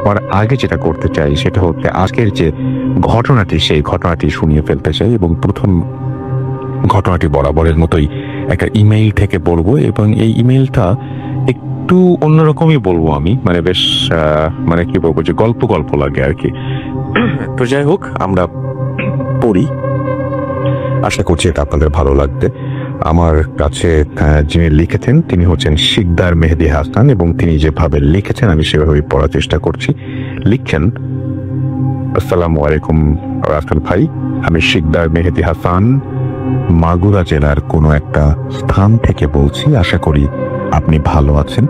যাওয়ার আগে যেটা করতে চাই সেটা হচ্ছে আজকের যে ঘটনাটি সেই ঘটনাটি শুনিয়ে ফেলতে চাই, এবং প্রথম ঘটনাটি বরাবরের মতোই একটা ইমেইল থেকে বলবো, এবং এই ইমেইলটা একটু অন্যরকমই বলবো আমি, মানে বেশ মানে কি বলবো যে গল্প গল্প লাগে আর কি। তো যাই হোক, আমরা পড়ি, আশা করছি এটা আপনাদের ভালো লাগবে। আমার কাছে যিনি লিখেছেন তিনি হচ্ছেন শিকদার মেহেদি হাসান, এবং তিনি যেভাবে লিখেছেন আমি সেভাবেই পড়ার চেষ্টা করছি। লিখছেন, আসসালামু আলাইকুম রাসেল ভাই, আমি শিকদার মেহেদি হাসান মাগুরা জেলার কোনো একটা স্থান থেকে বলছি। আশা করি আপনি ভালো আছেন।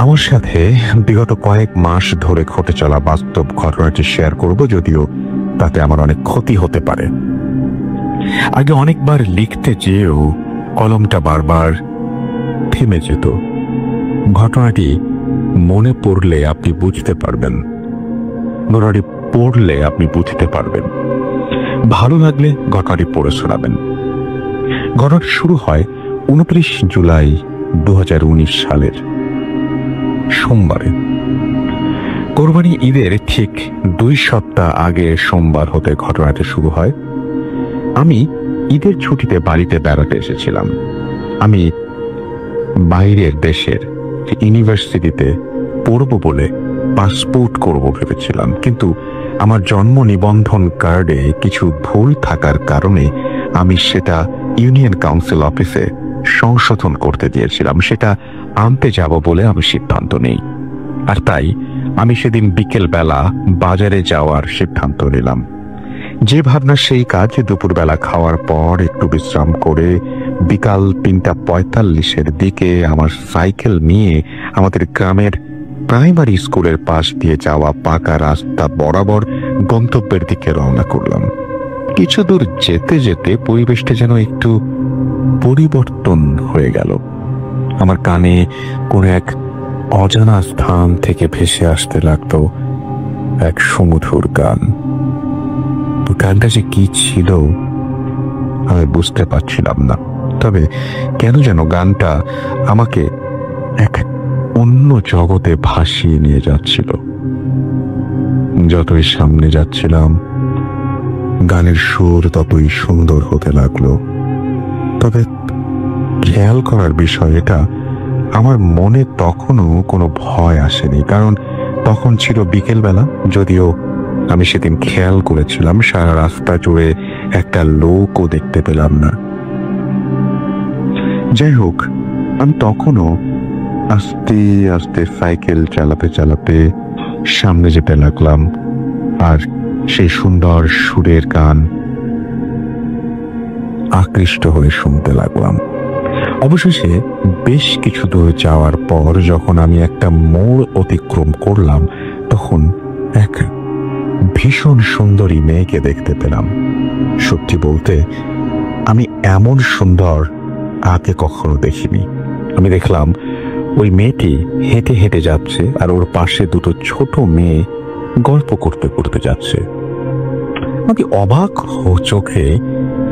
আমার সাথে বিগত কয়েক মাস ধরে ঘটে চলা বাস্তব ঘটনাটি শেয়ার করব, যদিও তাতে আমার অনেক ক্ষতি হতে পারে। আগে অনেকবার লিখতে যেও কলমটা বারবার থেমে যেত। ঘটনাটি মনে পড়লে আপনি বুঝতে পারবেন, ঘটনাটি পড়লে আপনি বুঝতে পারবেন, ভালো লাগলে ঘটনাটি পড়ে শোনাবেন। ঘটনাটি শুরু হয় 29 জুলাই 2019 সালের সোমবারে। কোরবানি ঈদের ঠিক 2 সপ্তাহ আগে সোমবার হতে ঘটনাটি শুরু হয়। আমি ঈদের ছুটিতে বাড়িতে বেড়াতে এসেছিলাম। আমি বাইরের দেশের ইউনিভার্সিটিতে পড়ব বলে পাসপোর্ট করব ভেবেছিলাম, কিন্তু আমার জন্ম নিবন্ধন কার্ডে কিছু ভুল থাকার কারণে আমি সেটা ইউনিয়ন কাউন্সিল অফিসে সংশোধন করতে দিয়েছিলাম। সেটা আনতে যাব বলে আমি সিদ্ধান্ত নেই, আর তাই আমি সেদিন বিকেল বেলা বাজারে যাওয়ার সিদ্ধান্ত নিলাম। যে ভাবনা সেই কাজ। দুপুরবেলা খাওয়ার পর একটু বিশ্রাম করে বিকাল 3:45 দিকে আমার সাইকেল নিয়ে আমাদের গ্রামের প্রাইমারি স্কুলের পাশ দিয়ে যাওয়া পাকা রাস্তা বরাবর গন্তব্যের দিকে রওনা করলাম। কিছু দূর যেতে যেতে পরিবেশটা যেন একটু পরিবর্তন হয়ে গেল। আমার কানে কোনো এক অজানা স্থান থেকে ভেসে আসতে লাগতো এক সুমধুর গান। গানটা যে কি ছিল আমি বুঝতে পারছিলাম না, তবে কেন যেন গানটা আমাকে এক অন্য জগতে ভাসিয়ে নিয়ে যাচ্ছিল। যতই সামনে যাচ্ছিলাম গানের সুর ততই সুন্দর হতে লাগলো। তবে খেয়াল করার বিষয় এটা, আমার মনে তখনও কোনো ভয় আসেনি, কারণ তখন ছিল বিকেলবেলা। যদিও আমি সেদিন খেয়াল করেছিলাম সারা রাস্তা জুড়ে একটা লোকও দেখতে পেলাম না। যাই হোক, আমি তখনও আস্তে আস্তে সাইকেল চালাতে চালাতে সামনে যেতে লাগলাম, আর সেই সুন্দর সুরের গান আকৃষ্ট হয়ে শুনতে লাগলাম। অবশেষে বেশ কিছু দূর যাওয়ার পর যখন আমি একটা মোড় অতিক্রম করলাম, তখন এক ভীষণ সুন্দরী মেয়েকে দেখতে পেলাম। সত্যি বলতে আমি এমন সুন্দর আগে কখনো দেখিনি। আমি দেখলাম ওই মেয়েটি হেঁটে হেঁটে যাচ্ছে, আর ওর পাশে দুটো ছোট মেয়ে গল্প করতে করতে যাচ্ছে। আমি অবাক চোখে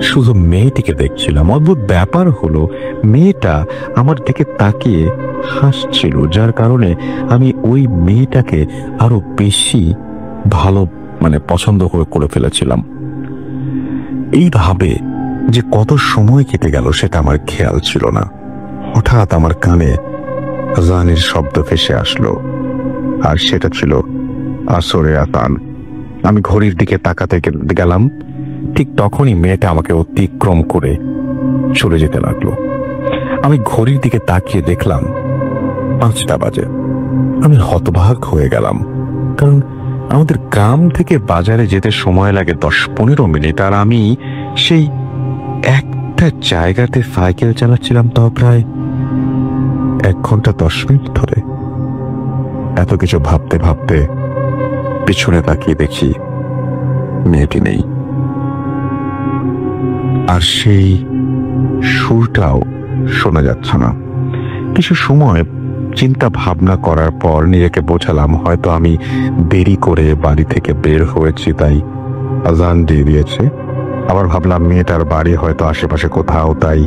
শুধু মেয়েটিকে দেখছিলাম। অদ্ভুত ব্যাপার হলো, মেয়েটা আমার দিকে তাকিয়ে হাসছিল, যার কারণে আমি ওই মেয়েটাকে আরো বেশি ভালো পছন্দ করে ফেলেছিলাম। এইভাবে যে কত সময় কেটে গেল সেটা আমার খেয়াল ছিল না। হঠাৎ আমার কানে আযানের শব্দ ভেসে আসলো, আর সেটা ছিল আসরে আযান। আমি ঘড়ির দিকে তাকাতে গেলাম। ঠিক তখনই মেয়েটা আমাকে অতিক্রম করে চলে যেতে লাগলো। আমি ঘড়ির দিকে তাকিয়ে দেখলাম 5টা বাজে। আমি হতবাক হয়ে গেলাম, কারণ আমাদের গ্রাম থেকে বাজারে যেতে সময় লাগে 10-15 মিনিট, আর আমি সেই একটা জায়গাতে সাইকেল চালাচ্ছিলাম তাও প্রায় 1 ঘন্টা 10 মিনিট ধরে। এত কিছু ভাবতে ভাবতে পিছনে তাকিয়ে দেখি মেয়েটি নেই, আর সেই সুরটাও শোনা যাচ্ছে না। কিছু সময় চিন্তা ভাবনা করার পর নিজেকে বোঝালাম হয়তো আমি দেরি করে বাড়ি থেকে বের হয়েছি, তাই আযান দিয়ে দিয়েছে। আবার ভাবলাম মেয়েটার বাড়ি হয়তো আশেপাশে কোথাও, তাই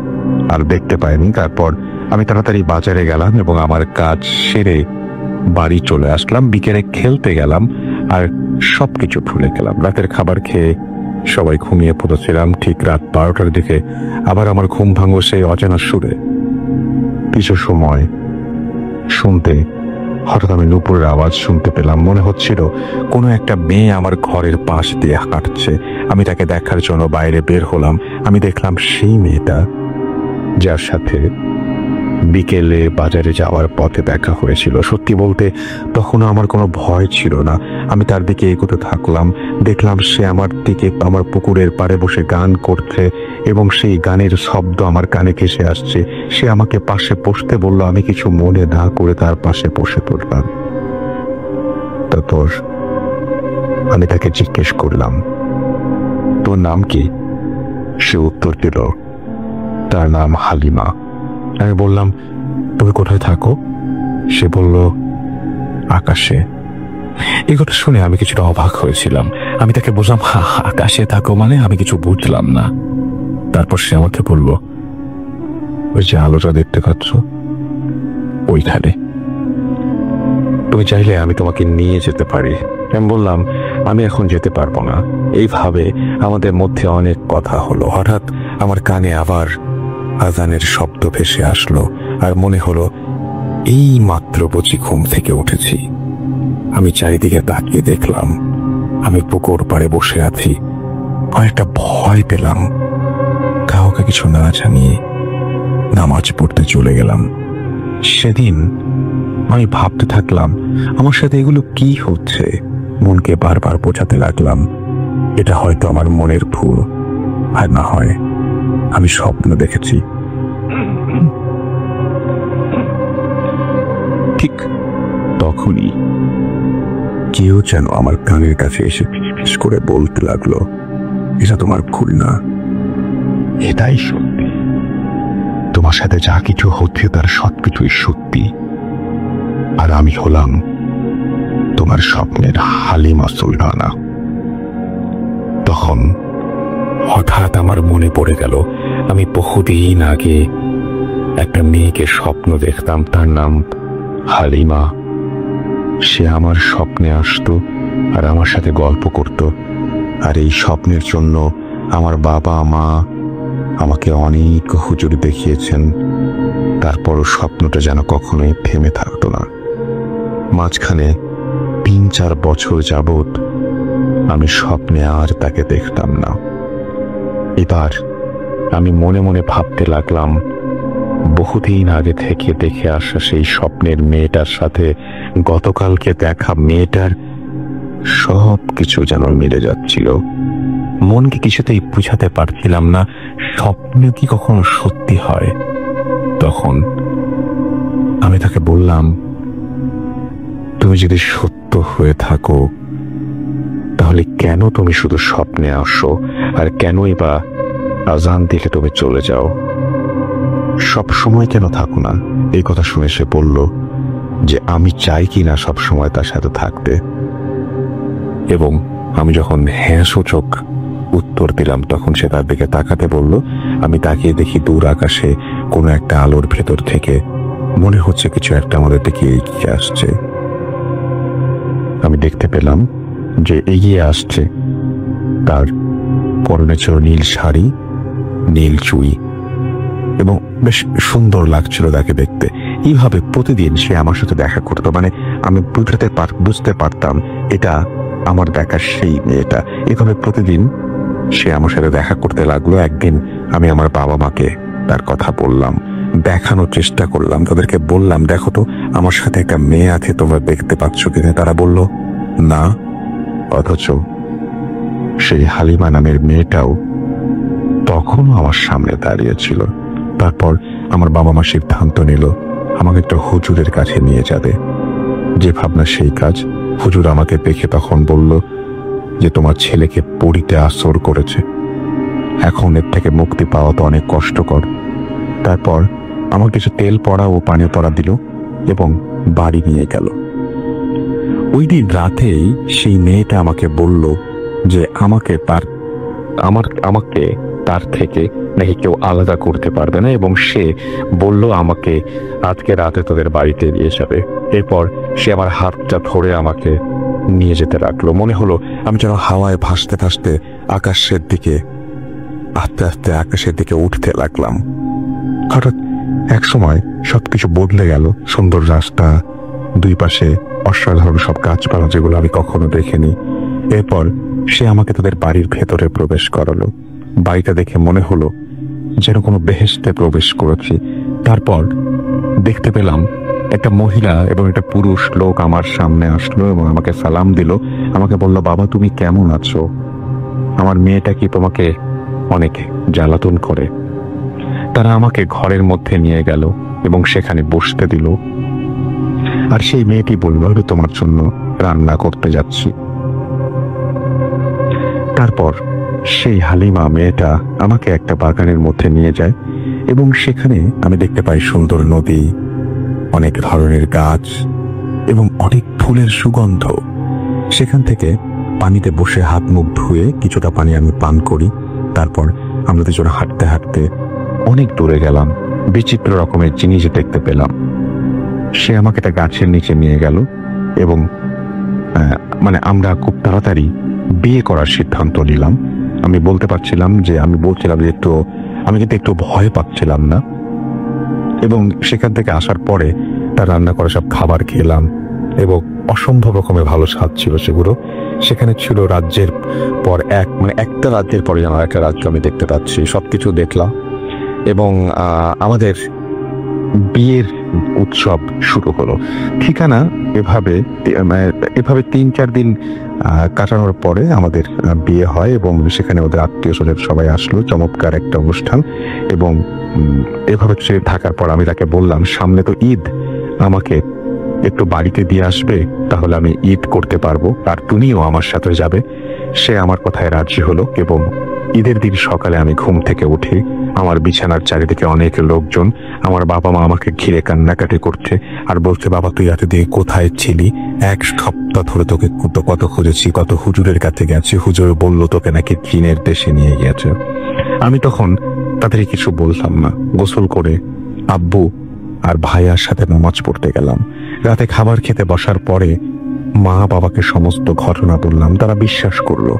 আর দেখতে পাইনি। তারপর আমি তাড়াতাড়ি বাজারে গেলাম এবং আমার কাজ সেরে বাড়ি চলে আসলাম, বিকেলে খেলতে গেলাম, আর সবকিছু ভুলে গেলাম। রাতের খাবার খেয়ে সবাই ঘুমিয়ে পড়েছিলাম। ঠিক রাত 12টার দিকে আবার আমার ঘুম ভাঙল সেই অজানা সুরে। কিছু সময় শুনতে হঠাৎ আমি নুপুরের আওয়াজ শুনতে পেলাম। মনে হচ্ছিল কোনো একটা মেয়ে আমার ঘরের পাশ দিয়ে হাঁটছে। আমি তাকে দেখার জন্য বাইরে বের হলাম। আমি দেখলাম সেই মেয়েটা যার সাথে বিকেলে বাজারে যাওয়ার পথে দেখা হয়েছিল। সত্যি বলতে তখনও আমার কোনো ভয় ছিল না। আমি তার দিকে এগোতে থাকলাম। দেখলাম সে আমার দিকে আমার পুকুরের পাড়ে বসে গান করছে এবং সেই গানের শব্দ আমার কানে ভেসে আসছে। সে আমাকে পাশে বসতে বলল। আমি কিছু মনে না করে তার পাশে বসে পড়লাম। তারপর আমি তাকে জিজ্ঞেস করলাম, তোর নাম কি? সে উত্তর দিল, তার নাম হালিমা। আমি বললাম, তুমি কোথায় থাকো? সে বলল, আকাশে। এই কথা শুনে আমি কিছুটা অবাক হয়েছিলাম। আমি তাকে বললাম, আকাশে থাকো মানে? আমি কিছু বুঝলাম না। তারপর সে আমাকে বলল, ওই যে আলোটা দেখতে পাচ্ছ ওইখানে, তুমি চাইলে আমি তোমাকে নিয়ে যেতে পারি। আমি বললাম, আমি এখন যেতে পারবো না। এইভাবে আমাদের মধ্যে অনেক কথা হলো। হঠাৎ আমার কানে আবার আজানের শব্দ ভেসে আসলো, আর মনে হলো এই মাত্র বুঝি ঘুম থেকে উঠেছি। আমি চারিদিকে তাকিয়ে দেখলাম আমি পুকুর পাড়ে বসে আছি। অনেকটা ভয় পেলাম। কাউকে কিছু না জানিয়ে নামাজ পড়তে চলে গেলাম। সেদিন আমি ভাবতে থাকলাম আমার সাথে এগুলো কি হচ্ছে। মনকে বারবার বোঝাতে লাগলাম এটা হয়তো আমার মনের ভুল, আর না হয় আমি স্বপ্ন দেখেছি। ঠিক তখনই কেউ যেন আমার কানের কাছে এসে ফিস করে বলতে লাগলো, এটা তোমার ভুল না, এটাই সত্যি। তোমার সাথে যা কিছু হচ্ছে তার সবকিছুই সত্যি। আর আমি হলাম তোমার স্বপ্নের হালিমা সুলতানা। তখন হঠাৎ আমার মনে পড়ে গেল আমি বহুদিন আগে একটা মেয়েকে স্বপ্ন দেখতাম, তার নাম হালিমা। সে আমার স্বপ্নে আসতো আর আমার সাথে গল্প করত। আর এই স্বপ্নের জন্য আমার বাবা মা আমাকে অনেক হুজুর দেখিয়েছেন। তারপরও স্বপ্নটা যেন কখনোই থেমে থাকতো না। মাঝখানে 3-4 বছর যাবৎ আমি স্বপ্নে আর তাকে দেখতাম না। এবার আমি মনে মনে ভাবতে লাগলাম বহুদিন আগে থেকে দেখে আসা সেই স্বপ্নের মেয়েটার সাথে গতকালকে দেখা মেয়েটার সব কিছু যেন মিলে যাচ্ছিল। মনকে কিছুতেই বুঝাতে পারছিলাম না স্বপ্ন কি কখনো সত্যি হয়। তখন আমি তাকে বললাম, তুমি যদি সত্য হয়ে থাকো তাহলে কেন তুমি শুধু স্বপ্নে আসো, আর কেনই বা আজান দিলে তুমি চলে যাও? সব সময় কেন থাকো না? এই কথা শুনে সে বলল যে আমি চাই কি না সব সময় তার সাথে থাকতে। এবং আমি যখন হ্যাঁ সূচক উত্তর দিলাম তখন সে তার দিকে তাকাতে বলল। আমি তাকিয়ে দেখি দূর আকাশে কোনো একটা আলোর ভেতর থেকে মনে হচ্ছে কিছু একটা আমাদের দিকে এগিয়ে আসছে। আমি দেখতে পেলাম যে এগিয়ে আসছে, তার পরনে ছিল নীল শাড়ি, নীল চুড়ি এবং বেশ সুন্দর লাগছিল তাকে দেখতে। এইভাবে প্রতিদিন সে আমার সাথে দেখা করতো। মানে আমি বুঝতে পারতাম এটা আমার দেখার সেই মেয়েটা। এভাবে প্রতিদিন সে আমার সাথে দেখা করতে লাগলো। একদিন আমি আমার বাবা মাকে তার কথা বললাম, দেখানোর চেষ্টা করলাম, তাদেরকে বললাম, দেখো তো আমার সাথে একটা মেয়ে আছে, তোমরা দেখতে পাচ্ছ কিনা? তারা বলল না। অথচ সেই হালিমা নামের মেয়েটাও তখনও আমার সামনে দাঁড়িয়েছিল। তারপর আমার বাবা মা সিদ্ধান্ত নিল আমাকে একটা হুজুরের কাছে নিয়ে যাবে। যে ভাবনা সেই কাজ। হুজুর আমাকে দেখে তখন বলল যে তোমার ছেলেকে পরীতে আসর করেছে, এখন এর থেকে মুক্তি পাওয়া তো অনেক কষ্টকর। তারপর আমার কিছু তেল পড়া ও পানি পড়া দিল এবং বাড়ি নিয়ে গেল। ওই দিন রাতেই সেই মেয়েটা আমাকে বলল যে আমাকে তার থেকে নাকি কেউ আলাদা করতে পারবে না, এবং সে বলল আমাকে আজকে রাতে তোদের বাড়িতে নিয়ে যাবে। এরপর সে আমার হাতটা ধরে আমাকে নিয়ে যেতে লাগলো। মনে হলো আমি যেন হাওয়ায় ভাসতে ভাসতে আকাশের দিকে আস্তে আস্তে আকাশের দিকে উঠতে লাগলাম। হঠাৎ এক সময় সবকিছু বদলে গেল। সুন্দর রাস্তা, দুই পাশে অসাধারণ সব গাছপালা যেগুলো আমি কখনো দেখিনি। এরপর সে আমাকে তাদের বাড়ির ভেতরে প্রবেশ করালো। বাড়িটা দেখে মনে হলো যেন কোনো বেহেশতে প্রবেশ করেছি। তারপর দেখতে পেলাম একটা মহিলা এবং একটা পুরুষ লোক আমার সামনে আসলো এবং আমাকে সালাম দিল। আমাকে বলল, বাবা তুমি কেমন আছো? আমার মেয়েটা কি তোমাকে অনেক জ্বালাতন করে? তারা আমাকে ঘরের মধ্যে নিয়ে গেল এবং সেখানে বসতে দিল। আর সেই মেয়েটি বলল, আমি তোমার জন্য রান্না করতে যাচ্ছি। তারপর সেই হালিমা মেয়েটা আমাকে একটা বাগানের মধ্যে নিয়ে যায় এবং সেখানে আমি দেখতে পাই সুন্দর নদী, অনেক ধরনের গাছ এবং অনেক ফুলের সুগন্ধ। সেখান থেকে পানিতে বসে হাত মুখ ধুয়ে কিছুটা পানি আমি পান করি। তারপর আমরা দুজন হাঁটতে হাঁটতে অনেক দূরে গেলাম। বিচিত্র রকমের জিনিস দেখতে পেলাম। সে আমাকে একটা গাছের নিচে নিয়ে গেল এবং আমরা খুব তাড়াতাড়ি বিয়ে করার সিদ্ধান্ত নিলাম। আমি বলছিলাম যে আমি কিন্তু একটু ভয় পাচ্ছিলাম না। এবং সেখান থেকে আসার পরে তার রান্না করা সব খাবার খেলাম এবং অসম্ভব রকমের ভালো স্বাদ ছিল সেগুলো। সেখানে ছিল রাজ্যের পর একটা রাজ্যের পরে যেন একটা রাজ্য আমি দেখতে পাচ্ছি। সবকিছু দেখলাম এবং আমাদের বিয়ের উৎসব শুরু হলো। ঠিকানা এভাবে 3-4 দিন কাটানোর পরে আমাদের বিয়ে হয় এবং সেখানে ওদের আত্মীয় স্বজন সবাই আসলো। চমৎকার একটা অনুষ্ঠান। এবং এভাবে সে থাকার পর আমি তাকে বললাম, সামনে তো ঈদ, আমাকে একটু বাড়িতে দিয়ে আসবে, তাহলে আমি ঈদ করতে পারবো আর তুমিও আমার সাথে যাবে। সে আমার কথায় রাজি হলো এবং ঈদের দিন সকালে আমি ঘুম থেকে উঠি। আমার বিছানার চারিদিকে অনেক লোকজন। আমার বাবা মা আমাকে ঘিরে কান্নাকাটি করছে আর বলছে, বাবা তুই এতদিন কোথায় ছিলি? 1 সপ্তাহ ধরে তোকে কত খুঁজেছি, কত হুজুরের কাছে গেছি, হুজুর বলল তোকে নাকি চীনের দেশে নিয়ে গিয়েছে। আমি তখন তাদের কিছু বললাম না। গোসল করে আব্বু আর ভাইয়ার সাথে নামাজ পড়তে গেলাম। রাতে খাবার খেতে বসার পরে মা বাবাকে সমস্ত ঘটনা বললাম। তারা বিশ্বাস করলো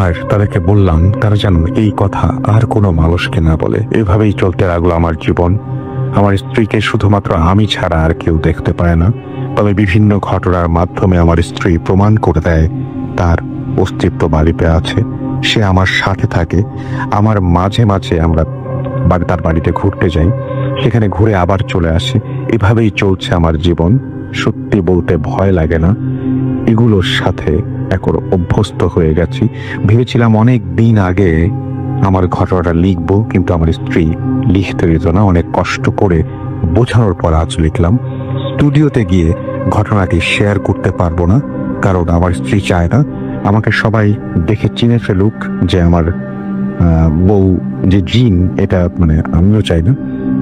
আর তাদেরকে বললাম তারা যেন এই কথা আর কোনো মানুষকে না বলে। এভাবেই চলতে লাগলো আমার জীবন। আমার স্ত্রীকে শুধুমাত্র আমি ছাড়া আর কেউ দেখতে পায় না, তবে বিভিন্ন ঘটনার মাধ্যমে আমার স্ত্রী প্রমাণ করে দেয় তার অস্তিত্ব বাড়িতে আছে। সে আমার সাথে থাকে। আমার মাঝে মাঝে আমরা তার বাড়িতে ঘুরতে যাই, সেখানে ঘুরে আবার চলে আসি। এভাবেই চলছে আমার জীবন। সত্যি বলতে ভয় লাগে না, এগুলোর সাথে এখন অভ্যস্ত হয়ে গেছি। ভেবেছিলাম অনেক দিন আগে আমার ঘটনাটা লিখবো, কিন্তু আমার স্ত্রী লিখতে দিত না। অনেক কষ্ট করে বোঝানোর পর আজ লিখলাম। স্টুডিওতে গিয়ে ঘটনাটি শেয়ার করতে পারবো না, কারণ আমার স্ত্রী চায় না আমাকে সবাই দেখে চিনে ফেলুক যে আমার বউ যে জিন, এটা আমিও চাই না।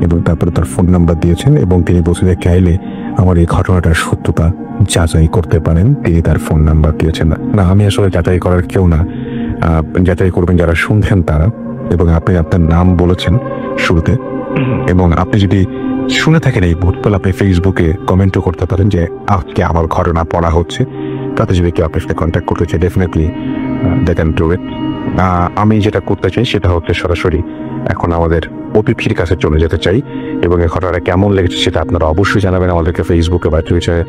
এবং তারপরে তার ফোন নাম্বার দিয়েছেন এবং তিনি বসে চাইলে আমার এই ঘটনাটার সত্যতা যাচাই করতে পারেন। তিনি তার ফোন নাম্বার দিয়েছেন। না, আমি আসলে যাচাই করার কেউ না, যাচাই করবেন যারা শুনছেন তারা। এবং আপনি আপনার নাম বলেছেন শুরুতে, এবং আপনি যদি শুনে থাকেন এই ভূতপাল, আপনি ফেসবুকে কমেন্টও করতে পারেন যে আজকে আমার ঘটনা পড়া হচ্ছে। তাতে যদি কেউ আপনার সাথে কন্ট্যাক্ট করতে চাই, definitely they can do it. আমি যেটা করতে চাই সেটা হচ্ছে সরাসরি এখন আমাদের ওপিপির কাছে চলে যেতে চাই এবং এই ঘটনাটা কেমন লেগেছে সেটা আপনারা অবশ্যই জানাবেন আমাদেরকে ফেসবুকে বা টুইটারে।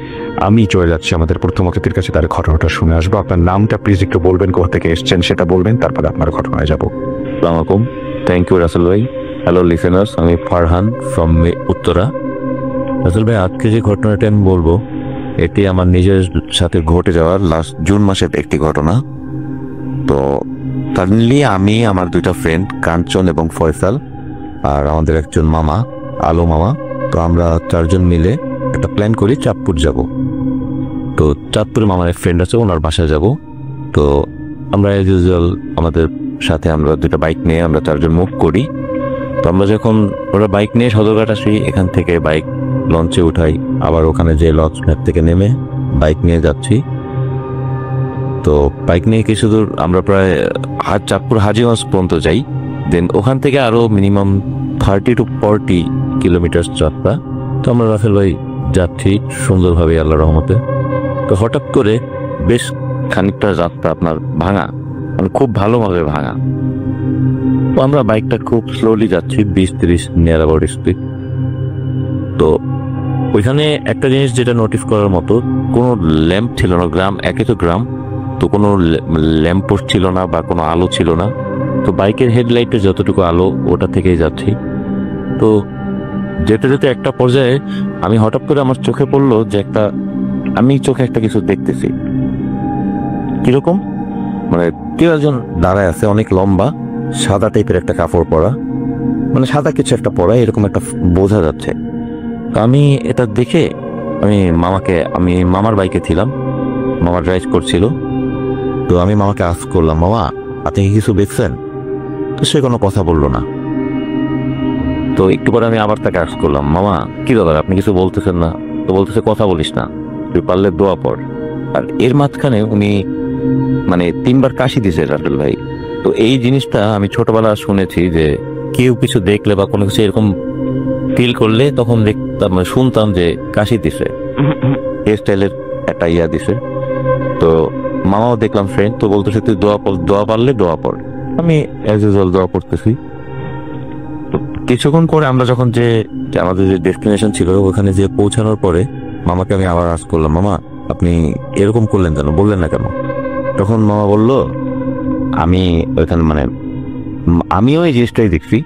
আমি চলে যাচ্ছি আমাদের প্রথম অতিথির কাছে, তার ঘটনাটা শুনে আসবো। আপনার নামটা প্লিজ একটু বলবেন, কোথা থেকে এসছেন সেটা বলবেন, তারপরে আপনার ঘটনায় যাবো। আসসালামু আলাইকুম, থ্যাংক ইউ রাসেল ভাই। হ্যালো লিসেনার্স, আমি ফারহান ফ্রম উত্তরা। রাসেল ভাই, আজকে যে ঘটনাটা আমি বলবো এটি আমার নিজের সাথে ঘটে যাওয়ার লাস্ট জুন মাসের একটি ঘটনা। তো সাডেনলি আমি, আমার 2টা ফ্রেন্ড কাঞ্চন এবং ফয়সাল, আর আমাদের একজন মামা আলো মামা, তো আমরা 4 জন মিলে একটা প্ল্যান করি চাঁদপুর যাব। তো চাঁদপুরে মামার এক ফ্রেন্ড আছে, ওনার বাসায় যাব। তো আমরা এজ ইউজুয়াল আমাদের সাথে আমরা 2টা বাইক নিয়ে আমরা 4 জন মুভ করি। তো আমরা যখন ওরা বাইক নিয়ে সদরঘাট আসি, এখান থেকে বাইক লঞ্চে উঠাই, আবার ওখানে যে লঞ্চ ঘাট থেকে নেমে বাইক নিয়ে যাচ্ছি। তো বাইক নিয়ে কিছু দূর আমরা প্রায় চাঁদপুর হাজীগঞ্জ পর্যন্ত যাই। দেন ওখান থেকে আরো মিনিমাম 30 to 40 কিলোমিটার রাস্তা। তো আমরা রাফেল ভাই যাচ্ছি সুন্দরভাবে আল্লাহ রহমতে। তো হঠাৎ করে বেশ খানিকটা রাস্তা আপনার ভাঙা, মানে খুব ভালোভাবে ভাঙা। তো আমরা বাইকটা খুব স্লোলি যাচ্ছি, 20-30 নিয়ার অ্যাবাউট স্পিড। তো ওইখানে একটা জিনিস যেটা নোটিস করার মতো, কোনো ল্যাম্প ছিল না, গ্রাম একে তো গ্রাম, তো কোনো ল্যাম্প পোস্ট ছিল না বা কোনো আলো ছিল না। তো বাইকের হেডলাইটে যতটুকু আলো ওটা থেকেই যাচ্ছি। তো যেতে যেতে একটা পর্যায়ে আমি হঠাৎ করে আমার চোখে পড়লো যে আমি চোখে একটা কিছু দেখতেছি। কিরকম, মানে কেউ একজন দাঁড়ায় আছে, অনেক লম্বা, সাদা টাইপের একটা কাপড় পরা, মানে সাদা কিছু একটা পরা, এরকম একটা বোঝা যাচ্ছে। তো আমি এটা দেখে আমি মামার বাইকে ছিলাম, মামা ড্রাইভ করছিল। তো আমি মামাকে আস্ক করলাম, মামা আপনি কি কিছু দেখছেন? তো সে কোনো কথা বললো না। তো একটু পরে আমি আবার তাকে আস্ক করলাম, মামা কি ব্যাপার, আপনি কিছু বলতেছেন না? তো বলতেছে, কথা বলিস না, তুই পারলে দোয়া পড়। আর এর মাঝখানে উনি মানে 3 বার কাশি দিছে রাসেল ভাই। তো এই জিনিসটা আমি ছোটবেলা শুনেছি যে কেউ কিছু দেখলে বা কোনো কিছু এরকম ফিল করলে তখন দেখতাম, শুনতাম যে কাশি দিছে, হেয়ার স্টাইলের একটা ইয়া দিছে। তো মামাও দেখলাম ফ্রেন্ড, তো বলতেছে তুই দোয়া পারলে দোয়া পড়। আমি অ্যাজ ইউজুয়াল দোয়া পড়তেছি। তো কিছুক্ষণ পরে আমরা যখন যে আমাদের যে ডেস্টিনেশন ছিল ওখানে যে পৌঁছানোর পরে মামাকে আমি আবার আস্ক করলাম, মামা আপনি এরকম করলেন কেন, বললেন না কেন? তখন মামা বলল, আমি ওইখানে মানে আমিও এই জিনিসটাই দেখছি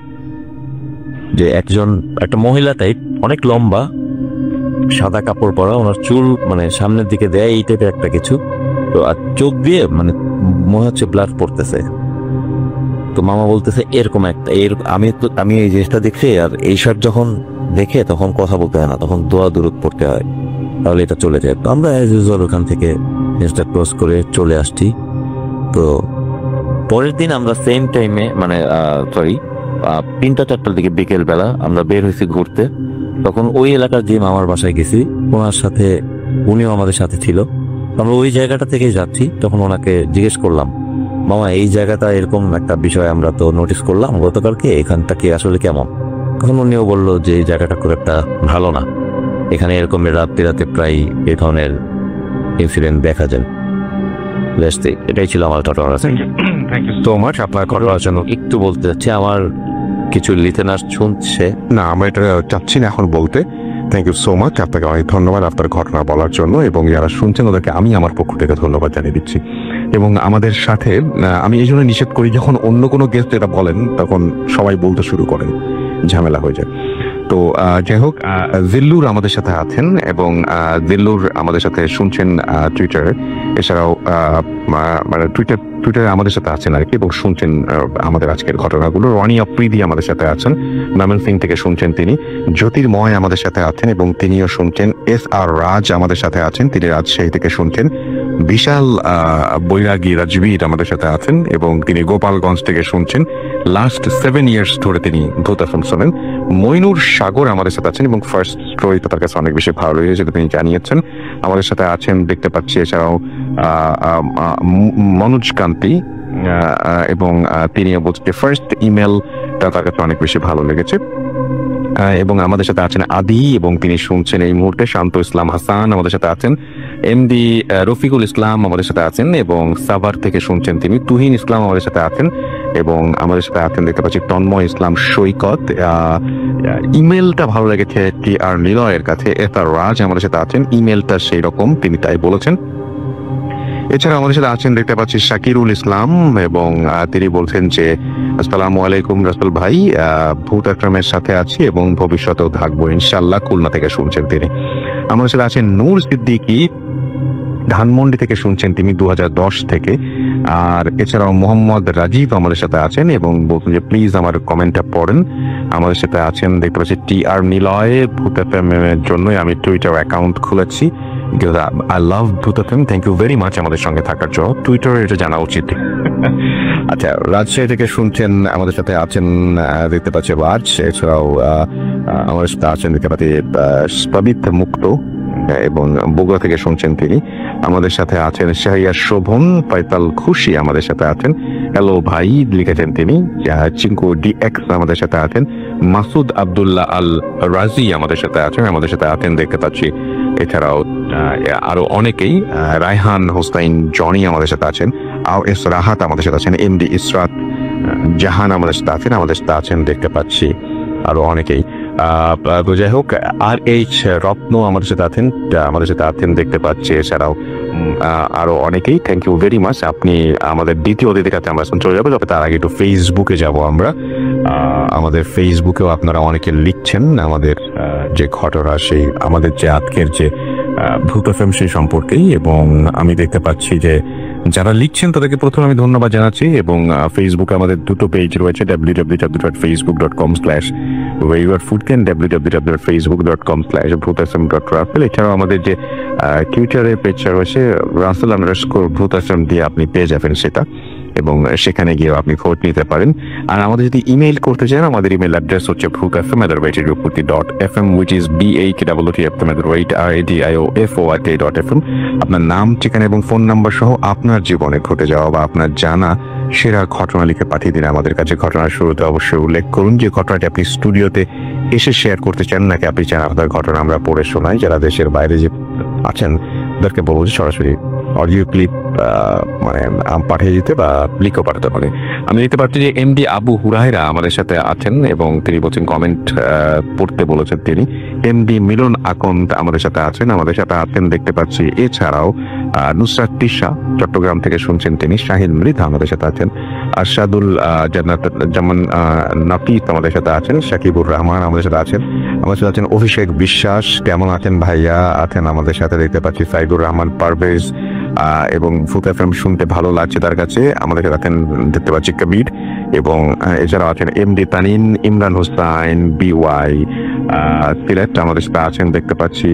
যে একটা মহিলা টাইপ, অনেক লম্বা, সাদা কাপড় পরা, ওনার চুল মানে সামনের দিকে দেয়, এই টাইপের একটা কিছু। তো আর চোখ দিয়ে মানে মনে হচ্ছে ব্লাড পড়তেছে। তো মামা বলতেছে এরকম একটা আমি এই জিনিসটা দেখছি, আর এইসব যখন দেখে তখন কথা বলতে হয় না, তখন দোয়া দুরূদ পড়তে হয়, তাহলে এটা চলে যায়। তো আমরা অ্যাজ ইউজুয়াল ওখান থেকে জিনিসটা ক্রস করে চলে আসছি। তো পরের দিন আমরা সেম টাইমে মানে 3টা-4টার দিকে বিকেল বেলা আমরা বের হয়েছি ঘুরতে। তখন ওই এলাকার যে মামার বাসায় গেছি, ওনার সাথে উনিও আমাদের সাথে ছিল। আমরা ওই জায়গাটা থেকে যাচ্ছি, তখন ওনাকে জিজ্ঞেস করলাম, মামা এই জায়গাটা এরকম একটা বিষয় আমরা তো নোটিস করলাম গতকালকে, এখানটা কি আসলে কেমন? তখন উনিও বললো যে এই জায়গাটা খুব একটা ভালো না, এখানে এরকম রাতে প্রায় এই ধরনের ইনসিডেন্ট দেখা যায়। এটাই ছিল আমার ঘটনা। থ্যাংক ইউ সো মাচ আপনার ঘটনার জন্য। একটু বলতে চাচ্ছি, আমার কিছু লিসেনার শুনছে না, আমরা এটা চাচ্ছি না এখন বলতে। থ্যাংক ইউ সো মাচ, আপনাকে অনেক ধন্যবাদ আপনার ঘটনা বলার জন্য, এবং যারা শুনছেন ওদেরকে আমি আমার পক্ষ থেকে ধন্যবাদ জানিয়ে দিচ্ছি। এবং আমাদের সাথে আমি এই জন্য নিষেধ করি, যখন অন্য কোনো গেস্ট এটা বলেন তখন সবাই বলতে শুরু করেন, ঝামেলা হয়ে যায়। তো যাই হোক, জিল্লুর আমাদের সাথে আছেন, এবং জিল্লুর আমাদের সাথে শুনছেন টুইটারে, এছাড়াও মানে টুইটারে আমাদের সাথে আছেন আর কি, এবং শুনছেন আমাদের আজকের ঘটনাগুলো। রনি আফ্রিদি আমাদের সাথে আছেন, ময়মনসিংহ থেকে শুনছেন তিনি। জ্যোতির্ময় আমাদের সাথে আছেন এবং তিনিও শুনছেন। SR রাজ আমাদের সাথে আছেন, তিনি রাজশাহী থেকে শুনছেন। বিশাল বৈরাগী রাজবীর আমাদের সাথে আছেন এবং তিনি গোপালগঞ্জ থেকে শুনছেন। লাস্ট 7 ইয়ার্স ধরে তিনি ভূত FM শোনেন। মইনুর সাগর আমাদের সাথে আছেন, এবং ফার্স্ট স্টোরিটা তার কাছে অনেক বেশি ভালো লেগেছে, যেটা তিনি জানিয়েছেন। আমাদের সাথে আছেন দেখতে পাচ্ছি, এছাড়াও মনোজ কান্তি, এবং তিনি বলছেন ফার্স্ট ইমেলটা তার কাছে অনেক বেশি ভালো লেগেছে। এবং আমাদের সাথে আছেন আদি, এবং তিনি শুনছেন এই মুহূর্তে। শান্ত ইসলাম হাসান আমাদের সাথে আছেন। MD রফিকুল ইসলাম আমাদের সাথে আছেন, এবং সাভার থেকে শুনছেন তিনি। তুহিন ইসলাম আমাদের সাথে আছেন, এবং আমাদের সাথে আছেন দেখতে পাচ্ছি তন্ময় ইসলাম সৈকত। ইমেলটা ভালো লেগেছে TR নিলয়ের কাছে। SR রাজ আমাদের সাথে আছেন, ইমেলটা সেই রকম, তিনি তাই বলেছেন। এছাড়া আমাদের সাথে আছেন দেখতে পাচ্ছি শাকিরুল ইসলাম, এবং তিনি বলছেন যে আসসালামু আলাইকুম রাসেল ভাই, ভূত FM-এর সাথে আছি এবং ভবিষ্যতেও থাকবো ইনশাআল্লাহ। খুলনা থেকে শুনছেন তিনি। আমাদের সাথে আছেন নূর সিদ্দিকী, ধানমন্ডি থেকে শুনছেন তিনি 2010 থেকে। আর এছাড়াও মোহাম্মদ রাজীব আমাদের সাথে আছেন, এবং বলছেন যে প্লিজ আমার কমেন্টটা পড়েন। আমাদের সাথে আছেন দেখতে পাচ্ছি TR নিলয়। ভূত FM এর জন্যই আমি টুইটার অ্যাকাউন্ট খুলেছি, I love Bhoot FM। Thank you very much আমাদের সঙ্গে থাকার জন্য, টুইটারে এটা জানা উচিত। আচ্ছা, রাজশাহী থেকে শুনছেন আমাদের সাথে আছেন দেখতে পাচ্ছি রাজ। এছাড়াও আমাদের সাথে আছেন দেখতে পাচ্ছি প্রবীত মুক্ত, এবং বগুড়া থেকে শুনছেন তিনি। আমাদের সাথে আছেন শাহরিয়ার শোভন পাইতাল খুশি, আমাদের সাথে আছেন। হ্যালো ভাই লিখেছেন তিনি। চিঙ্কু ডিএক্স আমাদের সাথে আছেন। মাসুদ আব্দুল্লাহ আল রাজি আমাদের সাথে আছেন দেখতে পাচ্ছি। এছাড়াও আরো অনেকেই, রায়হান হোসাইন জনি আমাদের সাথে আছেন। আও এস রাহাত আমাদের সাথে আছেন। এমডি ইসরাত জাহান আমাদের সাথে আছেন দেখতে পাচ্ছি। আরো অনেকেই, তো যাই হোক, আর এইচ রত্ন আমাদের সাথে আছেন দেখতে পাচ্ছি। এছাড়াও আরো অনেকেই, থ্যাংক ইউ ভেরি মাচ। আপনি আমাদের দ্বিতীয় অতিথির কাছে আমরা চলে যাবো, তবে তার আগে একটু ফেসবুকে যাব আমরা। আমাদের ফেসবুকেও আপনারা অনেকে লিখছেন আমাদের যে ঘটনা, সেই আমাদের যে আজকের যে ভূত এফএম সেই সম্পর্কেই, এবং আমি দেখতে পাচ্ছি যে যারা লিখছেন তাদেরকে প্রথমে আমি ধন্যবাদ জানাচ্ছি। এবং ফেসবুকে আমাদের দুটো পেজ রয়েছে, www.facebook.com/waywarfoodcan, www.facebook.com/bhutfm.raffle। এছাড়াও আমাদের যে টুইটারে পেজটা রয়েছে russell_bhutfm দিয়ে আপনি পেয়ে যাবেন সেটা, এবং সেখানে গিয়ে আপনি খোঁজ নিতে পারেন। আর আমাদের যদি ইমেইল করতে চান, আমাদের ইমেইল অ্যাড্রেস হচ্ছে bhutfm@radio.fm, which is BHWTFM@radio.fm। আপনার নাম, ঠিকানা এবং ফোন নাম্বার সহ আপনার জীবনে ঘটে যাওয়া বা আপনার জানা সেরা ঘটনা লিখে পাঠিয়ে দিন আমাদের কাছে। ঘটনার শুরুতে অবশ্যই উল্লেখ করুন যে ঘটনাটি আপনি স্টুডিওতে এসে শেয়ার করতে চান, নাকি আপনি চান আপনার ঘটনা আমরা পড়ে শোনাই। যারা দেশের বাইরে যে আছেন তাদেরকে বলবো যে সরাসরি অডিও ক্লিপ মানে পাঠিয়ে দিতে বা লিখও পাঠাতে পারে। আমি দেখতে পাচ্ছি যে এমডি আবু হুরায়রা আমাদের সাথে আছেন এবং তিনি বলছেন কমেন্ট পড়তে বলেছেন তিনি। এমডি মিলন আকন্দ আমাদের সাথে আছেন দেখতে পাচ্ছি। এছাড়াও নুসরাত তিশা চট্টগ্রাম থেকে শুনছেন তিনি। শাহিন মৃধা আমাদের সাথে আছেন। আরশাদুল জামান নাফিস আমাদের সাথে আছেন। শাকিবুর রহমান আমাদের সাথে আছেন। অভিষেক বিশ্বাস, কেমন আছেন ভাইয়া? আছেন আমাদের সাথে দেখতে পাচ্ছি। সাইদুর রহমান পারভেজ, এবং ভূত এফএম শুনতে ভালো লাগছে তার কাছে, আমাদের সাথে আছেন দেখতে পাচ্ছি কবির। এবং এছাড়াও আছেন এমডি তানিন, ইমরান হোসাইন বিওয়াই সিলেট আমাদের সাথে আছেন দেখতে পাচ্ছি।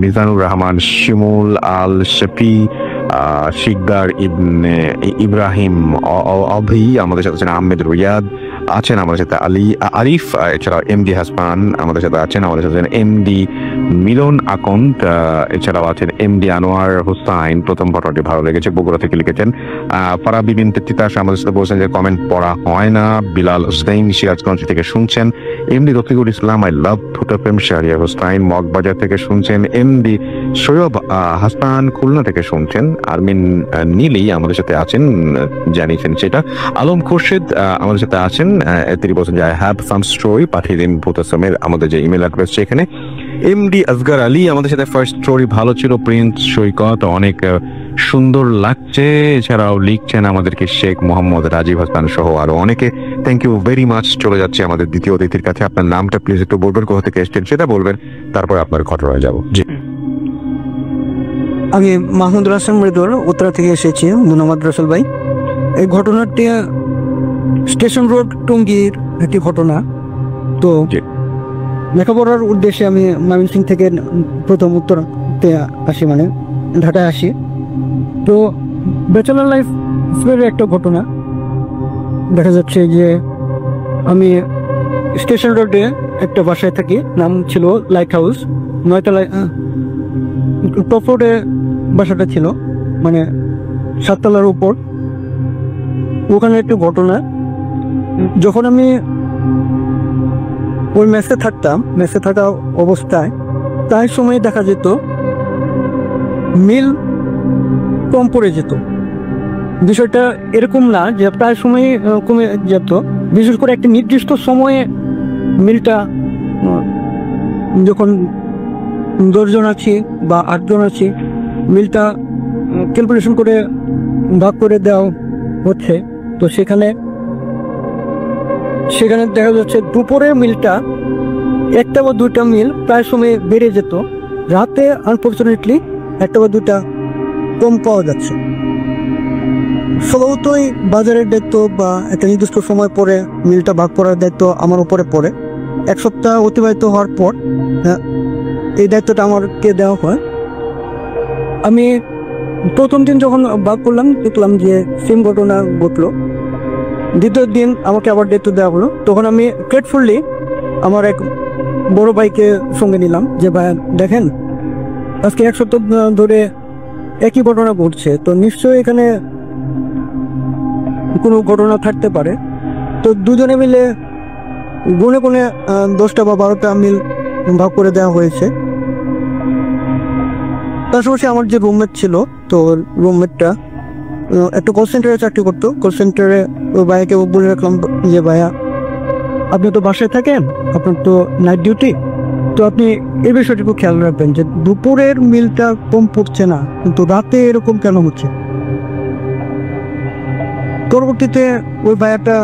মিজানুর রহমান, শিমুল আল শফি, শিকদার ইবনে ইব্রাহিম অভি আমাদের সাথে আছেন। আহমেদ রিয়াদ আছেন আমাদের সাথে। আরিফ, এছাড়াও এমডি হাসপান আমাদের সাথে আছেন। এমডি মিলন আকন্দ, এছাড়াও আছেন এমডি আনোয়ার হোসাইন। প্রথম ঘটনাটি ভালো লেগেছে, বগুড়া থেকে লিখেছেন। ফারা বিবিন তিতাস আমাদের সাথে বলছেন যে কমেন্ট পড়া হয় না। বিলাল হোসেন সিরাজগঞ্জ থেকে শুনছেন। MD Rafiqul Islam, I love ভূত এফএম। শাহরিয়ার হোসাইন মগবাজার থেকে শুনছেন। এমডি সৈয়ব হাসান খুলনা থেকে শুনছেন। আরমিন নীলি আমাদের সাথে আছেন, জানিয়েছেন সেটা। আলম খোরশেদ আমাদের সাথে আছেন, তিনি বলছেন যে আই হ্যাভ সাম স্টোরি, পাঠিয়ে দিন ভূত এফএমের আমাদের যে ইমেল অ্যাড্রেস সেখানে। এমডি আসগার আলী আমাদের সাথে, ফার্স্ট স্টোরি ভালো ছিল, প্রিন্স সৈকত অনেক সুন্দর লাগছে। এছাড়াও লিখছেন আমাদেরকে শেখ মোহাম্মদ রাজীব হাসান সহ আরো অনেকে। Thank you very much. চলে যাচ্ছে আমাদের দ্বিতীয় অতিথির কাছে। আপনার নামটা প্লিজ একটু বলবেন, কোথা থেকে এসেছেন সেটা বলবেন, তারপর আপনার ঘটনায় যাব। জি, আমি মাহমুদুল হাসান মৃদুল, উত্তরা থেকে এসেছি। ধন্যবাদ রাসেল ভাই। এই ঘটনাটি স্টেশন রোড টঙ্গীর একটি ঘটনা। তো লেখাপড়ার উদ্দেশ্যে আমি ময়মনসিংহ থেকে প্রথম উত্তরাতে আসি, মানে ঢাকায় আসি। তো ব্যাচেলার লাইফ একটা ঘটনা দেখা যাচ্ছে যে আমি স্টেশন রোডে একটা বাসায় থাকি, নাম ছিল লাইট হাউস, 9 তলায়। টপ রোডে বাসাটা ছিল, মানে 7 তলার উপর। ওখানে একটা ঘটনা, যখন আমি ওই মেসে থাকা অবস্থায় প্রায় সময় দেখা যেত মিল কম পড়ে যেত। বিষয়টা এরকম না যে প্রায় সময় কমে যেত, বিশেষ করে একটা নির্দিষ্ট সময়ে মিলটা, যখন 10 জন আছি বা 8 জন আছি, মিলটা ক্যালকুলেশন করে ভাগ করে দেওয়া হচ্ছে। তো সেখানে দেখা যাচ্ছে দুপুরের মিলটা 1টা বা 2টা মিল প্রায় সময় বেড়ে যেত, রাতে আনফর্চুনেটলি 1টা বা 2টা কম পাওয়া যাচ্ছে। স্বভাবতই বাজারের দায়িত্ব বা একটা নির্দিষ্ট সময় পরে মিলটা ভাগ করার দায়িত্ব আমার উপরে পড়ে। 1 সপ্তাহ অতিবাহিত হওয়ার পর এই দায়িত্বটা আমাকে দেওয়া হয়। আমি প্রথম দিন যখন ভাগ করলাম, দেখলাম যে সেম ঘটনা ঘটলো। দ্বিতীয় দিন আমাকে আবার দায়িত্ব দেওয়া হলো। তখন আমি গ্রেটফুলি আমার এক বড় ভাইকে সঙ্গে নিলাম যে ভাই দেখেন, আজকে 1 সপ্তাহ ধরে একই ঘটনা ঘটছে, তো নিশ্চয়ই এখানে কোনো ঘটনা থাকতে পারে। তো দুজনে মিলে গুনে গুনে 10টা বা 12টা মিল ভাগ করে দেওয়া হয়েছে। পাশাপাশি আমার যে রুমমেট ছিল, তো রুমমেটটা একটা কল সেন্টারে চাকরি করতো। কল সেন্টারে ওই ভাইয়াকে বলে রাখলাম যে ভাইয়া, আপনি তো বাসায় থাকেন, আপনার তো নাইট ডিউটি, তো আপনি এই বিষয়টুকু খেয়াল রাখবেন যে দুপুরের মিলটা কম পড়ছে না, কিন্তু রাতে এরকম কেন হচ্ছে। পরবর্তীতে ওই ভাইয়াটা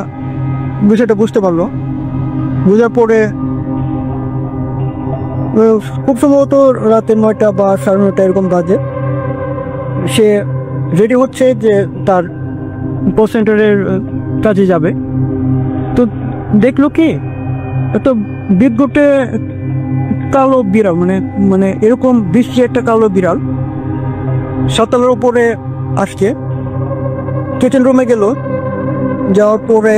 বিষয়টা বুঝতে পারলো। বোঝার পরে খুব সম্ভবত রাতে 9টা বা 9:30 এরকম বাজে, সে রেডি হচ্ছে যে তার কল সেন্টারের কাজে যাবে। তো দেখলো কি, একটা বিদ্যুটে কালো বিড়াল, মানে এরকম বৃষ্টি একটা কালো বিড়াল 7 তলার উপরে আসছে। কিচেন রুমে গেল, যাওয়ার পরে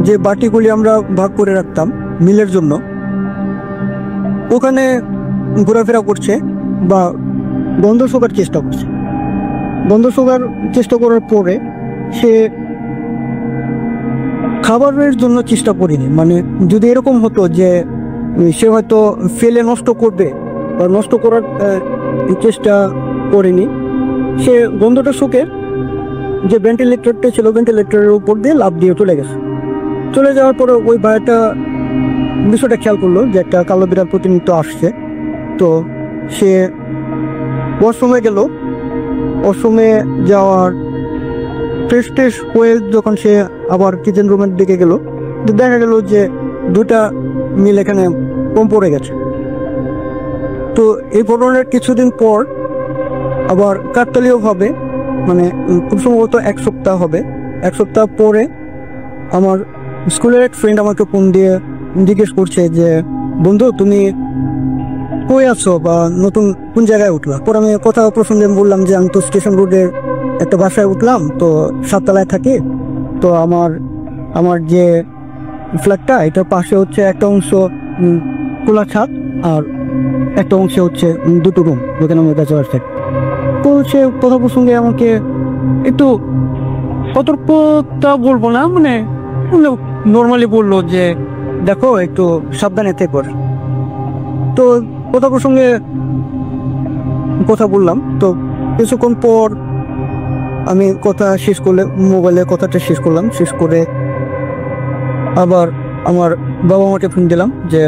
যে বাটিগুলি আমরা ভাগ করে রাখতাম মিলের জন্য, ওখানে ঘোরাফেরা করছে বা গন্ধ শোকার চেষ্টা করছে। গন্ধ শোকার চেষ্টা করার পরে সে খাবারের জন্য চেষ্টা করেনি। মানে যদি এরকম হতো যে সে হয়তো ফেলে নষ্ট করবে বা নষ্ট করার চেষ্টা করেনি, সে গন্ধটা শুকে যে ভেন্টিলেটরটা ছিল ভেন্টিলেটরের উপর দিয়ে লাফ দিয়ে চলে গেছে। চলে যাওয়ার পরে ওই ভাইটা বিষয়টা খেয়াল করলো যে একটা কালো বিড়াল প্রতিনিয়ত আসছে। তো সে ওয়াশরুমে গেল। ওয়াশরুমে যাওয়ার ফ্রেশ হয়ে যখন সে আবার কিচেন রুমের দিকে গেল, দেখা গেল যে 2টা মিল এখানে কম পড়ে গেছে। তো এই ঘটনার কিছুদিন পর আবার কাকতালীয় ভাবে, মানে খুব সম্ভবত 1 সপ্তাহ হবে, 1 সপ্তাহ পরে আমার স্কুলের এক ফ্রেন্ড আমাকে ফোন দিয়ে জিজ্ঞেস করছে যে বন্ধু, তুমি কই আছো বা নতুন কোন জায়গায় উঠলা। পরে আমি কথা প্রসঙ্গে বললাম যে আমি তো স্টেশন রোডের একটা বাসায় উঠলাম, তো 7 তলায় থাকি। তো আমার যে ফ্ল্যাটটা, এটার পাশে হচ্ছে একটা অংশ খোলা ছাদ আর একটা অংশে হচ্ছে 2টো রুম, যেখানে আমার ব্যাচেলার থাকি। তো সে কথা প্রসঙ্গে আমাকে একটু সতর্কতা বলবো না, মানে নর্মালি বললো যে দেখো একটু সাবধানে থেকো। তো কথা প্রসঙ্গে কথা বললাম। তো কিছুক্ষণ পর আমি কথা শেষ করলে মোবাইলে কথাটা শেষ করলাম। শেষ করে আবার আমার বাবা মাকে ফোন দিলাম যে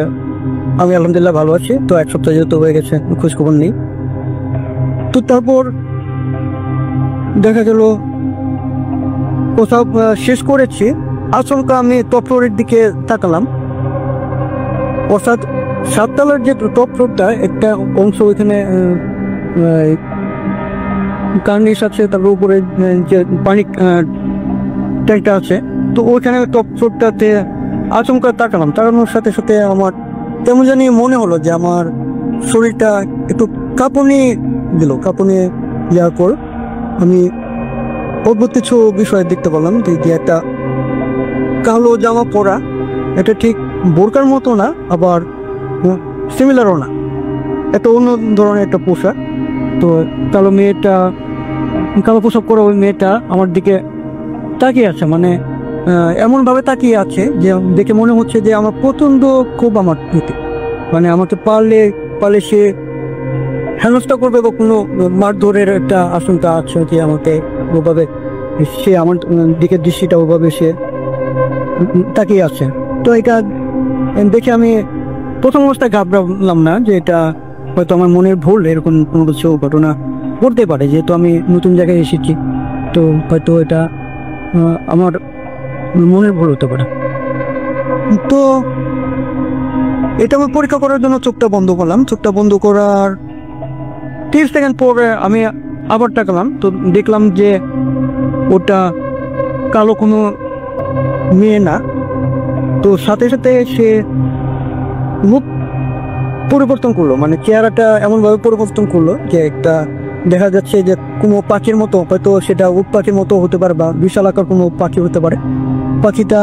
আমি আলহামদুলিল্লাহ ভালো আছি, তো 1 সপ্তাহ যেহেতু হয়ে গেছে খোঁজখবর নেই। তো তারপর দেখা গেল কোথাও শেষ করেছি, আচমকা আমি টপ ফ্লোরের দিকে তাকালাম। অর্থাৎ 7 তলার যে টপ ফ্লোরটা, একটা অংশ ওইখানে কার্নিশ আছে, তারপর উপরে যে পানি ট্যাঙ্কটা আছে, তো ওইখানে টপ ফ্লোরটাতে আচমকা তাকালাম। তাকানোর সাথে সাথে আমার তেমন জানি মনে হলো যে আমার শরীরটা একটু কাঁপুনি দিল। কাঁপুনি দেওয়ার পর আমি অদ্ভুত কিছু বিষয় দেখতে পেলাম যে একটা কালো জামা পরা, এটা ঠিক বোরকার মতো না, আবার সিমিলারও না, একটা অন্য ধরনের একটা পোশাক। তো কালো মেয়েটা, কালো পোশাক পরা ওই মেয়েটা আমার দিকে তাকিয়ে আছে, মানে এমনভাবে তাকিয়ে আছে যে দেখে মনে হচ্ছে যে আমার প্রচণ্ড খুব আমার প্রতি, মানে আমাকে পারলে সে হেনস্থা করবে বা কোনো মারধরের একটা আশঙ্কা আছে যে আমাকে ওভাবে সে আমার দিকের দৃষ্টিটা ওভাবে সে তাকিয়ে আছে। তো এটা দেখে আমি প্রথম অবস্থায় ঘাবড়ালাম না যে এটা হয়তো আমার মনের ভুল, এরকম কোনো কিছু ঘটনা ঘটতে পারে, যেহেতু আমি নতুন জায়গায় এসেছি, তো হয়তো এটা আমার মনের ভুল হতে পারে। তো এটা আমি পরীক্ষা করার জন্য চোখটা বন্ধ করলাম। চোখটা বন্ধ করার 30 সেকেন্ড পরে আমি আবার তাকালাম, তো দেখলাম যে ওটা কালো কোনো মেয়ে না। তো সাথে সাথে সে মুখ পরিবর্তন করলো, মানে চেহারাটা এমনভাবে পরিবর্তন করলো যে একটা দেখা যাচ্ছে যে কোনো পাখির মতো, হয়তো সেটা উট পাখির মতো হতে পারে বা বিশাল আকার কোনো পাখি হতে পারে। পাখিটা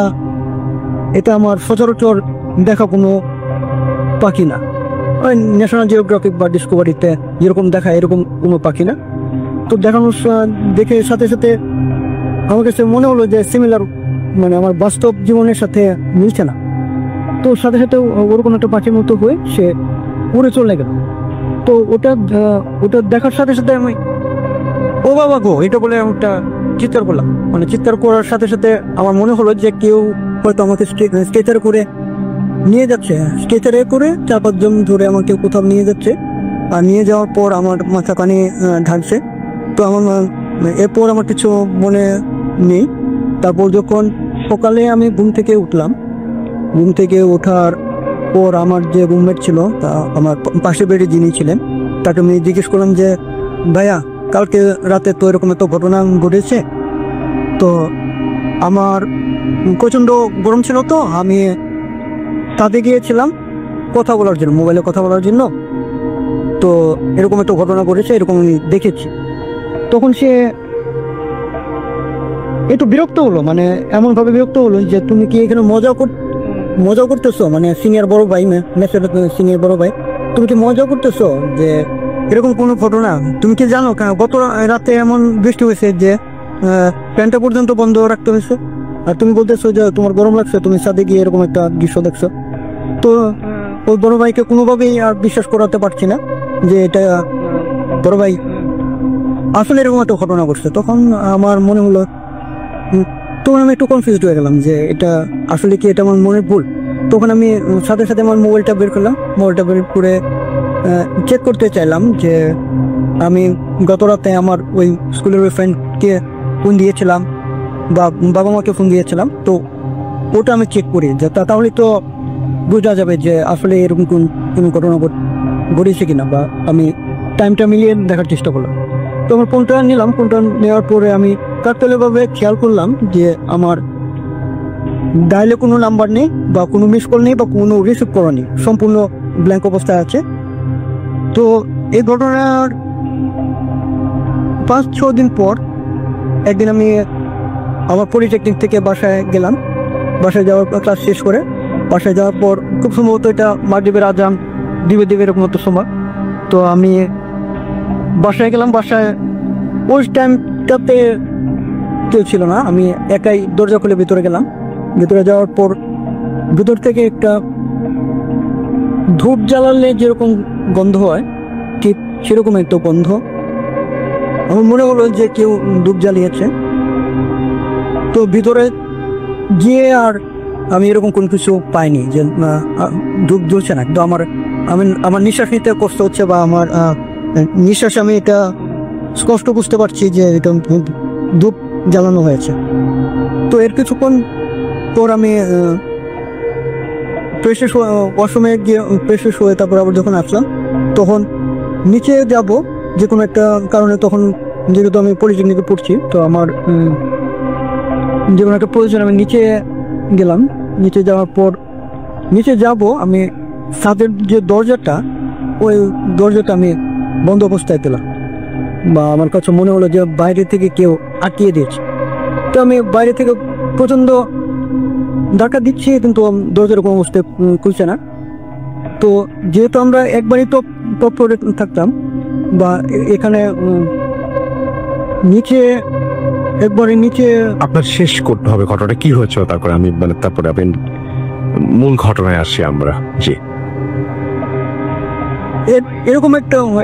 এটা আমার সচরাচর দেখা কোনো পাখি না। ওই ন্যাশনাল জিওগ্রাফিক বা ডিসকভারিতে যেরকম দেখায় এরকম কোনো পাখি না। তো দেখানোর দেখে সাথে সাথে আমার কাছে মনে হলো যে সিমিলার, মানে আমার বাস্তব জীবনের সাথে মিলছে না। তো সাথে সাথে ওরকম একটা পাখির মতো হয়ে সে উড়ে চলে গেল। তো ওটা দেখার সাথে সাথে আমি ও বাবা গো এটা বলে আমি একটা চিৎকার করলাম। মানে চিৎকার করার সাথে সাথে আমার মনে হলো যে কেউ হয়তো আমাকে স্ট্রেচার করে নিয়ে যাচ্ছে, স্ট্রেচারে করে 4-5 জন ধরে আমাকে কোথাও নিয়ে যাচ্ছে। আর নিয়ে যাওয়ার পর আমার মাথা পানি ঢালছে। তো আমার এরপর আমার কিছু মনে নেই। তারপর যখন সকালে আমি ঘুম থেকে উঠলাম, ঘুম থেকে ওঠার পর আমার যে রুমমেট ছিল, তা আমার পাশে বেডে যিনি ছিলেন, তাকে আমি জিজ্ঞেস করলাম যে ভাইয়া কালকে রাতে তো এরকম একটা ঘটনা ঘটেছে। তো আমার প্রচণ্ড গরম ছিল, তো আমি তাতে গিয়েছিলাম কথা বলার জন্য, মোবাইলে কথা বলার জন্য। তো এরকম একটা ঘটনা ঘটেছে, এরকম আমি দেখেছি। তখন সে একটু বিরক্ত হলো, মানে এমনভাবে বিরক্ত হলো যে তুমি কি এখানে মজা করতেছো, মানে সিনিয়র বড় ভাই, সিনিয়র বড় ভাই, তুমি কি মজা করতেছো যে এরকম কোনো ঘটনা? তুমি কি জানো গত রাতে এমন বৃষ্টি হয়েছে যে প্যান্টটা পর্যন্ত বন্ধ রাখতে হয়েছে, আর তুমি বলতেছো যে তোমার গরম লাগছে, তুমি ছাদে গিয়ে এরকম একটা দৃশ্য দেখছো। তো ওই বড় ভাইকে কোনোভাবেই আর বিশ্বাস করাতে পারছি না যে এটা বড় ভাই আসলে এরকম একটা ঘটনা ঘটছে। তখন আমার মনে হলো, তখন আমি একটু কনফিউজড হয়ে গেলাম যে এটা আসলে কি এটা আমার মনের ভুল। তখন আমি সাথে সাথে আমার মোবাইলটা বের করলাম, মোবাইলটা বের করে চেক করতে চাইলাম যে আমি গত রাতে আমার ওই স্কুলের ওই ফ্রেন্ডকে ফোন দিয়েছিলাম বা বাবা মাকে ফোন দিয়েছিলাম। তো ওটা আমি চেক করি যে তাহলে তো বোঝা যাবে যে আসলে এরকম কোনো ঘটনা ঘটেছে কিনা, বা আমি টাইমটা মিলিয়ে দেখার চেষ্টা করলাম। তো আমার ফোনটা নিলাম, ফোনটা নেওয়ার পরে আমি কাকতালীয়ভাবে খেয়াল করলাম যে আমার ডায়ালে কোনো নাম্বার নেই বা কোনো মিস কল নেই বা কোনো রিসিভ করা নেই, সম্পূর্ণ ব্ল্যাঙ্ক অবস্থায় আছে। তো এই ঘটনার 5-6 দিন পর একদিন আমি আমার পলিটেকনিক থেকে বাসায় গেলাম। বাসায় যাওয়ার পর ক্লাস শেষ করে বাসায় যাওয়ার পর খুব সম্ভবত এটা মাগরিবের আজান দিবে এরকম মতো সময়। তো আমি বাসায় গেলাম, বাসায় ওই টাইমটাতে কেউ ছিল না, আমি একাই দরজা খুলে ভিতরে গেলাম। ভিতরে যাওয়ার পর ভিতর থেকে একটা ধূপ জ্বালালে যেরকম গন্ধ হয় ঠিক সেরকম একটা গন্ধ। আমার মনে হলো যে কেউ ধূপ জ্বালিয়েছে। তো ভিতরে গিয়ে আর আমি এরকম কোনো কিছু পাইনি যে ধূপ জ্বলছে না, কিন্তু আমার নিঃশ্বাস নিতে কষ্ট হচ্ছে বা আমার নিঃশ্বাস আমি এটা স্পষ্ট বুঝতে পারছি যে এটা ধূপ জ্বালানো হয়েছে। তো এর কিছুক্ষণ পর আমি ওয়াশরুমে গিয়ে ফ্রেশ হয়ে তারপর আবার যখন আসলাম, তখন নিচে যাব যে কোনো একটা কারণে, তখন যেহেতু আমি পলিটেকনিকে পড়ছি, তো আমার যে কোনো একটা প্রয়োজন, আমি নিচে গেলাম। নিচে যাওয়ার পর নিচে যাব আমি, ছাদের যে দরজাটা, ওই দরজাটা আমি বন্ধ অবস্থায় পেলাম, বা আমার কাছে মনে হলো যে বাইরে থেকে কেউ আটকিয়ে দিয়েছে। তো আমি বাইরে থেকে প্রচণ্ড ধাক্কা দিচ্ছি, কিন্তু দরজার কোনো অবস্থায় খুলছে না। তো যেহেতু আমরা একবারই টপ ফ্লোরে থাকতাম, বা এখানে নিচে একবারে নিচে, আপনার শেষ করতে হবে ঘটনাটা কি হয়েছিল, তারপরে আমি তারপরে আপনি মূল ঘটনায় আসি আমরা। জি,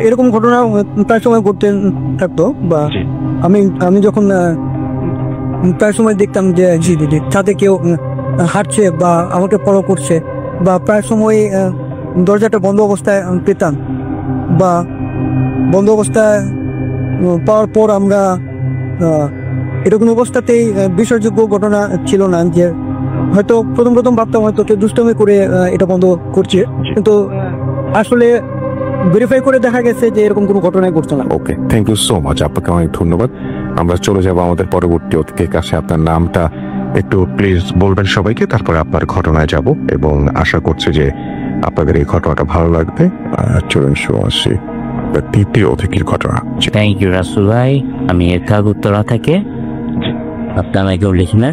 এরকম ঘটনা প্রায় সময় ঘটতে থাকতো, বা আমি যখন প্রায় সময় দেখতাম যে ছাদে কেউ হাঁটছে বা আমাকে ফলো করছে, বা প্রায় সময় দরজাটা বন্ধ অবস্থায় পেতাম, বা বন্ধ অবস্থায় পাওয়ার পর আমরা এরকম অবস্থাতেই বিশ্বাসযোগ্য ঘটনা ছিল না, যে হয়তো প্রথম ভাবতাম হয়তো কেউ দুষ্টমি করে এটা বন্ধ করছে, কিন্তু আসলে ভেরিফাই করে দেখা গেছে যে এরকম কোনো ঘটনাই ঘটছে না। ওকে, থ্যাংক ইউ সো মাচ, আপনাকে অনেক ধন্যবাদ। আমরা চলে যাব আমাদের পরবর্তী অতিথির কাছে। আপনার নামটা একটু প্লিজ বলবেন সবাইকে, তারপরে আপনার ঘটনায় যাব, এবং আশা করছি যে আপনাদের এই ঘটনাটা ভালো লাগবে। চলুন শুরু আসি তৃতীয় অতিথির ঘটনা। থ্যাংক ইউ রাসুল ভাই, আমি এরকাগ উত্তরা থেকে আপনার কেউ লিখেন।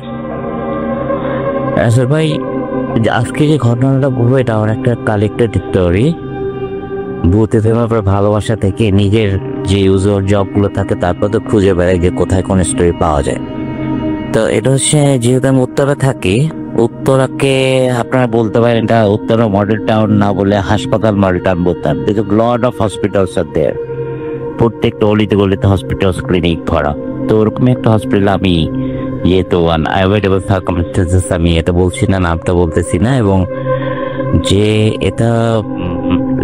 রাসুল ভাই, আজকে যে ঘটনাটা বলবো এটা আমার একটা কালেক্টেড স্টোরি। ভূতে প্রেমের পর ভালোবাসা থেকে নিজের যে ইউজুয়াল জবগুলো থাকে তারপর তো খুঁজে বেড়াই যে কোথায় কোন স্টোরি পাওয়া যায়। তো এটা হচ্ছে যেহেতু আমি উত্তরা থাকি, উত্তরাকে আপনারা বলতে পারেন এটা উত্তরা মডেল টাউন না বলে হাসপাতাল মডেল টাউন বলতাম। লট অফ হসপিটালস আর দেয়ার, প্রত্যেকটা অলিতে গলিতে হসপিটালস ক্লিনিক ভরা। তো ওরকম একটা হসপিটাল আমি যেহেতু আনঅ্যাভয়েডেবল সার্কামস্টেন্সেস আমি এটা বলছি না, নামটা বলতেছি না, এবং যে এটা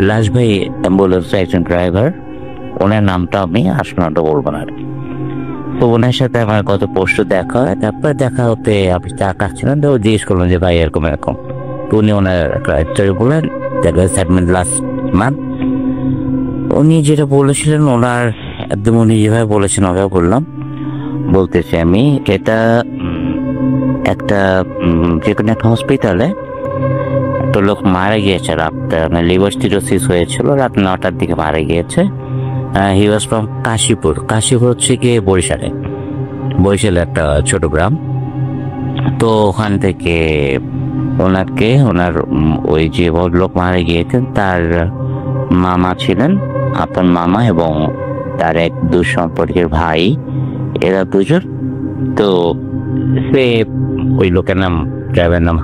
লাশ ভাই অ্যাম্বুলেন্সের একজন ড্রাইভার, ওনার নামটা আমি আসনাটা বলবো না। তো ওনার সাথে আমার গত পরশু দেখা হয়। তারপরে দেখা হতে আমি চা খাচ্ছিলাম, তো জিজ্ঞেস করলাম যে ভাই এরকম এরকম। তো উনি ওনার স্টোরি বললেন, লাস্ট মান্থ উনি যেটা বলেছিলেন ওনার একদম উনি যেভাবে বলেছেন ওভাবে বললাম। বলতেছি আমি এটা একটা যে কোনো একটা হসপিটালে একটা লোক মারা গিয়েছে রাতটা, মানে লিভার সিরোসিস হয়েছিল, রাত 9টার দিকে মারা গিয়েছে। হি ওয়াজ ফ্রম কাশীপুর। কাশীপুর হচ্ছে গিয়ে বরিশালে একটা ছোট গ্রাম। তো ওখান থেকে ওনাকে ওনার ওই যে ভদ্রলোক মারা গিয়েছেন তার মামা ছিলেন, আপন মামা, এবং তার এক দুঃসম্পর্কের ভাই, এরা দুজন। তো সে ওই লোকের নাম, ড্রাইভারের নাম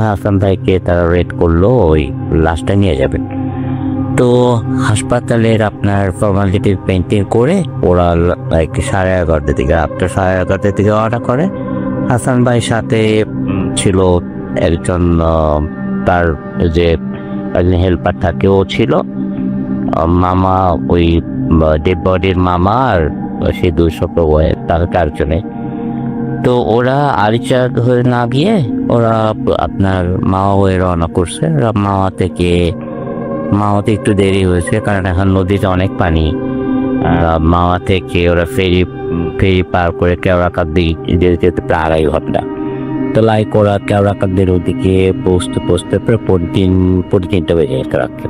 হাসান ভাইকে তারা রেড করলো ওই লাশটা নিয়ে যাবেন। তো হাসপাতালের আপনার ফর্মালিটি পেন্টিং করে ওরা 11:30 দিকে, রাত্রে 11:30 দিকে অর্ডার করে। হাসান ভাই সাথে ছিল একজন তার যে হেল্পার থাকে, ও ছিল মামা, ওই ডেড বডির মামা, আর সেই 200 তার 4জনে। তো ওরা আরিচা হয়ে না গিয়ে ওরা আপনার মাওয়া হয়ে রওনা করছে। মাওয়াতে একটু দেরি হয়েছে কারণ এখন নদীতে অনেক পানি। মাওয়া থেকে ওরা ফেরি পার করে কেওড়াকার দিকে যেতে প্রায় 2.5 ঘন্টা। তো ওরা কেওড়াকাদের ওদিকে পৌঁছতে প্রায় 3টা বেজে রাখছে।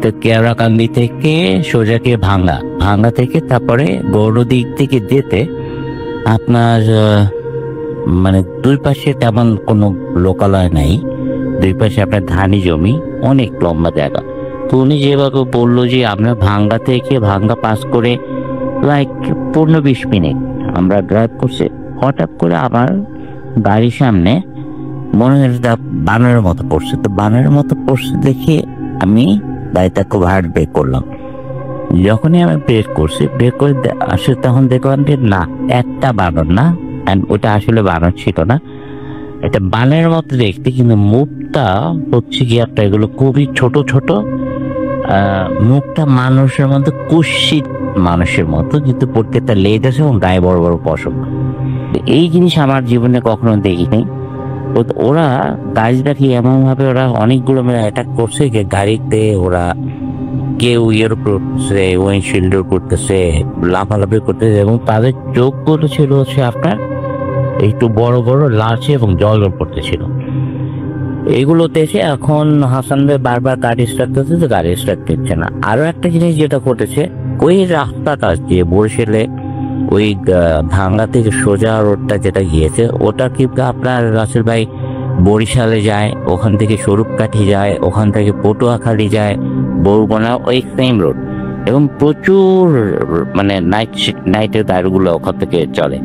তো কেওড়াকান্দি থেকে সোজাকে ভাঙ্গা থেকে তারপরে গৌড় দিক থেকে যেতে আপনার মানে দুই পাশে তেমন কোনো লোকালয় নাই, দুই পাশে আপনার ধানি জমি, অনেক লম্বা জায়গা। তো উনি যেভাবে বললো যে আমরা ভাঙ্গা পাস করে 15-20 মিনিট আমরা ড্রাইভ করছি, হঠাৎ করে আমার গাড়ির সামনে মনে হয় বানরের মতো পড়ছে। তো বানরের মতো পড়ছে দেখে আমি গাড়িটা খুব হার্ড ব্রেক করলাম। যখনই আমি ব্রেক করে আসলে তখন দেখলাম যে না, একটা বানর না, ওটা আসলে বানর ছিল না, এটা বানরের মতো দেখতে, কিন্তু মুখটা হচ্ছে কি একটা এগুলো খুবই ছোট ছোট, মুখটা মানুষের মতো, কুৎসিত মানুষের মতো, কিন্তু প্রত্যেকটা লেজ আছে এবং গায়ে বড় বড় পশম। এই জিনিস আমার জীবনে কখনো দেখিনি। ওরা গাড়িটাকে এমন ভাবে ওরা অনেকগুলো অ্যাটাক করছে যে গাড়িতে ওরা কেউ ইয়ের করতেছে, উইন্ডশিল্ড করতেছে, লাফালাফি করতেছে, এবং তাদের চোখগুলো ছিল হচ্ছে আপনার একটু বড় বড় লালচে এবং জল পড়তেছিল। এগুলো দেখে এখন হাসান ভাই বারবার গাড়ি স্টার্ট করতেছে, গাড়ি স্টার্ট দিচ্ছে না। আরো একটা জিনিস যেটা ঘটেছে, ওই রাস্তাটা যে বরিশালে ওই ভাঙ্গা থেকে সোজা রোডটা যেটা গিয়েছে, ওটা কি আপনার রাসেল ভাই বরিশালে যায়, ওখান থেকে স্বরূপকাঠি যায়, ওখান থেকে পটুয়াখালী যায়, বরগুনা, ওই সেম রোড, এবং প্রচুর মানে নাইটের গাড়িগুলো ওখান থেকে চলে।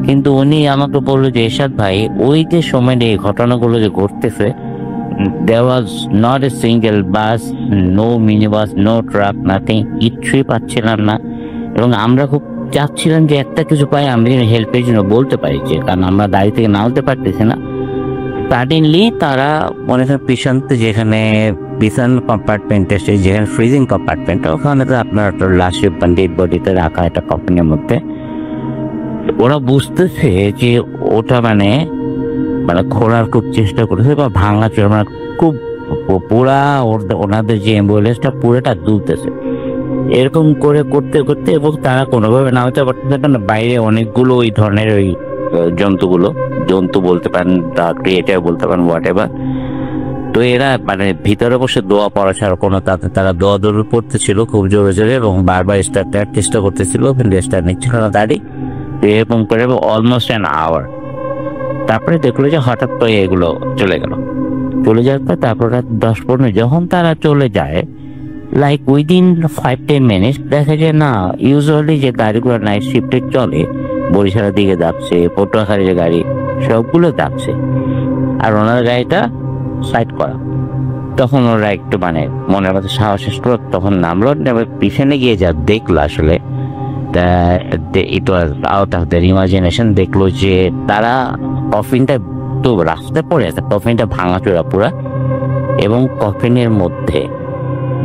কিন্তু উনি আমাকে বললো যে এরশাদ ভাই ওই যে সময় এই ঘটনাগুলো যে ঘটতেছে, there was not a single bus, no minibus, no truck, nothing, কিছুই পাচ্ছিলাম না। এবং আমরা খুব চাচ্ছিলাম যে একটা কিছু পাই আমরা হেল্পের জন্য বলতে পারি, যে কারণ আমরা গাড়ি থেকে নামতে পারতেছি না। সাডেনলি তারা মনে হয় যেখানে পিছন কম্পার্টমেন্টে, যেখানে ফ্রিজিং কম্পার্টমেন্ট, ওখানে তো আপনার লাশের ডেড বডিতে রাখা একটা কফিনের মধ্যে, ওরা বুঝতেছে যে ওটা মানে খোঁড়ার খুব চেষ্টা করেছে বা ভাঙা মানে খুব পুরা ওনাদের যে অ্যাম্বুলেন্সটা পুরোটা দুলতেছে। এরকম করে করতে করতে, এবং তারা কোনোভাবে নামতে পারতেছে না। বাইরে অনেকগুলো ওই ধরনের ওই জন্তু বলতে পারেন, ক্রিয়েটার বলতে পারেন, হোয়াট এভার। তো এরা মানে ভিতরে বসে দোয়া পড়া ছাড়া কোনো, তাতে তারা দোয়া দৌড় পড়তেছিল খুব জোরে জোরে, এবং বারবার স্টার্ট দেওয়ার চেষ্টা করতেছিল, কিন্তু স্টার্ট নিচ্ছিল না গাড়ি। এরকম করে অলমোস্ট অ্যান আওয়ার। তারপরে দেখলো যে হঠাৎ করে এগুলো চলে যাওয়ার পর তারপর 10-15 যখন তারা চলে যায়, লাইক উইদিন 5-10 মিনিট দেখা যায় না ইউজুয়ালি যে গাড়িগুলো নাইট শিফটে চলে বরিশালের দিকে যাচ্ছে, পটুয়াখালী যে গাড়ি সবগুলো যাচ্ছে, আর ওনার গাড়িটা সাইড করা। তখন ওরা একটু মানে মনের মধ্যে সাহস করলো, তখন নামলো, পিছনে গিয়ে যা দেখলো আসলে it was out of their imagination. দেখলো যে তারা কফিনটা তো রাস্তায় পড়ে আছে, কফিনটা ভাঙাচোরা পুরা, এবং কফিনের মধ্যে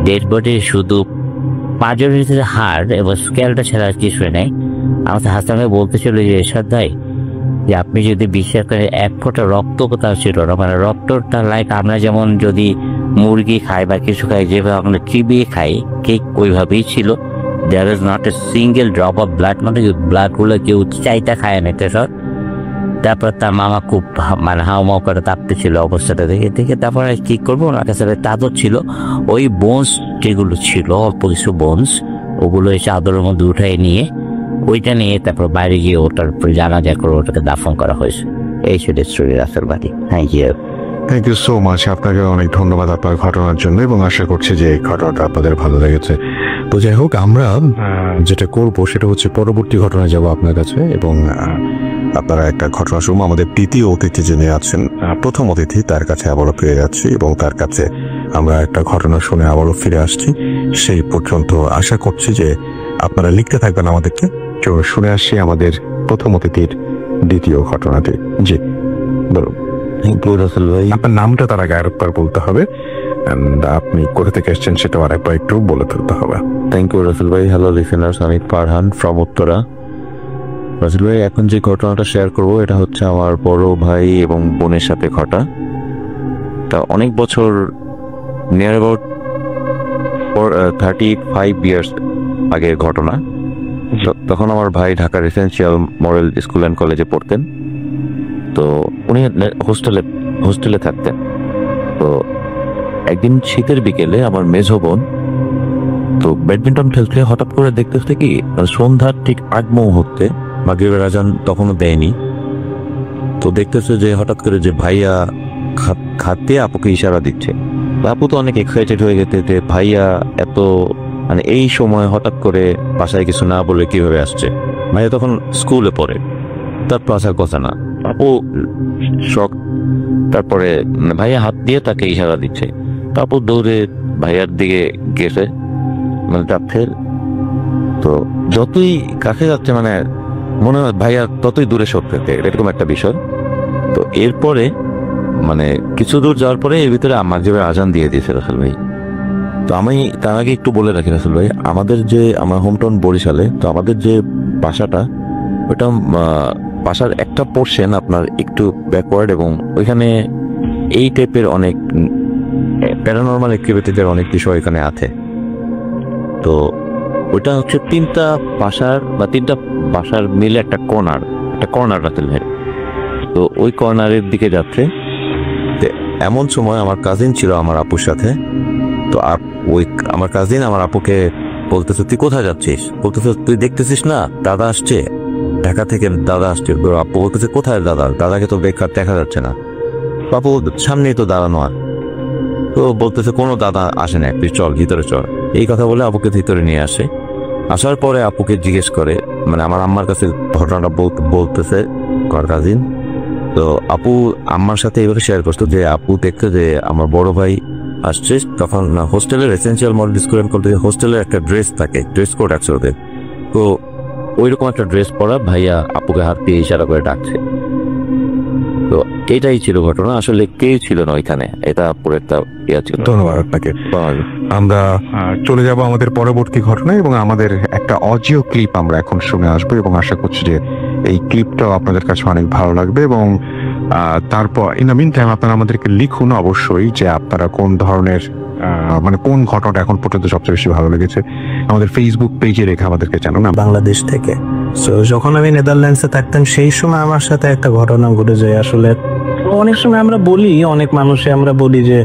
ডেড বডির শুধু পাঁজরের ভিতরে হাড় এবং স্কেলটা ছাড়া আর কিছু নেই। আমাদের হাসানকে বলতেছিল যে এরশাদ ভাই, যে আপনি যদি বিশ্বাস করেন 1 ফোঁটা রক্ত কোথাও ছিল না, মানে রক্তটা লাইক আমরা যেমন যদি মুরগি খাই বা কিছু খাই যেভাবে আমরা চিবিয়ে খাই ঠিক ওইভাবেই ছিল। There is not a single drop of blood, মানে ব্লাডগুলো কেউ চাইটা খায় না এটা। তারপর তার মামা খুব মানে হাওমাও করে তাপতেছিল অবস্থাটা দেখে। তারপরে কি করবো, ওনার কাছে চাদর ছিল, ওই বোনস যেগুলো ছিল অল্প কিছু বোনস ওগুলো এই চাদরের মধ্যে উঠাই নিয়ে ওইটা নিয়ে তারপর বাইরে গিয়ে ওটার উপরে জানাজা করে ওটাকে দাফন করা হয়েছে। এই ছিল স্টোরি রাসেল ভাই। থ্যাংক ইউ সো মাচ, আপনাকে অনেক ধন্যবাদ আপনার ঘটনার জন্য, এবং আশা করছি যে এই ঘটনাটা আপনাদের ভালো লেগেছে। তো যাই হোক, আমরা যেটা করব সেটা হচ্ছে পরবর্তী ঘটনায় যাব আপনার কাছে, এবং আপনারা একটা ঘটনা শুনবো। আমাদের দ্বিতীয় অতিথি যিনি আছেন, প্রথম অতিথি, তার কাছে আবারও ফিরে যাচ্ছি এবং তার কাছে আমরা একটা ঘটনা শুনে আবারও ফিরে আসছি। সেই পর্যন্ত আশা করছি যে আপনারা লিখতে থাকবেন আমাদেরকে। শুনে আসছি আমাদের প্রথম অতিথির দ্বিতীয় ঘটনাটি। জি বলুন। রাসেল ভাই, আপনার নামটা তার আগে আরেকবার বলতে হবে, আপনি কোথা থেকে এসেছেন সেটাও আরেকবার একটু বলে ফেলতে হবে। থ্যাংক ইউ রাসেল ভাই। হ্যালো লিসেনার্স, আমি ফারহান ফ্রম উত্তরা। রাসেল ভাই, এখন যে ঘটনাটা শেয়ার করব এটা হচ্ছে আমার বড় ভাই এবং বোনের সাথে ঘটা। তা অনেক বছর, নিয়ার অ্যাবাউট 35 ইয়ার্স আগের ঘটনা। তখন আমার ভাই Dhaka residential model school and কলেজে পড়তেন। তো উনি হোস্টেলে থাকতেন। তো একদিন শীতের বিকেলে আমার মেজো বোন তো ব্যাডমিন্টন খেলতে হঠাৎ করে দেখতেছে কি সন্ধ্যার ঠিক আগ মুহূর্তে, মাগরিবের আজান তখনও দেয়নি, তো দেখতেছে যে হঠাৎ করে যে ভাইয়া খাতে আপুকে ইশারা দিচ্ছে। আপু তো অনেক এক্সাইটেড হয়ে গেছে যে ভাইয়া এত মানে এই সময় হঠাৎ করে বাসায় কিছু না বলে কিভাবে আসছে। ভাইয়া তখন স্কুলে পড়ে, তার বাসার কথা না। আপু শখ। তারপরে ভাইয়া হাত দিয়ে তাকে ইশারা দিচ্ছে, আপু দৌড়ে ভাইয়ার দিকে গেছে, মানে যাচ্ছে। তো যতই কাছে যাচ্ছে মানে মনে হয় ভাইয়া ততই দূরে সরতে, এরকম একটা বিষয়। তো এরপরে মানে কিছু দূর যাওয়ার পরে এর ভিতরে মাগরিবের আজান দিয়ে দিয়েছে রাসেল ভাই। তো আমি তার আগে একটু বলে রাখি রাসেল ভাই, আমার হোম টাউন বরিশালে, তো আমাদের যে বাসাটা ওইটা বাসার একটা পোর্শন আপনার একটু ব্যাকওয়ার্ড, এবং ওইখানে এই টাইপের অনেক প্যারানরমাল অ্যাক্টিভিটিদের অনেক বিষয় এখানে আছে। তো ওইটা হচ্ছে 3টা বাসার মিলে একটা কর্নার রাসেল ভাই। তো ওই কর্নারের দিকে যাচ্ছে। এমন সময় আমার কাজিন ছিল আমার আপুর সাথে। তো ওই আমার কাজিন আমার আপুকে বলতেছে, তুই কোথায় যাচ্ছিস? বলতেছে, তুই দেখতেছিস না দাদা আসছে, ঢাকা থেকে দাদা আসছে। আপু বলতেছে, কোথায় দাদাকে তো বেকার দেখা যাচ্ছে না। আপু সামনেই তো দাঁড়ানো আর। তো বলতেছে, কোনো দাদা আসে না, তুই চল ভিতরে চল। এই কথা বলে আপুকে ভিতরে নিয়ে আসে। আসার পরে আপুকে জিজ্ঞেস করে, মানে আমার আম্মার কাছে ঘটনাটা বলতেছে কাজিন। তো আপু আম্মার সাথে এইভাবে শেয়ার করতো যে আপু দেখতো যে আমার বড় ভাই আসছে। তখন হোস্টেলের এসেন্সিয়াল মডেল স্কুল অ্যান্ড কলেজে হোস্টেলের একটা ড্রেস থাকে, ড্রেস কোড আছে ওদের। তো ওইরকম একটা ড্রেস পরা ভাইয়া আপুকে হাত দিয়ে ইশারা করে ডাকছে। তো এটাই ছিল ঘটনা, আসলে কেউ ছিল না ওইখানে, এটা পুরো একটা ইয়া ছিল। ধন্যবাদ আপনাকে। আমরা চলে যাব আমাদের পরবর্তী ঘটনায়, এবং আমাদের একটা অডিও ক্লিপ আমরা এখন শুনে আসবো, এবং আশা করছি যে এই ক্লিপটাও আপনাদের কাছে অনেক ভালো লাগবে। এবং তারপর ইন দ্য মিন টাইম আপনারা আমাদেরকে লিখুন অবশ্যই যে আপনারা কোন ধরনের মানে কোন ঘটনাটা এখন পর্যন্ত সবচেয়ে বেশি ভালো লেগেছে, আমাদের ফেসবুক পেজে রেখে আমাদেরকে জানান। বাংলাদেশ থেকে। সো যখন আমি নেদারল্যান্ডসে থাকতাম সেই সময় আমার সাথে একটা ঘটনা ঘটে যায়। আসলে অনেক সময় আমরা বলি, অনেক মানুষে আমরা বলি যে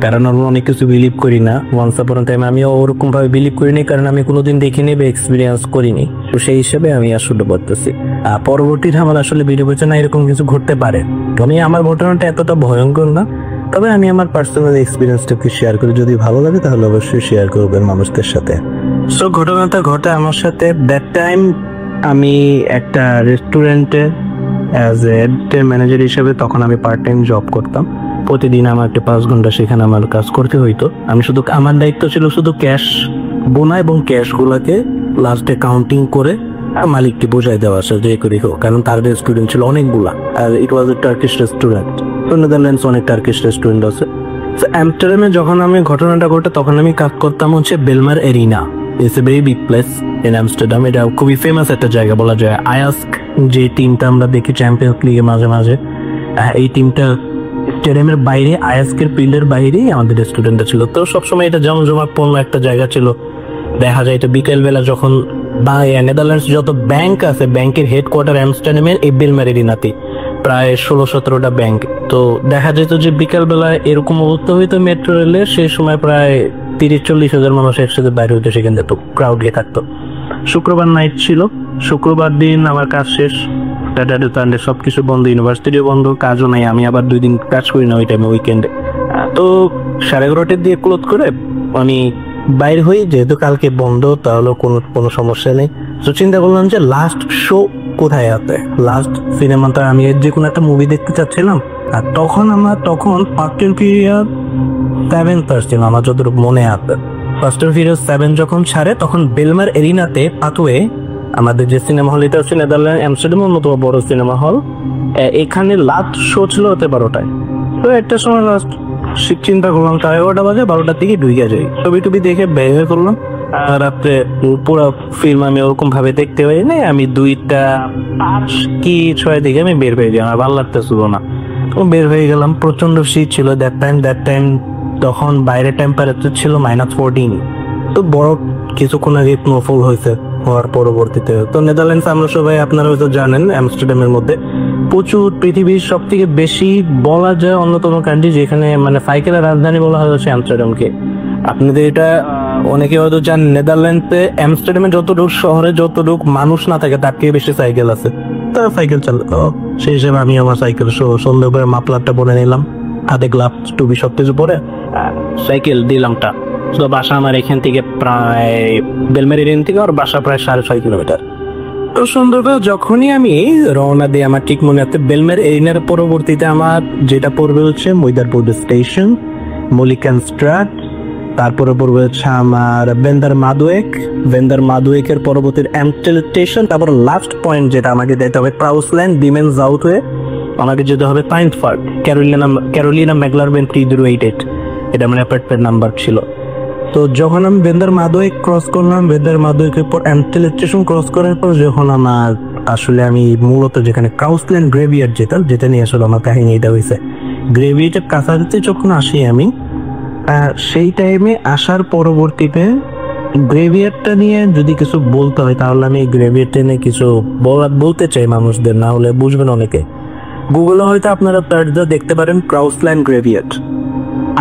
প্যারানরমাল অনেক কিছু বিলিভ করি না। ওয়ান্স আপন টাইম আমিও ওরকম ভাবে বিলিভ করিনি, কারণ আমি কোনোদিন দেখিনি বা এক্সপিরিয়েন্স করিনি। তো সেই হিসেবে আমি আসলে বলতেছি। পরবর্তীতে আমার আসলে ভিডিও বলছে না এরকম কিছু ঘটতে পারে। আমি আমার ঘটনাটা এতটা ভয়ঙ্কর না, তবে আমি আমার পার্সোনাল এক্সপিরিয়েন্সটাকে শেয়ার করি, যদি ভালো লাগে তাহলে অবশ্যই শেয়ার করবেন মানুষদের সাথে। সো ঘটনাটা ঘটে আমার সাথে। দ্যাট টাইম আমি একটা রেস্টুরেন্টে অ্যাজ এ ম্যানেজার হিসেবে তখন আমি পার্ট টাইম জব করতাম। প্রতিদিন আমাকে 5 ঘন্টা সেখানে আমার কাজ করতে হইতো। আমি শুধু, আমার দায়িত্ব ছিল শুধু ক্যাশ বোনা এবং ক্যাশগুলোকে লাস্টে কাউন্টিং করে মালিককে বোঝাই দেওয়া আসে যে করে হোক, কারণ তার রেস্টুরেন্ট ছিল অনেকগুলা, আর ইট ওয়াজ এ টার্কিশ রেস্টুরেন্ট। তো নেদারল্যান্ডস অনেক টার্কিশ রেস্টুরেন্ট আছে। অ্যামস্টারডামে যখন আমি ঘটনাটা ঘটে তখন আমি কাজ করতাম হচ্ছে বেলমার arena. It's a very big place in Amsterdam. এটা খুবই ফেমাস একটা জায়গা বলা যায়। আয়াস্ক যে টিমটা আমরা দেখি চ্যাম্পিয়ন্স লিগে মাঝে মাঝে, এই টিমটা স্টেডিয়ামের বাইরে, আয়াস্কের ফিল্ডের বাইরেই আমাদের রেস্টুরেন্টটা ছিল। তো সবসময় এটা জমজমাটপূর্ণ একটা জায়গা ছিল। দেখা যায় এটা বিকেলবেলা যখন নেদারল্যান্ডস যত ব্যাংক আছে, ব্যাংকের হেডকোয়ার্টার অ্যামস্টারডামের এই বেলমার এরিনাতে প্রায় 16-17টা ব্যাংক। তো দেখা যেত যে বিকালবেলায় এরকম অবস্থা হইতো মেট্রো রেলে, সেই সময় প্রায় 30-40 হাজার মানুষ একসাথে বাইরে হইতো, সেখান থেকে ক্রাউড গিয়ে থাকতো। শুক্রবার নাইট ছিল, শুক্রবার দিন আমার কাজ শেষ, স্যাটারডে সানডে সবকিছু বন্ধ, ইউনিভার্সিটিও বন্ধ, কাজও নাই। আমি আবার 2 দিন কাজ করি না ওই টাইমে, উইকেন্ডে। তো 11:30 দিয়ে ক্লোজ করে আমি বাইরে হই, যেহেতু কালকে বন্ধ তাহলে কোনো সমস্যা নেই। তো চিন্তা করলাম যে লাস্ট শো কোথায় আছে, লাস্ট সিনেমাটা আমি যে কোনো একটা মুভি দেখতে চাচ্ছিলাম। আর তখন ফাস্ট অ্যান্ড ফিউরিয়াস 7 ছিল আমার যতটুকু মনে আছে। ফাস্ট অ্যান্ড ফিউরিয়াস 7 যখন ছাড়ে তখন বেলমার এরিনাতে পাথওয়ে আমাদের যে সিনেমা হল, এটা হচ্ছে নেদারল্যান্ড অ্যামস্টারডামের মতো বড় সিনেমা হল, এখানে লাস্ট শো ছিল হতে 12টায়। তো একটা সময় লাস্ট চিন্তা করলাম 11:30 বাজে, 12টার দিকে ঢুকে যাই, ছবি টবি দেখে বের হয়ে করলাম। রাত্রে পুরো ফিল্ম আমি ওরকম ভাবে দেখতে পাই না, আমি 2:05 কি 6 দিকে আমি বের হয়ে যাই, আমার ভালো লাগতেছিল না। তো বের হয়ে গেলাম, প্রচন্ড শীত ছিল দ্যাট টাইম। তখন বাইরে টেম্পারেচার ছিল -14। তো বড় কিছুক্ষণ আগে স্নোফল হওয়ার পরবর্তীতে। তো নেদারল্যান্ডস আমরা সবাই, আপনারা হয়তো জানেন, অ্যামস্টারডামের মধ্যে প্রচুর, পৃথিবীর সব থেকে বেশি বলা যায় অন্যতম কান্ট্রি যেখানে মানে সাইকেলের রাজধানী বলা হয় হচ্ছে অ্যামস্টারডামকে। আপনাদের এটা অনেকে হয়তো জানেন, নেদারল্যান্ডসে অ্যামস্টারডামে যতটুকু শহরে যতটুকু মানুষ না থাকে তার থেকে বেশি সাইকেল আছে। তো সাইকেল চালাতো, সেই হিসেবে আমি আমার সাইকেল সন্ধ্যে করে মাপলারটা বলে নিলাম, হাতে গ্লাভস টুপি সবকিছু পরে সাইকেল দিলামটা। তো বাসা আমার এখান থেকে প্রায় বেলমার এরিনা থেকে আর বাসা প্রায় 6.5 কিলোমিটার। তো সুন্দরভাবে যখনই আমি রওনা দিই, আমার ঠিক মনে আছে বেলমার এরিনার পরবর্তীতে আমার যেটা পড়বে হচ্ছে মইদারপুর স্টেশন, মলিকান স্ট্রাট, তারপরে পড়বে হচ্ছে আমার বেন্দার মাদুয়েকের পরবর্তী অ্যামস্টেল স্টেশন, তারপর লাস্ট পয়েন্ট যেটা আমাকে যেতে হবে ক্রাউসল্যান্ড ডিমেন সাউথ হয়ে আমাকে যেতে হবে পাইন্সফার্ড, ক্যারোলিনা ম্যাকলারবেন 3088, এটা আমার অ্যাপার্টমেন্ট নাম্বার ছিল। তো যখন আমি বেন্দার মাদুয়েক ক্রস করলাম, বেন্দার মাদুয়েকের পর অ্যামস্টেল স্টেশন ক্রস করার পর যখন আমার আসলে আমি মূলত যেখানে ক্রাউসল্যান্ড গ্রেভিয়ার্ড যেটা নিয়ে আসলে আমার কাহিনী এটা হয়েছে, গ্রেভিয়ার্ডের কাছাকাছি যখন আসি আমি, সেই টাইমে আসার পরবর্তীতে গ্রেভিয়ারটা নিয়ে যদি কিছু বলতে হয় তাহলে আমি গ্রেভিয়ারটা নিয়ে কিছু বলতে চাই মানুষদের, না হলে বুঝবেন অনেকে। গুগলে হয়তো আপনারা সার্চ দিয়ে দেখতে পারেন ক্রাউসল্যান্ড গ্রেভিয়ার্ড।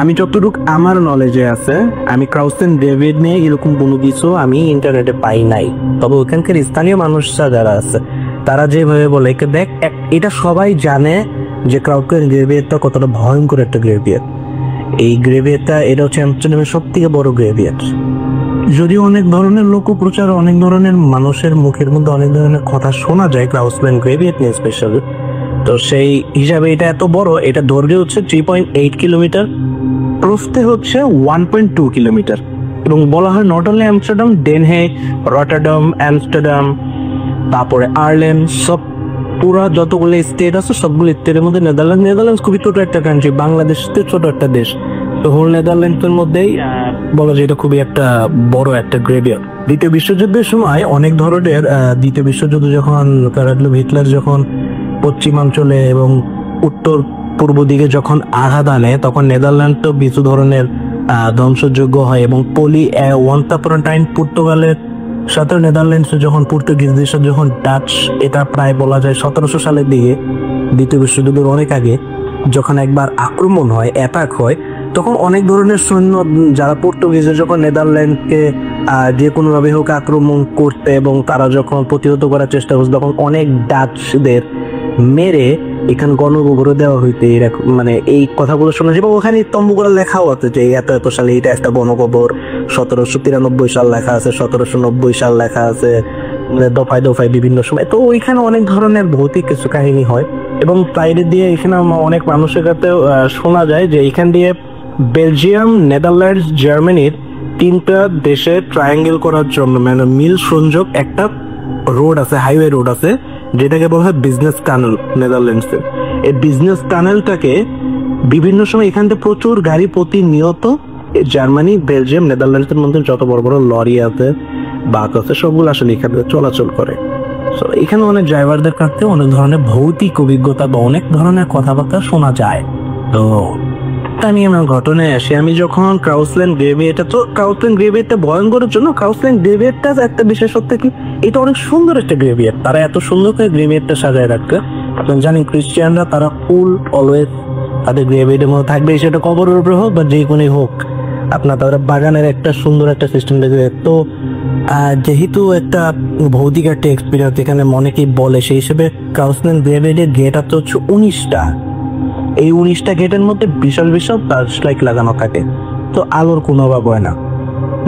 আমি যতটুকু আমার নলেজে আছে, আমি ক্রাউসল্যান্ড গ্রেভিয়ার্ড নিয়ে এরকম কোনো কিছু আমি ইন্টারনেটে পাই নাই। তবে ওখানকার স্থানীয় মানুষরা যারা আছে তারা যেভাবে বলে, দেখ এটা সবাই জানে যে ক্রাউসল্যান্ড গ্রেভিয়ার্ডটা কতটা ভয়ঙ্কর একটা গ্রেভিয়ার্ড। এই গ্রেভিয়ারটা এটা হচ্ছে অ্যামস্টারডামের সব থেকে বড় গ্রেভিয়ার। যদিও অনেক ধরনের লোকপ্রচার, অনেক ধরনের মানুষের মুখের মধ্যে অনেক ধরনের কথা শোনা যায় ক্রাউসল্যান্ড গ্রেভিয়ার নিয়ে স্পেশাল, তো সেই হিসাবে এটা এত বড়। এটা দৈর্ঘ্য হচ্ছে 3.8 কিলোমিটার, প্রস্থে হচ্ছে 1.2 কিলোমিটার। এবং বলা হয় not only Amsterdam, Den Haag, Rotterdam, Amsterdam, তারপরে আয়ারল্যান্ড, সব পুরা যতগুলো স্টেট আছে সবগুলো স্টেটের মধ্যে নেদারল্যান্ডস খুবই ছোট একটা কান্ট্রি, বাংলাদেশ ছোট একটা দেশ। তো হোল নেদারল্যান্ডসের মধ্যেই বলা যায় এটা খুবই একটা বড় একটা গ্রেভিয়ার। দ্বিতীয় বিশ্বযুদ্ধের সময় অনেক ধরনের, দ্বিতীয় বিশ্বযুদ্ধ যখন হিটলার যখন পশ্চিমাঞ্চলে এবং উত্তর পূর্ব দিকে যখন আঘাত আনে, তখন নেদারল্যান্ড তো কিছু ধরনের ধ্বংসযোগ্য হয়। এবং ওয়ান্স আপন আ টাইম পর্তুগালের সাথে নেদারল্যান্ডসে যখন পর্তুগিজদের সাথে যখন ডাচ, এটা প্রায় বলা যায় 1700 সালের দিকে, দ্বিতীয় বিশ্বযুদ্ধের অনেক আগে, যখন একবার আক্রমণ হয়, অ্যাটাক হয়, তখন অনেক ধরনের সৈন্য যারা পর্তুগিজরা যখন নেদারল্যান্ডকে যে কোনোভাবে হোক আক্রমণ করতে এবং তারা যখন প্রতিহত করার চেষ্টা করছে, তখন অনেক ডাচদের মেরে এখানে গণগোবরও দেওয়া হইতে এরকম মানে এই কথাগুলো শোনা যায়, এবং ওখানে তম্বুগুলো লেখাও আছে যে এত এত সালে এটা একটা গণগোবর, 1793 সাল লেখা আছে, 1790 সাল লেখা আছে, দফায় দফায় বিভিন্ন সময়। তো ওইখানে অনেক ধরনের ভৌতিক কিছু কাহিনী হয়, এবং বাইরে দিয়ে এখানে অনেক মানুষের কাছে শোনা যায় যে এখান দিয়ে বেলজিয়াম, নেদারল্যান্ডস, জার্মানির 3টা দেশে ট্রায়াঙ্গেল করার জন্য মানে মিল সংযোগ একটা রোড আছে, হাইওয়ে রোড আছে, যেটাকে বলা হয় বিজনেস টানেল নেদারল্যান্ডসের। এই বিজনেস টানেলটাকে বিভিন্ন সময় এখান থেকে প্রচুর গাড়ি প্রতিনিয়ত জার্মানি, বেলজিয়াম, নেদারল্যান্ডসের মধ্যে যত বড় বড় লরি আছে, বাস আছে, সবগুলো আসলে এখান থেকে চলাচল করে। তো এখানে অনেক ড্রাইভারদের কাছ থেকে অনেক ধরনের ভৌতিক অভিজ্ঞতা বা অনেক ধরনের কথাবার্তা শোনা যায়। তো আমি আমার ঘটনায় আসি, আমি যখন ক্রাউসল্যান্ড গ্রেভিয়ারটা, তো ক্রাউসল্যান্ড গ্রেভিয়ারটা ভয়ঙ্করের জন্য ক্রাউসল্যান্ড গ্রেভিয়ারটা একটা বিশেষত্ব কি, এটা অনেক সুন্দর একটা গ্রেভিয়ার, তারা এত সুন্দর করে গ্রেভিয়ারটা সাজায় রাখতে। আপনি জানেন ক্রিশ্চিয়ানরা তারা ফুল অলওয়েজ তাদের গ্রেভিয়ারের মধ্যে থাকবে, সেটা কবরের উপরে হোক বা যে কোনোই হোক, আপনার তাদের বাগানের একটা সুন্দর একটা সিস্টেম দেখবে। তো যেহেতু একটা ভৌতিক একটা এক্সপিরিয়েন্স এখানে অনেকেই বলে, সেই হিসেবে ক্রাউসল্যান্ড গ্রেভিয়ারের গেট আছে হচ্ছে 19টা। এই 19টা গেটের মধ্যে বিশাল বিশাল টার্চ লাইট লাগানো থাকে, তো আলোর কোনো অভাব হয় না।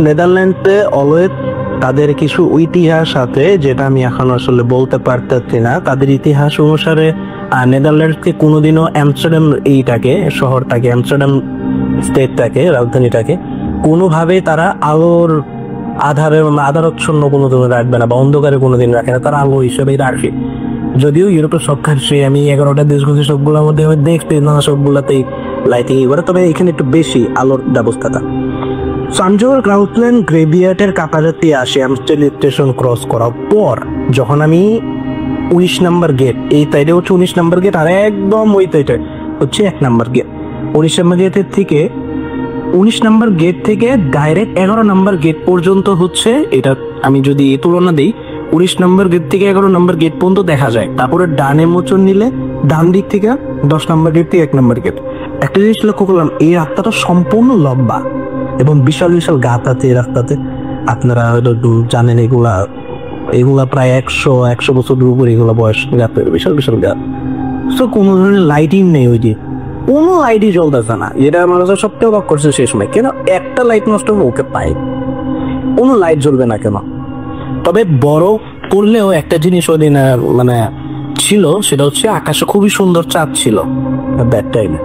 নেদারল্যান্ডসে অলওয়েজ তাদের কিছু ইতিহাস আছে, যেটা আমি এখন আসলে বলতে পারতেছি না। তাদের ইতিহাস অনুসারে নেদারল্যান্ডসকে কোনোদিনও অ্যামস্টারডাম এইটাকে শহরটাকে, অ্যামস্টারডাম স্টেটটাকে, রাজধানীটাকে কোনোভাবেই তারা আলোর আধারচ্ছন্ন কোনোদিন রাখবে না বা অন্ধকারে কোনোদিন রাখে না, তারা আলো হিসেবেই রাখে। যদিও ইউরোপের সব কান্ট্রি, আমি 11টা দেশ ঘুরছি, সবগুলোর মধ্যে আমি দেখতে না সবগুলাতেই লাইটিং করে, তবে এখানে একটু বেশি আলোর ব্যবস্থাটা। সানজোর ক্রাউসল্যান্ড গ্রেভিয়ার্ডের কাছাকাছি আসে অ্যামস্টেল স্টেশন ক্রস করার পর, যখন আমি 19 নম্বর গেট, এই সাইডে হচ্ছে 19 নম্বর গেট, আর একদম ওই সাইডে হচ্ছে 1 নম্বর গেট। 19 নম্বর গেটের থেকে 19 নম্বর গেট থেকে ডাইরেক্ট 11 নম্বর গেট পর্যন্ত হচ্ছে, এটা আমি যদি তুলনা দিই, 19 নম্বর গেট থেকে 11 নম্বর গেট পর্যন্ত দেখা যায়। তারপরে ডানে মোচন নিলে ডান দিক থেকে 10 নম্বর গেট থেকে 1 নম্বর গেট। একটা জিনিস লক্ষ্য করলাম, এই রাস্তাটা সম্পূর্ণ লম্বা এবং বিশাল বিশাল গাছ আছে এই রাস্তাতে। আপনারা হয়তো জানেন এগুলা প্রায় 100 বছরের উপরে এগুলা বয়স, গাছের বিশাল বিশাল গাছ। তো কোনো ধরনের লাইটিং নেই, ওই যে কোনো লাইটই জ্বলতেছে না, যেটা আমার কাছে সবচেয়ে অবাক করছে সেই সময়। কেন একটা লাইট নষ্ট হবে, ওকে পাই কোনো লাইট জ্বলবে না কেন? তবে বড় করলেও একটা জিনিস ওই দিন মানে ছিল, সেটা হচ্ছে আকাশে খুবই সুন্দর চাঁদ ছিল দ্যাট টাইমে।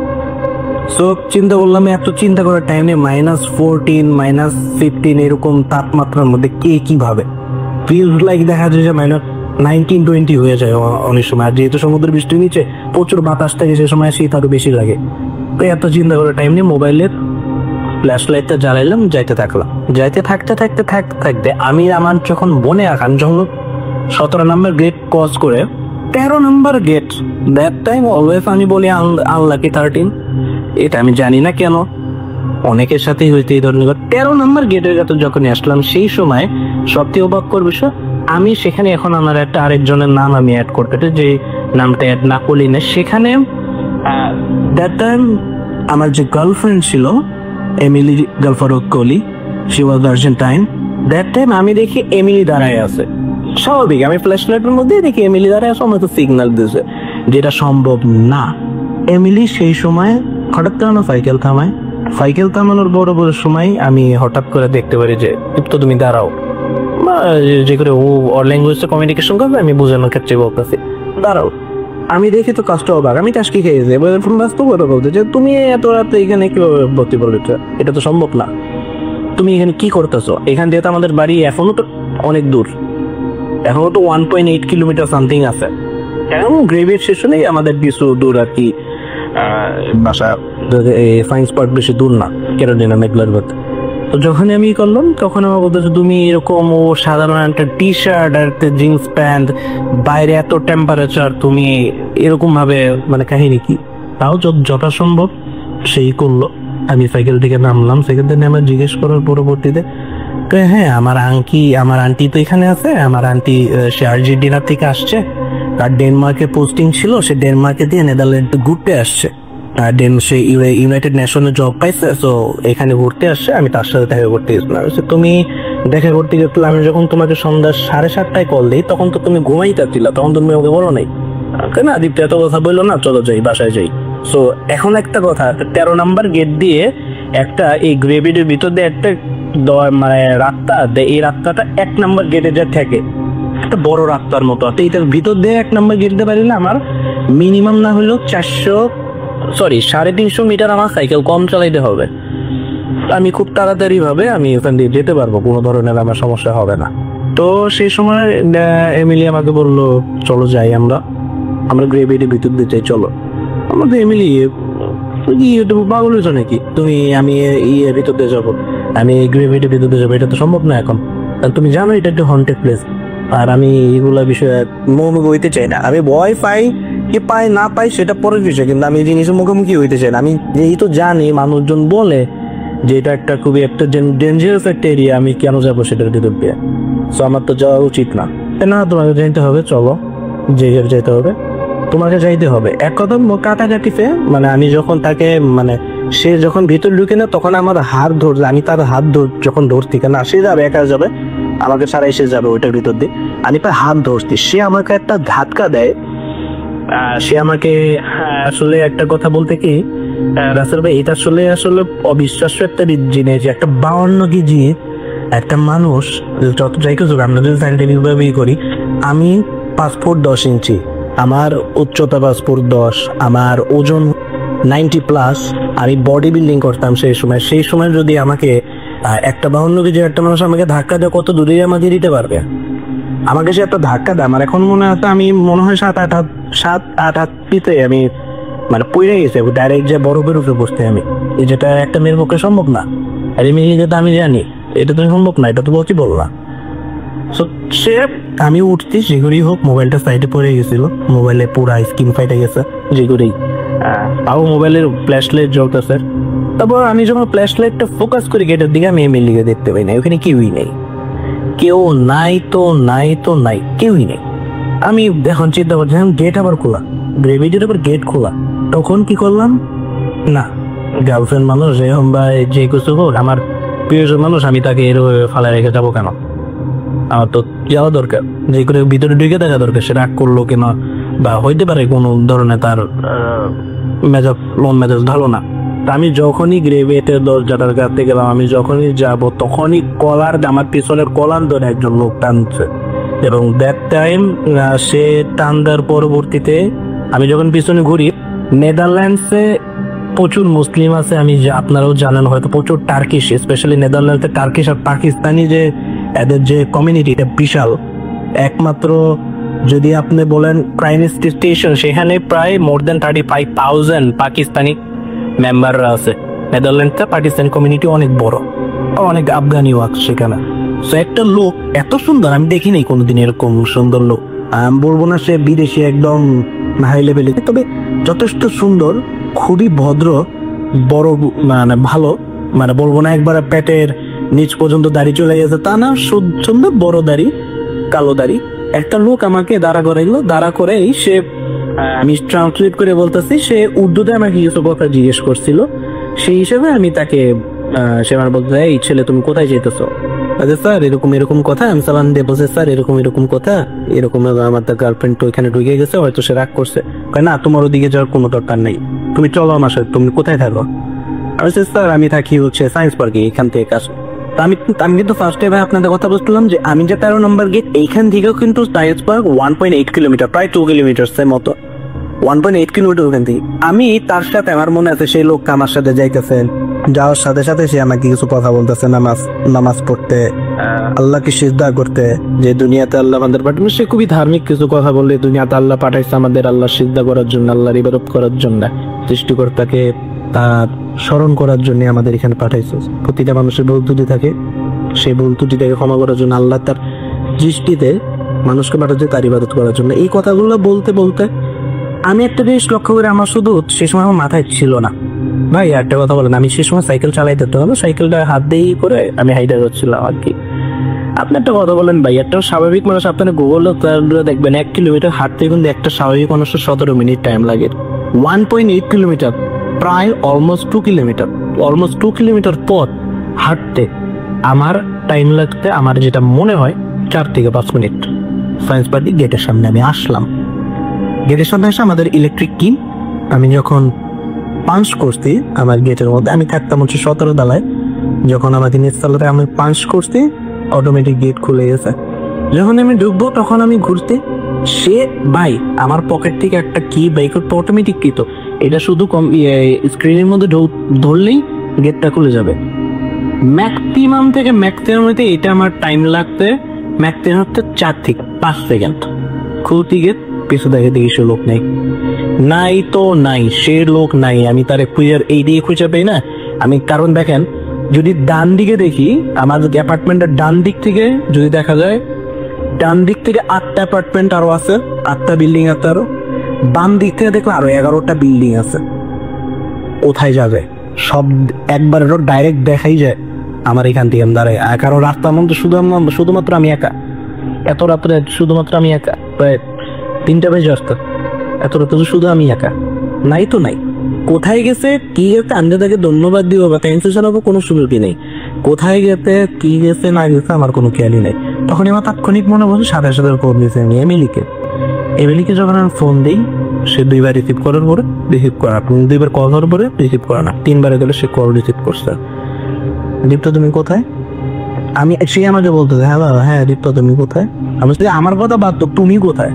সো চিন্তা করলাম, এত চিন্তা করার টাইম নেই, -14 -15 এরকম তাপমাত্রার মধ্যে কে কিভাবে ফিলস লাইক দেখা যায় যে -19-20 হয়ে যায় অনেক সময়। আর যেহেতু সমুদ্র বৃষ্টির নিচে প্রচুর বাতাস থাকে, সে সময় শীত আরো বেশি লাগে। তো এত চিন্তা করার টাইম নেই, মোবাইলের ফ্ল্যাশ লাইটটা জ্বালাইলাম, যাইতে থাকলাম। যাইতে থাকতে আমি আমার যখন মনে আঁকান, যখন 17 নম্বর গেট ক্রস করে 13 নম্বর গেট, দ্যাট টাইম অলওয়েজ আমি বলি আনলাকি 13। এটা আমি জানি না কেন, অনেকের সাথেই হইতে এই ধরনের। 13 নম্বর গেটের কাছে যখন আসলাম, সেই সময় সবচেয়ে অবাক বিষয়, আমি সেখানে এখন আমার একটা আরেকজনের নাম আমি অ্যাড করতে, যে নামটা অ্যাড না করলি না, সেখানে দ্যাট টাইম আমার যে গার্লফ্রেন্ড ছিল এমিলি গালফারোক কোলি, she was Argentine. That time আমি দেখি এমিলি দাঁড়ায় আছে, স্বাভাবিক আমি ফ্ল্যাশ লাইটের মধ্যে দেখি এমিলি দাঁড়ায় আছে, আমার তো সিগন্যাল দিয়েছে, যেটা সম্ভব না। এমিলি সেই সময় হঠাৎ করে আমার সাইকেল থামানোর বড় সময় আমি হঠাৎ করে দেখতে পারি যে তো তুমি দাঁড়াও, বা যে করে ও ওর ল্যাঙ্গুয়েজে কমিউনিকেশন করবে, আমি বোঝানোর ক্ষেত্রে বলতেছি দাঁড়াও। আমি দেখি তো কাজটা অবাক, আমি টাসকি খেয়েছি, ফোন ব্যস্ত করে বলতে যে তুমি এত রাতে এখানে কিভাবে ভর্তি পড়েছো, এটা তো সম্ভব না, তুমি এখানে কি করতেছো? এখান থেকে তো আমাদের বাড়ি এখনো তো অনেক দূর, এখনো তো 1.8 কিলোমিটার সামথিং আছে, এখন গ্রেভিয়ার স্টেশনেই আমাদের কিছু দূর আর কি, বাসা সায়েন্স পার্ক বেশি দূর না, ক্যারোলিনা মেঘলারবাদ। তো যখন আমি করলাম, তখন আমার বলতেছে তুমি এরকম, ও সাধারণ একটা টি শার্ট আর একটা জিন্স প্যান্ট, বাইরে এত টেম্পারেচার, তুমি এরকম ভাবে, মানে কাহিনী কি? তাও যথাসম্ভব সেই করলো। আমি সাইকেল থেকে নামলাম, সাইকেল থেকে নেমে জিজ্ঞেস করার পরবর্তীতে হ্যাঁ আমার আন্টি তো এখানে আছে, আমার আন্টি সে আর্জেন্টিনা থেকে আসছে, আর ডেনমার্কে পোস্টিং ছিল, সে ডেনমার্কে দিয়ে নেদারল্যান্ডে ঘুরতে আসছে, আর সে ইউনাইটেড নেশনে জব পাইছে, তো এখানে ঘুরতে আসছে, আমি তার সাথে দেখা করতে গেছিলাম। তুমি দেখা করতে গেছিল, আমি যখন তোমাকে সন্ধ্যা 7:30টায় কল দিই, তখন তো তুমি ঘুমাইতেছিলা, তখন তুমি ওকে বলো নাই না দীপ্ত এত কথা বললো না, চলো যাই বাসায় যাই। সো এখন একটা কথা, 13 নাম্বার গেট দিয়ে একটা এই গ্রেভিটির ভিতর দিয়ে একটা মানে রাস্তা, এই রাস্তাটা 1 নাম্বার গেটে যা থাকে একটা বড় রাস্তার মতো, এইটার ভিতর দিয়ে 1 নাম্বার গেট দিতে পারলে আমার মিনিমাম না হলেও 350 মিটার আমার সাইকেল কম চালাইতে হবে। আমি খুব তাড়াতাড়ি ভাবে আমি ওখান দিয়ে যেতে পারবো, কোনো ধরনের আমার সমস্যা হবে না। তো সেই সময় এমিলি আমাকে বললো চলো যাই, আমরা গ্রেভিটির ভিতর দিয়ে যাই, চলো। আমাদের এমিলি পাগল হয়েছো নাকি তুমি, আমি এর ভিতর দিয়ে যাবো, আমি গ্রেভিটির ভিতর দিয়ে যাবো, এটা তো সম্ভব না এখন। তুমি জানো এটা একটা হন্টেড প্লেস, আর আমি এগুলা বিষয়ে মুখোমুখি হইতে চাই না। আমি ভয় পাই কি পাই না পাই সেটা পরের বিষয়, কিন্তু আমি এই জিনিসের মুখোমুখি হইতে চাই না। আমি যেই তো জানি মানুষজন বলে যে এটা একটা খুবই একটা ডেঞ্জারাস একটা এরিয়া, আমি কেন যাবো সেটার ভিতর দিয়ে? সো আমার তো যাওয়া উচিত না। না, তোমাকে যাইতে হবে, চলো যে যেতে হবে, তোমাকে যাইতে হবে। এক কথা কাটাকাটিতে মানে আমি যখন তাকে মানে সে যখন ভিতর ঢুকে না তখন আমার হাত ধরছে, আমি তার হাত যখন ধরছি, কেন সে যাবে একা যাবে, আমাকে ছাড়া এসে যাবে ওইটার ভিতর দিয়ে, আমি তার হাত ধরছি, সে আমাকে একটা ধাক্কা দেয়। সে আমাকে আসলে একটা কথা বলতে কি রাসেল ভাই, এটা আসলে অবিশ্বাস্য একটা জিনিস যে একটা 52 কেজি একটা মানুষ, যত যাই কিছু আমরা যদি সাইন্টিফিক ভাবেই করি, আমি 5 ফুট 10 ইঞ্চি, আমার উচ্চতা 5 ফুট 10, আমার ওজন 90+, আমি বডি বিল্ডিং করতাম সেই সময় যদি আমাকে একটা 52 কেজি একটা মানুষ আমাকে ধাক্কা দেয়, কত দূরে আমাকে দিতে পারবে? আমাকে সে একটা ধাক্কা দেয়, আমার এখন মনে হয় আমি মনে হয় 7-8 হাত পিতে আমি মানে পড়ে গেছে ডাইরেক্ট, যে বরফের উপরে বসতে আমি, যেটা একটা মেয়ের পক্ষে সম্ভব না। আর এই মেয়ে যেটা আমি জানি এটা তো সম্ভব না, এটা তো বলছি বললাম। সে আমি উঠছি যেগুলোই হোক, মোবাইলটা সাইডে পড়ে গেছিল, মোবাইলে পুরা স্ক্রিন ফাইটে গেছে যেগুলোই, তাও মোবাইলের ফ্ল্যাশ লাইট জ্বলতেছে। তারপর আমি যখন ফ্ল্যাশ লাইটটা ফোকাস করি গেটের দিকে, আমি এমএলএকে দেখতে পাই না, ওখানে কেউই নেই, কেউ নাই তো নাই, কেউই নেই। আমি এখন চিন্তা করছি গেট আবার খোলা, গ্রেভিটির আবার গেট খোলা, তখন কি করলাম, না গার্লফ্রেন্ড মানুষ এরকম বা যে কিছু হোক, আমার প্রিয়জন মানুষ, আমি তাকে এরকম ফালায় রেখে যাবো কেন? আমার তো যাওয়া দরকার, যে করে ভিতরে ঢুকে দেখা দরকার, সে রাগ করলো কিনা, বা হইতে পারে কোনো ধরনের তার মেজাজ ভালো না। আমি যখনই গ্রেভিটের দরজাটার কাছে গেলাম, আমি যখনই যাব তখনই আমার পিছনের কলার ধরে একজন লোক টানছে, এবং দ্যাট টাইম সে টান দেওয়ার পরবর্তীতে আমি যখন পিছনে ঘুরি, নেদারল্যান্ডসে প্রচুর মুসলিম আছে, আমি আপনারাও জানেন হয়তো, প্রচুর টার্কিশ, স্পেশালি নেদারল্যান্ডসে টার্কিশ আর পাকিস্তানি যে এদের যে কমিউনিটি, এটা বিশাল। একমাত্র যদি আপনি বলেন প্রাইম স্টেশন, সেখানে প্রায় মোর দেন 35,000 পাকিস্তানি মেম্বাররা আছে। নেদারল্যান্ডসে পাকিস্তানি কমিউনিটি অনেক বড়, অনেক আফগানিও আছে সেখানে। সো একটা লোক এত সুন্দর আমি দেখিনি কোনোদিন, এরকম সুন্দর লোক। আমি বলবো না সে বিদেশি একদম হাই লেভেলে, তবে যথেষ্ট সুন্দর, খুবই ভদ্র, বড় মানে ভালো, মানে বলবো না একবার পেটের নিচ পর্যন্ত দাড়ি চলে গেছে তা না, সুন্দর বড় দাড়ি, কালো দাড়ি। একটা লোক আমাকে দাঁড়া করাইলো, দাঁড়া করেই সে, আমি ট্রান্সলেট করে বলতেছি, সে উর্দুতে আমাকে কিছু কথা জিজ্ঞেস করছিল, সেই হিসেবে আমি তাকে সে আমার বলতে, এই ছেলে তুমি কোথায় যেতেছো? আচ্ছা স্যার এরকম কথা, আমি সালাম দিয়ে বলছি স্যার এরকম কথা, এরকম আমার তো গার্লফ্রেন্ড তো এখানে ঢুকে গেছে, হয়তো সে রাগ করছে। না তোমার ওদিকে যাওয়ার কোনো দরকার নেই, তুমি চলো আমার সাথে, তুমি কোথায় থাকো? আমি স্যার আমি থাকি হচ্ছে সায়েন্স পার্কে, এখান থেকে কাজ। আমি কিন্তু ফার্স্টে ভাই আপনাদের কথা বলছিলাম যে আমি যে 13 নম্বর গেট, এইখান থেকেও কিন্তু সায়েন্স পার্ক 1.8 কিলোমিটার, প্রায় 2 কিলোমিটার মতো, 1.8 কিলোমিটার ওখান থেকে। আমি তার সাথে, আমার মনে আছে সেই লোক আমার সাথে যাইতেছেন, যাওয়ার সাথে সাথে সে আমাকে কিছু কথা বলতেছে, নামাজ পড়তে, আল্লাহকে সিজদা করতে, যে দুনিয়াতে আল্লাহ আমাদের পাঠানো, সে খুবই ধার্মিক কিছু কথা বললে, দুনিয়াতে আল্লাহ পাঠাইছে আমাদের আল্লাহ সিজদা করার জন্য, আল্লাহর ইবাদত করার জন্য, সৃষ্টিকর্তাকে তার স্মরণ করার জন্য আমাদের এখানে পাঠাইছে। প্রতিটা মানুষের ভুল ত্রুটি থাকে, সেই ভুল ত্রুটিটাকে ক্ষমা করার জন্য আল্লাহ তার দৃষ্টিতে মানুষকে পাঠাচ্ছে তার ইবাদত করার জন্য। এই কথাগুলো বলতে বলতে আমি একটা জিনিস লক্ষ্য করে, আমার শুধু সে সময় আমার মাথায় ছিল না ভাই, একটা কথা বলেন, আমি সে সময় সাইকেল চালাইতে হলো, সাইকেলটা হাত দিয়ে করে আমি হাইডা করছিলাম আর কি। আপনি একটা কথা বলেন ভাই, একটা স্বাভাবিক মানুষ, আপনার গুগল দেখবেন 1 কিলোমিটার হাঁটতে কিন্তু একটা স্বাভাবিক মানুষের 17 মিনিট টাইম লাগে। 1.8 কিলোমিটার, প্রায় অলমোস্ট 2 কিলোমিটার পথ হাঁটতে আমার টাইম লাগতে, আমার যেটা মনে হয় 4 থেকে 5 মিনিট। সায়েন্স পার্ক গেটের সামনে আমি আসলাম, গেটের সামনে এসে আমাদের ইলেকট্রিক কি আমি যখন পাঞ্চ করছি আমার গেটের মধ্যে, আমি থাকতাম হচ্ছে 17 তলায়, যখন আমাদের নিচতলাতে আমি পাঞ্চ করছি অটোমেটিক গেট খুলে গেছে। যখন আমি ঢুকবো তখন আমি ঘুরতে, সে ভাই আমার পকেট থেকে একটা কি বাইক করতে অটোমেটিক কি, তো এটা শুধু স্ক্রিনের মধ্যে ধরলেই গেটটা খুলে যাবে। ম্যাক্সিমাম থেকে ম্যাক্সিমাম হইতে এটা আমার টাইম লাগতে ম্যাক্সিমাম হচ্ছে 4 থেকে 5 সেকেন্ড। খুলতে গেট পিছু দেখে দেখি সে লোক নেই, নাই তো নাই, সে লোক নাই। আমি তার এই দিয়ে খুঁজে পাই না আমি, কারণ দেখেন যদি ডান দিকে দেখি আমার অ্যাপার্টমেন্টের ডান দিক থেকে যদি দেখা যায়, ডান দিক থেকে 8টা অ্যাপার্টমেন্ট আরো আছে, 8টা বিল্ডিং আছে আরো, বাম দিক থেকে দেখলে আরো 11টা বিল্ডিং আছে। কোথায় যাবে সব একবার ডাইরেক্ট দেখাই যায় আমার এখান থেকে আমি দাঁড়াই, কারণ রাস্তার মধ্যে শুধুমাত্র আমি একা, এত রাত্রে শুধুমাত্র আমি একা, প্রায় 3টা বেজে আসতো, এত রাত্রে শুধু আমি একা, নাই তো নাই। কোথায় গেছে কি গেছে আমি তাকে ধন্যবাদ দিব বা থ্যাংকস জানাবো কোনো সুযোগই নেই। কোথায় গেছে কি গেছে না গেছে আমার কোনো খেয়ালই নেই। তখন আমার তাৎক্ষণিক মনে বসে সাথে সাথে ফোন দিয়েছে আমি এমিলিকে যখন আমি ফোন দিই সে 2বার রিসিভ করার পরে রিসিভ করা, 2বার কল করার পরে রিসিভ করা না, 3বারে গেলে সে কল রিসিভ করছে। দীপ্ত তুমি কোথায়? সে আমাকে বলতেছে হ্যাঁ বাবা, হ্যাঁ দীপ্ত তুমি কোথায়? আমি আমার কথা বাদ তো, তুমি কোথায়?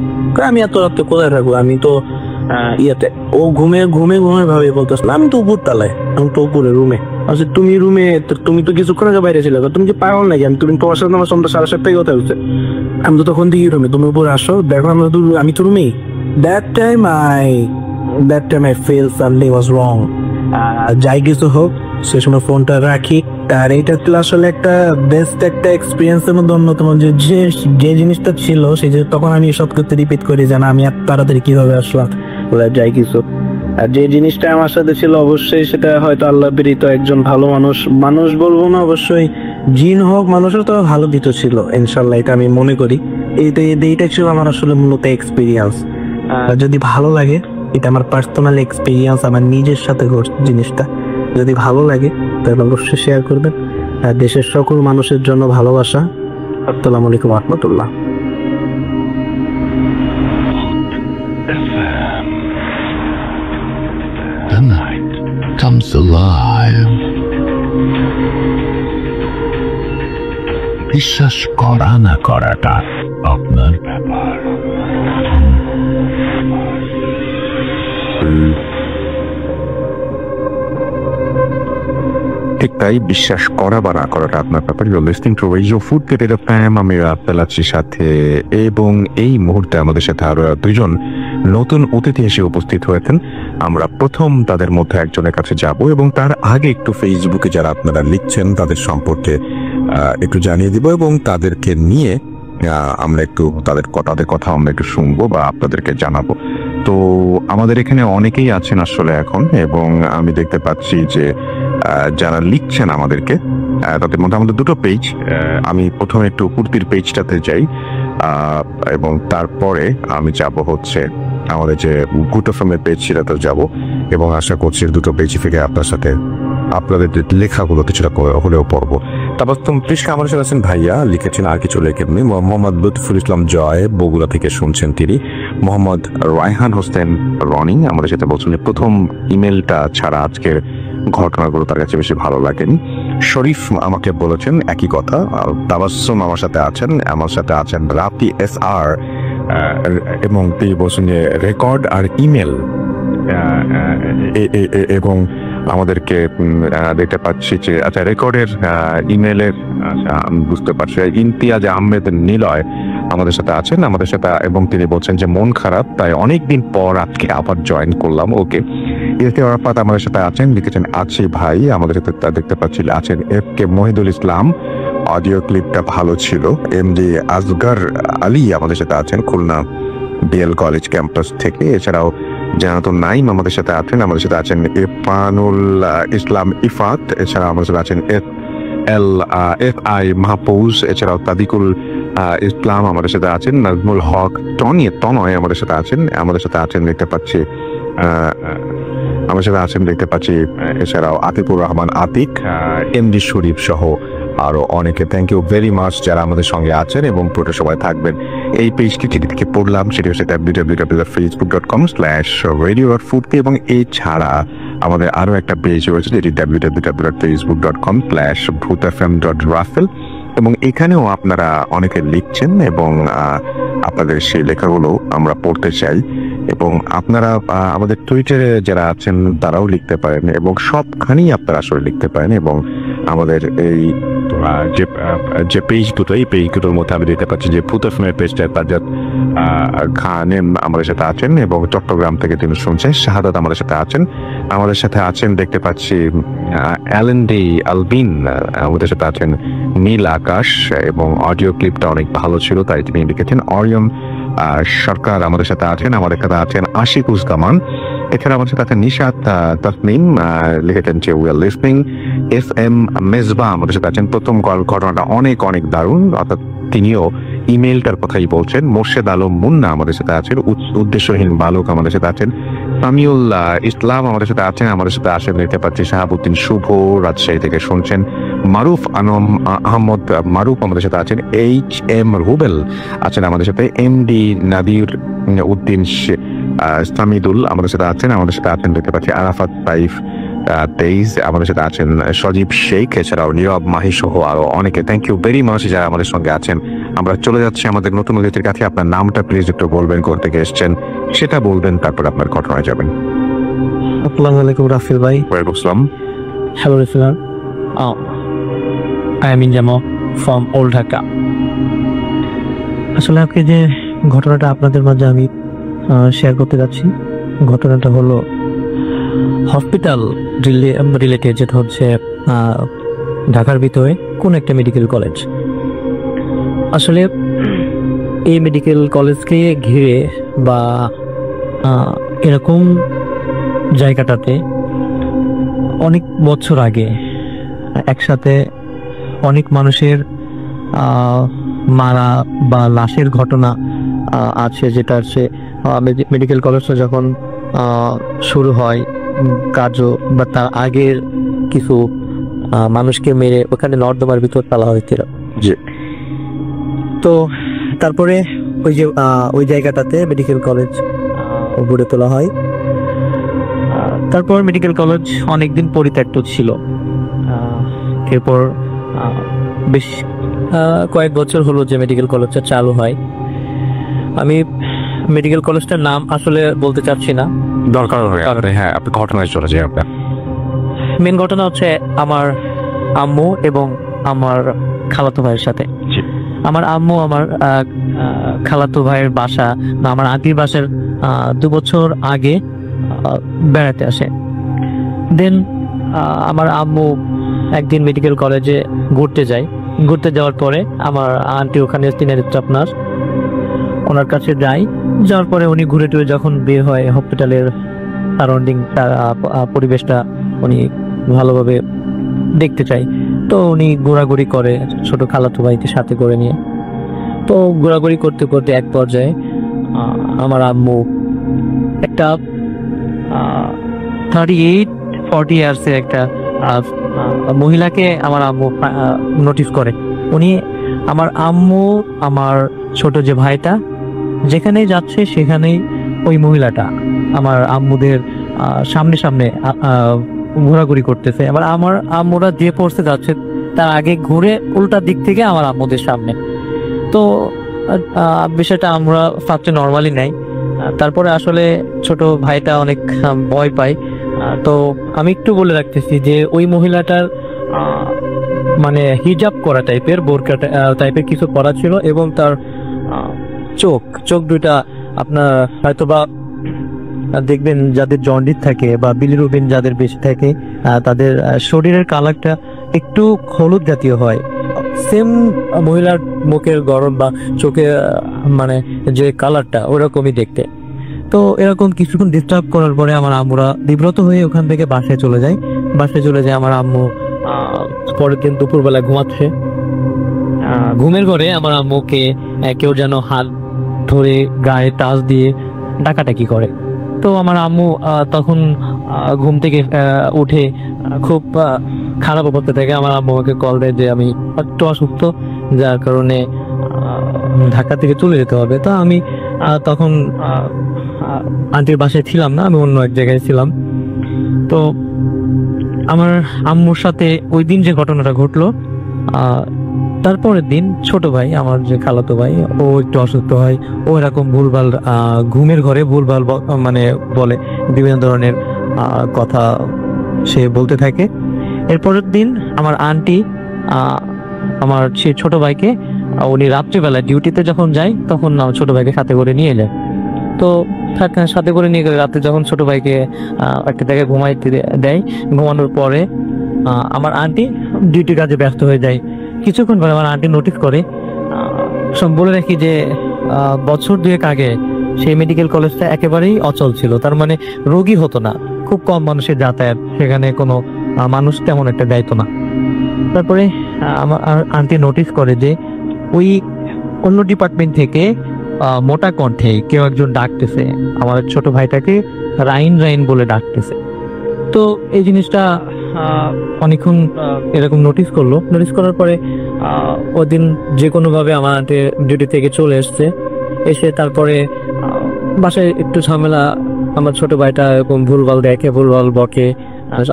আমি এত রাত্রে কোথায় থাকবো, আমি তো ইয়েতে। ও ঘুমে ভাবে বলতেছ না, আমি তো উপর তালায়, আমি তো উপরে রুমে। আচ্ছা তুমি রুমে, তুমি তো কিছুক্ষণ আগে বাইরে ছিলে, তুমি কি পাগল নাকি? তুমি তোমার সাথে আমার সন্ধ্যা 7:30 থেকে কথা হচ্ছে, আমি তো তখন দিকে রুমে, তুমি উপরে আসো দেখো আমি তো রুমেই। That time I feel something was wrong. যাই কিছু হোক সে সময় ফোনটা রাখি। আর এইটা ছিল আসলে একটা বেস্ট একটা এক্সপিরিয়েন্সের মধ্যে অন্যতম, যে জিনিসটা ছিল সেই যে তখন আমি সব কিছু রিপিট করি যে না আমি এত তাড়াতাড়ি কিভাবে আসলাম, যাই কিছু। আর যে জিনিসটা আমার সাথে ছিল অবশ্যই সেটা হয়তো আল্লাহ প্রেরিত একজন ভালো মানুষ বলবো না, অবশ্যই জিন হোক মানুষের তো ভালো দিত ছিল ইনশাল্লাহ, এটা আমি মনে করি। এইটা ছিল আমার আসলে মূলত এক্সপিরিয়েন্স। যদি ভালো লাগে, এটা আমার পার্সোনাল এক্সপিরিয়েন্স, আমার নিজের সাথে জিনিসটা যদি ভালো লাগে তাহলে অবশ্যই শেয়ার করবেন। আর দেশের সকল মানুষের জন্য ভালোবাসা। আসসালামু আলাইকুম ওয়া রাহমাতুল্লাহ। The night comes alive. বিশ্বাস করা না করাটা আপনার ব্যাপার। ঠিক তাই, বিশ্বাস করা বা না করাটা আপনার ব্যাপার। লিসনিং টু রেডিও ফুড ক্রিয়েটেড ফ্যাম, আমি রাফেল আছি সাথে, এবং এই মুহূর্তে আমাদের সাথে আরো 2জন নতুন অতিথি এসে উপস্থিত হয়েছেন। আমরা প্রথম তাদের মধ্যে একজনের কাছে যাব এবং তার আগে একটু ফেসবুকে যারা আপনারা লিখছেন তাদের সম্পর্কে একটু জানিয়ে দিব এবং তাদেরকে নিয়ে আমরা একটু তাদের কথা আমরা একটু শুনবো বা আপনাদেরকে জানাবো। তো আমাদের এখানে অনেকেই আছেন আসলে এখন, এবং আমি দেখতে পাচ্ছি যে যারা লিখছেন আমাদেরকে তাদের মধ্যে আমাদের 2টো পেজ। আমি প্রথমে একটু কুর্তির পেজটাতে যাই এবং তারপরে আমি যাব হচ্ছে আমাদের যে গুড ফ্রমের পেজ সেটাতে যাব, এবং আশা করছি 2টো পেজ থেকে আপনার সাথে আপনাদের লেখাগুলো কিছুটা হলেও পড়বো। তাবাস্তুম প্রিস্কা আমার সাথে আছেন ভাইয়া, লিখেছেন আর কিছু লেখেননি। মোহাম্মদ লুৎফুল ইসলাম জয় বগুড়া থেকে শুনছেন তিনি। মোহাম্মদ রায়হান হোসেন রনি আমাদের সাথে বলছেন যে প্রথম ইমেলটা ছাড়া আজকের ঘটনাগুলো তার কাছে বেশি ভালো লাগেনি। শরীফ আমাকে বলেছেন একই কথা। তাবাসসুম আমার সাথে আছেন রাফি SR, এবং তিনি বলছেন যে রেকর্ড আর ইমেল, এবং আমাদেরকে দেখতে পাচ্ছি যে আচ্ছা রেকর্ডের ইমেলের, আচ্ছা আমি বুঝতে পারছি। ইমতিয়াজ আহমেদ নিলয় আমাদের সাথে আছেন এবং তিনি বলছেন যে মন খারাপ, তাই অনেকদিন পর আজকে আবার জয়েন করলাম। ওকে। ইরতি আরাফাত আমাদের সাথে আছেন, লিখেছেন আছি ভাই। আমাদের সাথে দেখতে পাচ্ছি আছেন FK মহিদুল ইসলাম, অডিও ক্লিপটা ভালো ছিল। MD আসগর আলী আমাদের সাথে আছেন খুলনা BL কলেজ ক্যাম্পাস থেকে। এছাড়াও জানাতুন নাইম আমাদের সাথে আছেন ইরফানুল ইসলাম ইফাত, এছাড়া আমাদের সাথে আছেন FI মাহফুজ, এছাড়াও তাদিকুল ইসলাম আমাদের সাথে আছেন, নাজমুল হক তনয় আমাদের সাথে আছেন দেখতে পাচ্ছি, এছাড়াও আতিকুর রহমান আতিক, MD শরীফ সহ আরো অনেকে। থ্যাংক ইউ ভেরি মাচ যারা আমাদের সঙ্গে আছেন এবং পুরো সময় থাকবেন। এই পেজটি যেটি থেকে পড়লাম সেটি হচ্ছে www.facebook.com/radio.ফুর্তি, এবং এছাড়া আমাদের আরো একটা পেজ রয়েছে যেটি www.facebook.com/bhutfm.raffle, এবং এখানেও আপনারা অনেকে লিখছেন এবং আপনাদের সেই লেখাগুলো আমরা পড়তে চাই। এবং আপনারা আমাদের টুইটারে যারা আছেন তারাও লিখতে পারেন, এবং সবখানেই আপনারা আসলে লিখতে পারেন। এবং আমাদের এই যে পেজ দুটো, এই পেজ দুটোর মধ্যে আমি দেখতে পাচ্ছি যে ভূত এফএমের পেজটা তাজাদ খান আমাদের সাথে আছেন এবং চট্টগ্রাম থেকে তিনি শুনছেন। শাহাদাত আমাদের সাথে আছেন দেখতে পাচ্ছি। অ্যালেন্ডি আলবিন আমাদের সাথে আছেন। নীল আকাশ, এবং অডিও ক্লিপটা অনেক ভালো ছিল তাই তিনি লিখেছেন। অরিয়ন সরকার আমাদের সাথে আছেন। আশিকুজ্জামান, এছাড়া আমাদের সাথে আছেন নিশাত তাসনিম, লিখেছেন যে we are listening. FM Mezba আমাদের সাথে আছেন। প্রথম ঘটনাটা অনেক অনেক দারুণ, অর্থাৎ তিনিও ইমেলটার কথাই বলছেন। মোর্শেদ আলম মুন্না আমাদের সাথে আছেন। উদ্দেশ্যহীন বালক আমাদের সাথে আছেন। সামিউল ইসলাম আমাদের সাথে আসেন দেখতে পাচ্ছি। শাহাবুদ্দিন শুভ রাজশাহী থেকে শুনছেন। মারুফ আহমদ মারুফ আমাদের সাথে আছেন। HM রুবেল আছেন আমাদের সাথে। MD নাদির উদ্দিন সামিদুল আমাদের সাথে আছেন দেখতে পাচ্ছি। আরাফাত সাইফ তেইজ আমাদের সাথে আছেন। সজীব শেখ, এছাড়াও নীরব মাহি সহ আরো অনেকে। থ্যাংক ইউ ভেরি মাচ যারা আমাদের সঙ্গে আছেন। আমরা চলে যাচ্ছি আমাদের নতুন অতিথির কাছে। আপনার নামটা প্লিজ একটু বলবেন, কোথা থেকে এসেছেন সেটা বলবেন, তারপর আপনার ঘটনায় যাবেন। আসসালামু আলাইকুম রাফিল ভাই। ওয়ালাইকুম আসসালাম। হ্যালো রিফিলার, আই এম ইনজামো ফ্রম ওল্ড ঢাকা। আসলে আজকে যে ঘটনাটা আপনাদের মাঝে আমি শেয়ার করতে যাচ্ছি, ঘটনাটা হলো হসপিটাল রিলেটেড, যেটা হচ্ছে ঢাকার ভিতরে কোন একটা মেডিকেল কলেজ। আসলে এই মেডিকেল কলেজকে ঘিরে বা এরকম জায়গাটাতে অনেক বছর আগে একসাথে অনেক মানুষের মারা বা লাশের ঘটনা আছে, যেটা হচ্ছে মেডিকেল কলেজটা যখন শুরু হয় কাজও বা তার আগের কিছু মানুষকে মেরে ওখানে নর্দমার ভিতর ফেলা হয়েছিল। তো তারপরে ওই জায়গাটাতে মেডিকেল কলেজ গড়ে তোলা হয়। তারপর মেডিকেল কলেজ অনেকদিন পরিত্যক্ত ছিল। এরপর বেশ কয়েক বছর হলো যে মেডিকেল কলেজটা চালু হয়। আমি মেডিকেল কলেজটার নাম আসলে বলতে চাচ্ছি না, দরকার হবে। হ্যাঁ, আপনি ঘটনায় চলে যাই। আপনার মেন ঘটনা হচ্ছে আমার আম্মু এবং আমার খালাতো ভাইয়ের সাথে। আমার আম্মু আমার খালাতো ভাইয়ের বাসা বা আমার আন্টির বাসার 2 বছর আগে বেড়াতে আসে। দেন আমার আম্মু একদিন মেডিকেল কলেজে ঘুরতে যাওয়ার পরে আমার আন্টি ওখানে সিনিয়র স্টাফ নার্স, ওনার কাছে যাওয়ার পরে উনি ঘুরে টুরে যখন বের হয় হসপিটালের সারাউন্ডিং পরিবেশটা উনি ভালোভাবে দেখতে চাই। তো উনি ঘোরাঘুরি করে ছোট খালাতো ভাইকে সাথে করে নিয়ে। তো ঘোরাঘুরি করতে করতে এক পর্যায়ে আমার আম্মু একটা 38-40 ইয়ার্সের একটা মহিলাকে আমার আম্মু নোটিস করে। উনি আমার আম্মু আমার ছোট যে ভাইটা যেখানে যাচ্ছে সেখানেই ওই মহিলাটা আমার আম্মুদের সামনে ঘোরাঘুরি করতেছে। আমার আম্মুরা যে পড়তে যাচ্ছে তার আগে ঘুরে উল্টা দিক থেকে আমার আম্মুদের সামনে। তো বিষয়টা আমরা ফার্স্টে নর্মালি নাই। তারপরে আসলে ছোট ভাইটা অনেক ভয় পায়। তো আমি একটু বলে রাখতেছি যে ওই মহিলাটার মানে হিজাব করা টাইপের, বোরকা টাইপের কিছু পরা ছিল, এবং তার চোখ দুইটা আপনার হয়তোবা দেখবেন যাদের জন্ডিস থাকে বা বিলিরুবিন যাদের বেশি থাকে তাদের শরীরের কালারটা একটু হলুদ জাতীয় হয়। সেম মহিলার মুখের গরম বা চোখে মানে যে কালারটা ওরকমই দেখতে। তো এরকম কিছুক্ষণ ডিস্টার্ব করার পরে আমার আম্মুরা বিব্রত হয়ে ওখান থেকে বাসায় চলে যায়। আমার আম্মু পরের দিন দুপুরবেলা ঘুমাচ্ছে। ঘুমের ঘরে আমার আম্মুকে কেউ যেন হাত ধরে গায়ে টাচ দিয়ে ডাকাডাকি করে। তো আমার আম্মু তখন ঘুম থেকে উঠে খুব খারাপ অবস্থা থেকে আমার আম্মু আমাকে কল দেয় যে আমি একটু অসুস্থ, যার কারণে ঢাকা থেকে চলে যেতে হবে। তো আমি তখন আন্টির বাসায় ছিলাম না, আমি অন্য এক জায়গায় ছিলাম। তো আমার আম্মুর সাথে ওই দিন যে ঘটনাটা ঘটলো, তারপরের দিন ছোট ভাই, আমার যে খালাতো ভাই, ও একটু অসুস্থ হয়। ও এরকম ভুলভাল ঘুমের ঘরে ভুলভাল মানে বলে, বিভিন্ন ধরনের কথা সে বলতে থাকে। এরপরের দিন আমার আন্টি আমার সে ছোট ভাইকে, উনি রাত্রিবেলা ডিউটিতে যখন যায় তখন আমার ছোট ভাইকে সাথে করে নিয়ে যায়। তো সাথে করে নিয়ে গেলে রাতে যখন ছোট ভাইকে একটা জায়গায় ঘুমাইতে দেয়, ঘুমানোর পরে আমার আন্টি ডিউটি কাজে ব্যস্ত হয়ে যায়। কিছুক্ষণ পরে আমার আন্টি নোটিস করে, সব বলে রাখি যে বছর 2 আগে সেই মেডিকেল কলেজটা একেবারেই অচল ছিল, তার মানে রোগী হতো না, খুব কম মানুষের যাতায়াত, সেখানে কোনো মানুষ তেমন একটা যাইতো না। তারপরে আমার আন্টি নোটিস করে যে ওই অন্য ডিপার্টমেন্ট থেকে মোটা কণ্ঠে কেউ একজন ডাকতেছে, আমার ছোট ভাইটাকে রাইন রাইন বলে ডাকতেছে। তো এই জিনিসটা অনেকক্ষণ এরকম নোটিস করলো। নোটিস করার পরে ওই দিন যে কোনোভাবে আমার আন্টি ডিউটি থেকে চলে এসে তারপরে বাসায় একটু ঝামেলা, আমার ছোট ভাইটা এরকম ভুলভাল দেখে, ভুলভাল বকে,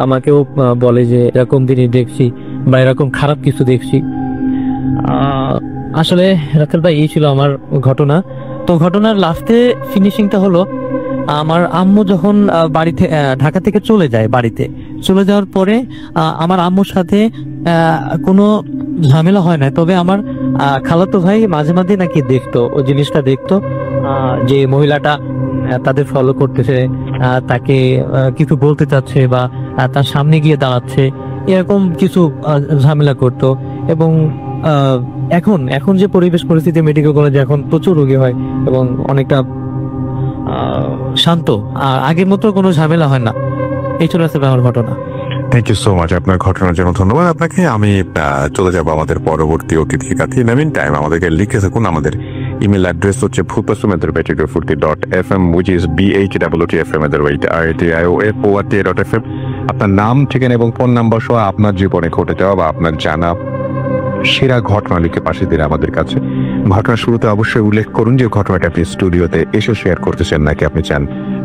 আমাকেও বলে যে এরকম জিনিস দেখছি বা এরকম খারাপ কিছু দেখছি। আসলে রাসেল ভাই এই ছিল আমার ঘটনা। তো ঘটনার লাস্টে ফিনিশিংটা হলো, আমার আম্মু যখন বাড়িতে ঢাকা থেকে চলে যায়, বাড়িতে চলে যাওয়ার পরে আমার আম্মুর সাথে কোনো ঝামেলা হয় না, তবে আমার খালাতো ভাই মাঝে মাঝে নাকি দেখতো, ওই জিনিসটা দেখতো যে মহিলাটা তাদের ফলো করতেছে, তাকে কিছু বলতে চাচ্ছে বা তার সামনে গিয়ে দাঁড়াচ্ছে, এরকম কিছু ঝামেলা করতো। এবং এখন যে পরিবেশ পরিস্থিতি মেডিকেল কলেজে, এখন প্রচুর রোগী হয় এবং অনেকটা শান্ত, আর আগের মতো কোনো ঝামেলা হয় না। এই চলে আসছে আমার ঘটনা। থ্যাংক ইউ সো মাচ, আপনার ঘটনার জন্য ধন্যবাদ আপনাকে। আমি চলে যাব আমাদের পরবর্তী অতিথির কাছে। ইন মিন টাইম আমাদেরকে লিখে থাকুন। আমাদের ইমেল অ্যাড্রেস হচ্ছে bhupasum@radio40.fm, which is BHWTFM@RADIOFORTA.FM। আপনার নাম, ঠিকানা এবং ফোন নাম্বার সহ আপনার জীবনে ঘটে যাওয়া বা আপনার জানা সেরা ঘটনা লিখে পাঠিয়ে দিন আমাদের কাছে। ঘটনার শুরুতে অবশ্যই উল্লেখ করুন যে ঘটনাটা আপনি স্টুডিওতে এসে শেয়ার করতে চান, নাকি আপনি চান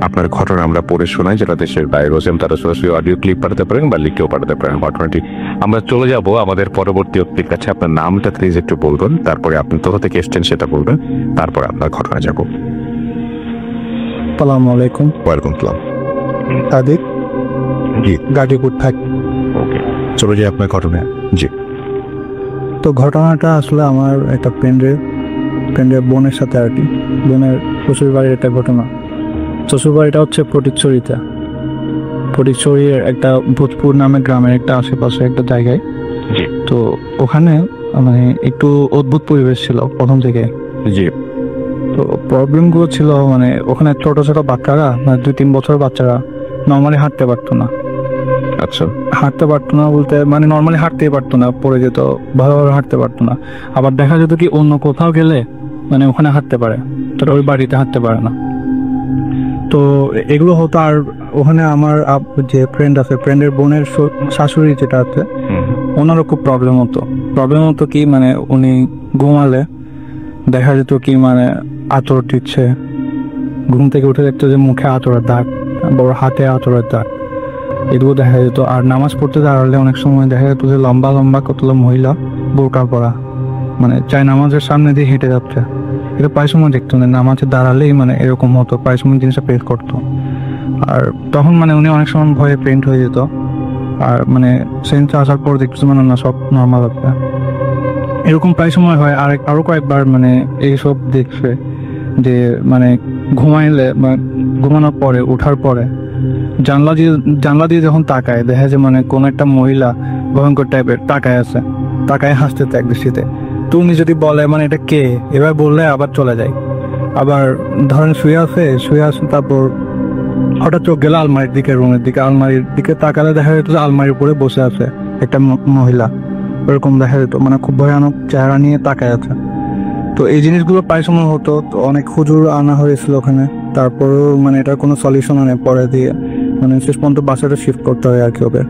আপনার ঘটনা আমরা পড়ে শোনাই। যারা দেশের বাইরে রয়েছেন তারা সরাসরি অডিও ক্লিপ পাঠাতে পারেন বা লিখেও পাঠাতে পারেন ঘটনাটি। আমরা চলে যাব আমাদের পরবর্তী অতিথির কাছে। আপনার নামটা প্লিজ একটু বলবেন, তারপরে আপনি কোথা থেকে এসছেন সেটা বলবেন, তারপরে আপনার ঘটনা যাব। আসসালামু আলাইকুম। ওয়েলকাম সালাম। সাদিক, জি, গাজীপুর থাকি। ওকে, চলে যাই আপনার ঘটনা। জি। তো ঘটনাটা আসলে আমার একটা ফ্রেন্ডের বোনের সাথে আর কি, বোনের শ্বশুর বাড়ির একটা ঘটনা। শ্বশুর বাড়িটা হচ্ছে ফটিকছড়ির একটা ভোজপুর নামে গ্রামের একটা আশেপাশে একটা জায়গায়। তো ওখানে মানে একটু অদ্ভুত পরিবেশ ছিল প্রথম থেকে। জি। তো প্রবলেমগুলো ছিল মানে ওখানে ছোট ছোট বাচ্চারা, মানে 2-3 বছর বাচ্চারা নর্মালি হাঁটতে পারতো না। আচ্ছা, হাঁটতে পারতো না বলতে মানে নর্মালি হাঁটতেই পারতো না, পড়ে যেত, ভালোভাবে হাঁটতে পারতো না। আবার দেখা যেত কি অন্য কোথাও গেলে মানে ওখানে হাঁটতে পারে, তারা ওই বাড়িতে হাঁটতে পারে না। তো এগুলো হতো। আর ওখানে আমার যে ফ্রেন্ড আছে, ফ্রেন্ডের বোনের শাশুড়ি যেটা আছে, ওনারও খুব প্রবলেম হতো কি মানে উনি ঘুমালে দেখা যেত কি মানে আঁচড় দিচ্ছে, ঘুম থেকে উঠে দেখতো যে মুখে আঁচড়ের দাগ, বড় হাতে আঁচড়ের দাগ, এগুলো দেখা যেত। আর নামাজ পড়তে দাঁড়ালে অনেক সময় দেখা যেত যে লম্বা লম্বা কতগুলো মহিলা বোরকা পরা মানে চাই নামাজের সামনে দিয়ে হেঁটে যাচ্ছে। এটা প্রায় সময় দেখতো না, নামাজে দাঁড়ালেই মানে এরকম হতো, প্রায় সময় জিনিসটা ফেস করতো। আর তখন মানে উনি অনেক সময় ভয়ে পেন্ট হয়ে যেত। আর মানে সেন্সে আসার পর দেখতো মানে না সব নর্মাল আছে, এরকম প্রায় সময় হয়। আর আরো কয়েকবার মানে এইসব দেখছে যে মানে ঘুমাইলে বা ঘুমানোর পরে ওঠার পরে জানলা দিয়ে যখন তাকায় দেখা যায় মানে কোন একটা মহিলা ভয়ঙ্কর টাইপের তাকায় হাসতে এক দৃষ্টিতে। তুমি যদি বলে মানে এটা কে, এবার বললে আবার চলে যায়। আবার ধরেন শুয়ে আছে তারপর হঠাৎ চোখ গেল আলমারির দিকে, রুমের দিকে, আলমারির দিকে তাকালে দেখা যেত যে আলমারির উপরে বসে আছে একটা মহিলা, ওরকম দেখা যেত, মানে খুব ভয়ানক চেহারা নিয়ে তাকায় আছে। তো এই জিনিসগুলো প্রায় সময় হতো। তো অনেক হুজুর আনা হয়েছিল ওখানে, তারপরেও মানে এটার কোনো সলিউশন নেই। পরে দিয়ে মানে শেষ পর্যন্ত বাসাটা শিফট করতে হয় আর কি ওকে।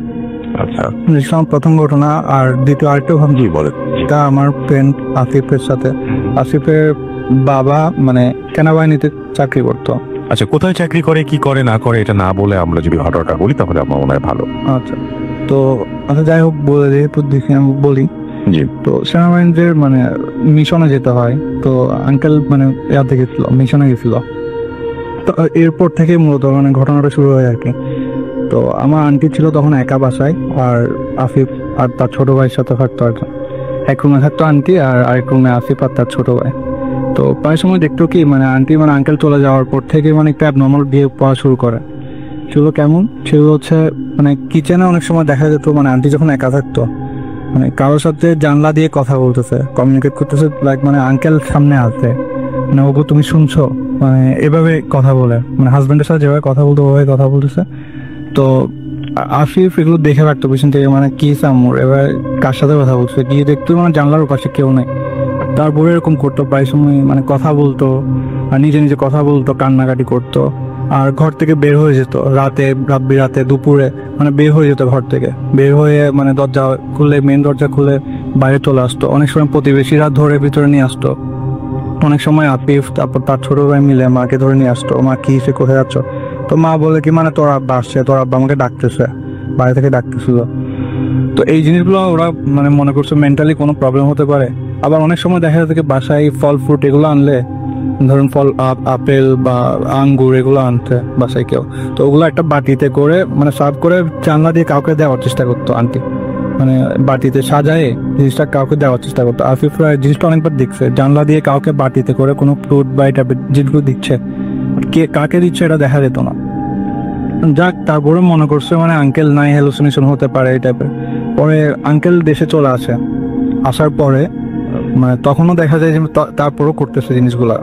আচ্ছা, দেখলাম প্রথম ঘটনা। আর দ্বিতীয় আরেকটা জি বলেন। এটা আমার ফ্রেন্ড আসিফের সাথে। আসিফের বাবা মানে সেনাবাহিনীতে চাকরি করতো। আচ্ছা, কোথায় চাকরি করে, কি করে না করে এটা না বলে আমরা যদি ঘটনাটা বলি তাহলে আমার মনে হয় ভালো। আচ্ছা, তো আচ্ছা যাই হোক বলে যেহেতু দেখি আমি বলি। জি। তো সেনাবাহিনীতে মানে মিশনে যেতে হয়। তো আঙ্কেল মানে ইয়াতে গেছিল, মিশনে গেছিল। তো এরপর থেকে মূলত মানে ঘটনাটা শুরু হয় আর কি। তো আমার আন্টি ছিল তখন একা বাসায়, আর আসিফ আর তার ছোট ভাইয়ের সাথে থাকতো আর কি। এক রুমে থাকতো আন্টি, আর আরেক রুমে আসিফ আর তার ছোট ভাই। তো প্রায় সময় দেখতো কি মানে আন্টি মানে আঙ্কেল চলে যাওয়ার পর থেকে মানে একটা অ্যাবনর্মাল বিহেভ করা শুরু করে। সেগুলো কেমন? সেগুলো হচ্ছে মানে কিচেনে অনেক সময় দেখা যেত মানে আন্টি যখন একা থাকতো মানে কারোর সাথে জানলা দিয়ে কথা বলতেছে, কমিউনিকেট করতেছে, লাইক মানে আঙ্কেল সামনে আসছে, মানে ওগো তুমি শুনছো, মানে এভাবে কথা বলে, মানে হাজবেন্ডের সাথে যেভাবে কথা বলতো ওভাবে কথা বলতেছে। তো আফিফ এগুলো দেখে রাখতো পিছন থেকে, মানে কি সামুর এবার কার সাথে কথা বলছে, গিয়ে দেখতো মানে জানলার পাশে কেউ নেই। তারপরে এরকম করতো প্রায় সময়, মানে কথা বলতো আর নিজে নিজে কথা বলতো, কান্নাকাটি করতো। আর ঘর থেকে বের হয়ে যেত রাতে, রাতে দুপুরে মানে বের হয়ে যেত ঘর থেকে, বের হয়ে মানে দরজা খুলে, মেন দরজা খুলে বাইরে চলে আসতো। অনেক সময় প্রতিবেশীরা ধরে ভিতরে নিয়ে আসতো। অনেক সময় আফিফ তারপর তার ছোট ভাই মিলে মাকে ধরে নিয়ে আসতো। মা কি সে কোথায় যাচ্ছ? তো মা বলে কি মানে তোর আব্বা আসছে, তোর আব্বা আমাকে ডাকতেছে, বাইরে থেকে ডাকতেছিল। তো এই জিনিসগুলো ওরা মানে মনে করছে মেন্টালি কোনো প্রবলেম হতে পারে। আবার অনেক সময় দেখা যাচ্ছে কি বাসায় ফল ফ্রুট এগুলো আনলে, ধরুন ফল আপেল বা আঙ্গুর এগুলো আনতে বাসায় কেউ, তো ওগুলো একটা বাটিতে করে মানে সার্ভ করে জানলা দিয়ে কাউকে দেওয়ার চেষ্টা করতো আন্টি, মানে বাটিতে সাজায় জিনিসটা কাউকে দেওয়ার চেষ্টা করতো। আফিফ রায় জিনিসটা অনেকবার দেখছে, জানলা দিয়ে কাউকে বাটিতে করে কোনো ফ্রুট বা এই টাইপের জিনিসগুলো দিচ্ছে, কে কাকে দিচ্ছে এটা দেখা যেত না। যাক, তারপরে মনে করছে মানে আঙ্কেল নাই, হ্যালুসিনেশন হতে পারে এই টাইপের। পরে আঙ্কেল দেশে চলে আসে, আসার পরে মানে তখনও দেখা যায় যে তারপরও করতেছে জিনিসগুলা।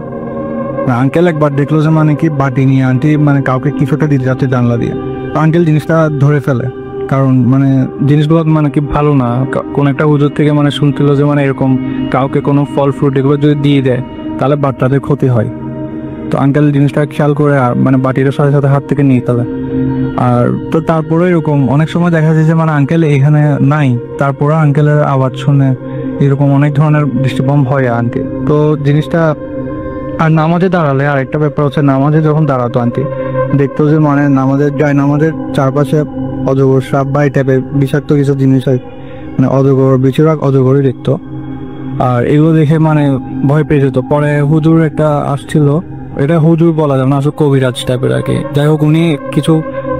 আঙ্কেল একবার দেখলো যে মানে কি বাটি নিয়ে আন্টি মানে কাউকে কিছুটা দিতে যাচ্ছে জানলা দিয়ে, তো আঙ্কেল জিনিসটা ধরে ফেলে। কারণ মানে জিনিসগুলো মানে কি ভালো না, কোন একটা হুজুর থেকে মানে শুনছিল যে মানে এরকম কাউকে কোনো ফল ফ্রুট এগুলো যদি দিয়ে দেয় তাহলে বাচ্চাদের ক্ষতি হয়। তো আঙ্কেল জিনিসটা খেয়াল করে আর মানে বাটিটার সাথে সাথে হাত থেকে নিয়ে ফেলে। আর তো তারপরে এরকম অনেক সময় দেখা যায় যে মানে আঙ্কেল এখানে নাই, তারপরে আঙ্কেলের আওয়াজ শুনে এরকম অনেক ধরনের দৃষ্টিভঙ্গ হয় আন্টি। তো জিনিসটা আর নামাজে দাঁড়ালে আর একটা ব্যাপার হচ্ছে, নামাজে যখন দাঁড়াতো আন্টি দেখতো যে মানে নামাজের চারপাশে অজগর সাপ বা এই টাইপের বিষাক্ত কিছু জিনিস হয়, মানে অজগর, বেশিরভাগ অজগরই দেখতো। আর এগুলো দেখে মানে ভয় পেয়ে যেত। পরে হুজুর একটা আসছিল, এটা হুজুর বলা যাবে না, আসলে কবিরাজ টাইপের আর কি। যাই হোক, উনি কিছু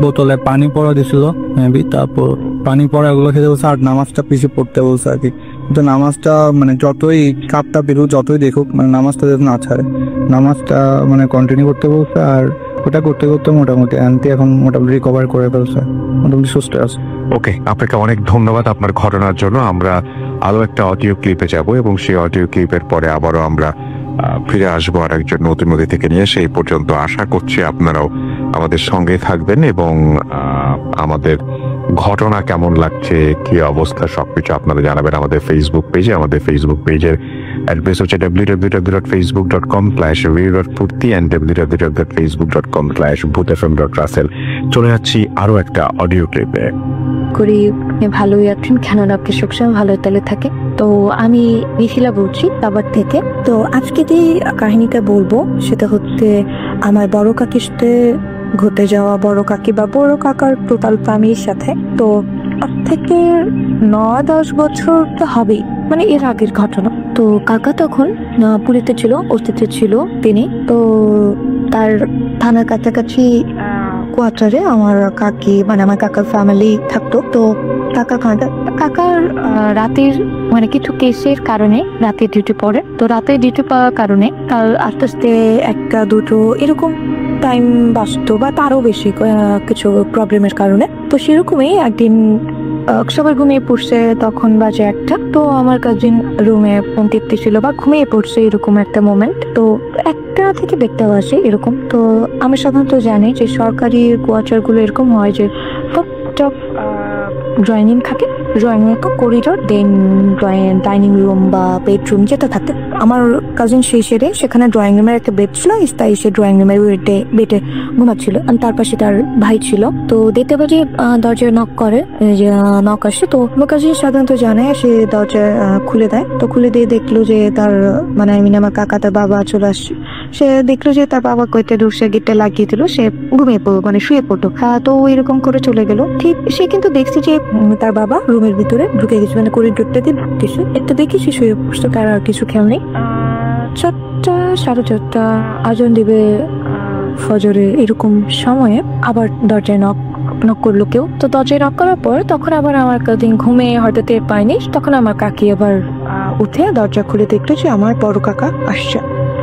বোতলে পানি পড়া দিছিল মেবি, তারপর পানি পড়া এগুলো খেতে বলছে আর নামাজটা পিছিয়ে পড়তে বলছে আর কি। তো নামাজটা মানে যতই কাপটা বেরুক, যতই দেখুক, মানে নামাজটা যাতে না ছাড়ে, নামাজটা মানে কন্টিনিউ করতে বলছে। আর ওটা করতে করতে মোটামুটি আন্টি এখন মোটামুটি রিকভার করে ফেলছে, মোটামুটি সুস্থ আছে। ওকে, আপনাকে অনেক ধন্যবাদ আপনার ঘটনার জন্য। আমরা আরো একটা অডিও ক্লিপে যাব এবং সেই অডিও ক্লিপের পরে আবারও আমরা ফিরে আসবো আর একজন নতুন নদী থেকে নিয়ে। সেই পর্যন্ত আশা করছি আপনারাও আমাদের সঙ্গে থাকবেন এবং আমাদের ঘটনা কেমন লাগছে, কি অবস্থা, সবকিছু আপনারা জানাবেন আমাদের ফেসবুক পেজে। আমাদের ফেসবুক পেজের অ্যাড্রেস হচ্ছে www.facebook.com/read.purti and www.facebook.com/bhutfm.russell। চলে যাচ্ছি আরো একটা অডিও ক্লিপে। করি আপনি ভালোই আছেন, কেননা আপনি সবসময় ভালো তালে থাকে। তো আমি মিথিলা বলছি আবার থেকে। তো আজকে যে কাহিনীটা বলবো সেটা হচ্ছে আমার বড় কাকির সাথে ঘটে যাওয়া, বড় কাকি বা বড় কাকার টোটাল ফ্যামিলির সাথে। তো আজ থেকে 9-10 বছর তো হবেই, মানে এর আগের ঘটনা। তো কাকা তখন পুরীতে ছিল, অস্তিত্বে ছিল তিনি। তো তার থানার কাছাকাছি কোয়ার্টারে আমার কাকি মানে আমার কাকার ফ্যামিলি থাকতো। তো কাকার রাতের মানে কিছু কেসের কারণে রাতে ডিউটি পড়ে। তো রাতে ডিউটি পাওয়ার কারণে কাল আস্তে আস্তে 1-2 এরকম টাইম বাঁচতো বা তারও বেশি কিছু প্রবলেমের কারণে। তো সেরকমই একদিন সবাই ঘুমিয়ে পড়ছে, তখন বাজে 1টা। তো আমার কাজিন রুমে ফোন টিপতেছিল বা ঘুমিয়ে পড়ছে, এরকম একটা মোমেন্ট। তো 1টা থেকে দেখতে আসে এরকম। তো আমি সাধারণত জানি যে সরকারি কোয়ার্টারগুলো এরকম হয় যে টপ ড্রয়িং রুম থাকে, ড্রয়িং রুম করিডোর, দেন ডাইনিং রুম বা বেডরুম যেটা থাকে আমার কাজিন সেই সেরে সেখানে ড্রয়িং রুমের একটা বেড ছিল, তাই সে ড্রয়িং রুমের বেডে ঘুমাচ্ছিল। আর তার পাশে তার ভাই ছিল। তো দেখতে পাচ্ছি দরজায় নক করে, যে নক আসে। তো আমার কাজিন সাধারণত জানে, সে দরজা খুলে দেয়। তো খুলে দিয়ে দেখলো যে তার মানে আমার কাকা তার বাবা চলে আসছে। সে দেখলো যে তার বাবা কইতে ঢুকছে, গেটটা লাগিয়ে দিল, সে ঘুমিয়ে পড়লো, মানে শুয়ে পড়তো। তো এরকম করে চলে গেল। ঠিক সে কিন্তু দেখছে যে তার বাবা রুমের ভিতরে ঢুকে গেছে, মানে করিডোরটা দিয়ে ঢুকতেছে। এটা দেখে সে শুয়ে পড়ছে, তার আর কিছু খেয়াল নেই। 4টা 4:30 আজান দিবে ফজরে, এরকম সময়ে আবার দরজায় নক করলো কেউ। তো দরজায় নক করার পর তখন আবার আমার কাজিন ঘুমে হয়তো টের পায়নি, তখন আমার কাকি আবার উঠে দরজা খুলে দেখলো যে আমার বড় কাকা আসছে।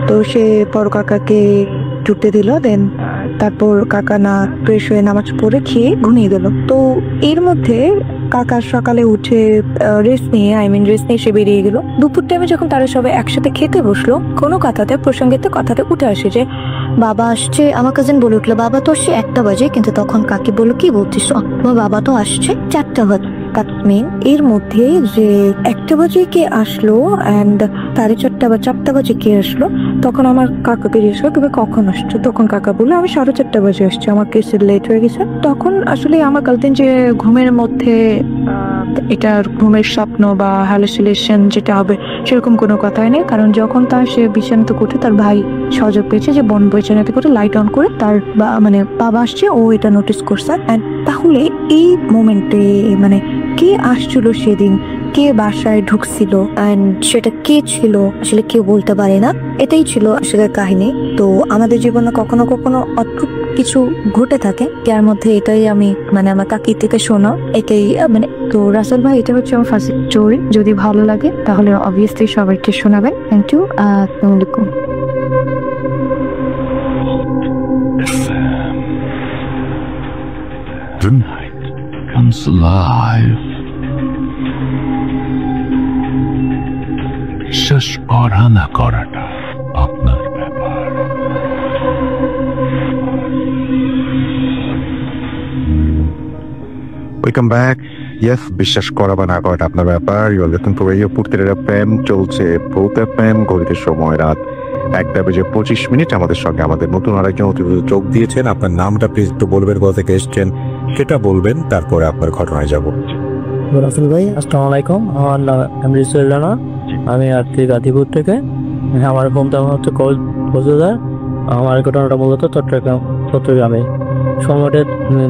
তো সে বড় কাকাকে ঢুকতে দিল। দেন তারপর কাকা না ফ্রেশ হয়ে নামাজ পড়ে খেয়ে ঘুমিয়ে গেল। তো এর মধ্যে কাকা সকালে উঠে রেস্ট নিয়ে সে বেরিয়ে গেল। দুপুর টাইমে যখন তারা সবাই একসাথে খেতে বসলো, কোনো প্রসঙ্গেতে কথাতে উঠে আসে যে বাবা আসছে। আমার কাজিন বলে উঠলো, বাবা তো আসছে 1টা বাজে। কিন্তু তখন কাকি বললো, কি বলছিস, তোমার বাবা তো আসছে 4টা বাজে। এর মধ্যে যে 1টা বাজে কে আসলো অ্যান্ড 4:30 বা 4টা বাজে কে আসলো, তখন আমার কাকা বেরিয়ে আসলো, তুমি কখন আসছো? তখন কাকা বললো, আমি 4:30 বাজে আসছি, আমার কেসে লেট হয়ে গেছে। তখন আসলে আমার কালদিন যে ঘুমের মধ্যে এটা ঘুমের স্বপ্ন বা হ্যালুসিনেশন যেটা হবে সেরকম কোনো কথাই নেই। কারণ যখন সে বিছানা থেকে উঠে তার ভাই সহযোগ পেয়েছে যে বোন বিছানাতে করে লাইট অন করে তার মানে বাবা আসছে, ও এটা নোটিস করছে। তাহলে এই মোমেন্টে মানে কে আসছিল সেদিন, কে বাসায় ঢুকছিল অ্যান্ড সেটা কে ছিল আসলে কেউ বলতে পারে না। এটাই ছিল আসলে কাহিনী। তো আমাদের জীবনে কখনো কখনো অদ্ভুত কিছু ঘটে থাকে, যার মধ্যে এটাই আমি মানে আমার কাকির থেকে শোনা, এটাই মানে। তো রাসেল ভাই, এটা হচ্ছে আমার ফার্স্ট স্টোরি। যদি ভালো লাগে তাহলে অবভিয়াসলি সবাইকে শোনাবেন। Thank you. আসসালামু আলাইকুম। Tonight comes alive. বিশ্বাস করা না করাটা আপনার ব্যাপার। Welcome back. ইয়েস, বিশ্বাস করা বা না করাটা আপনার ব্যাপার। You are listening to radio পুরতিরা প্রেম চলছে, ভৌত প্রেম। ঘড়িতে সময় রাত 1:25। আমাদের সঙ্গে আমাদের নতুন আরেকজন অতিথি যোগ দিয়েছেন। আপনার নামটা প্লিজ একটু বলবেন, কোথা থেকে এসছেন সেটা বলবেন, তারপরে আপনার ঘটনায় যাব। রাসেল ভাই, আসসালামু আলাইকুম। আমার নাম রিসুল রানা, আমি গাজীপুর থেকে। আমার হোম টাউন হচ্ছে কক্সবাজার। আমার ঘটনাটা মূলত চট্টগ্রামে। সময়টা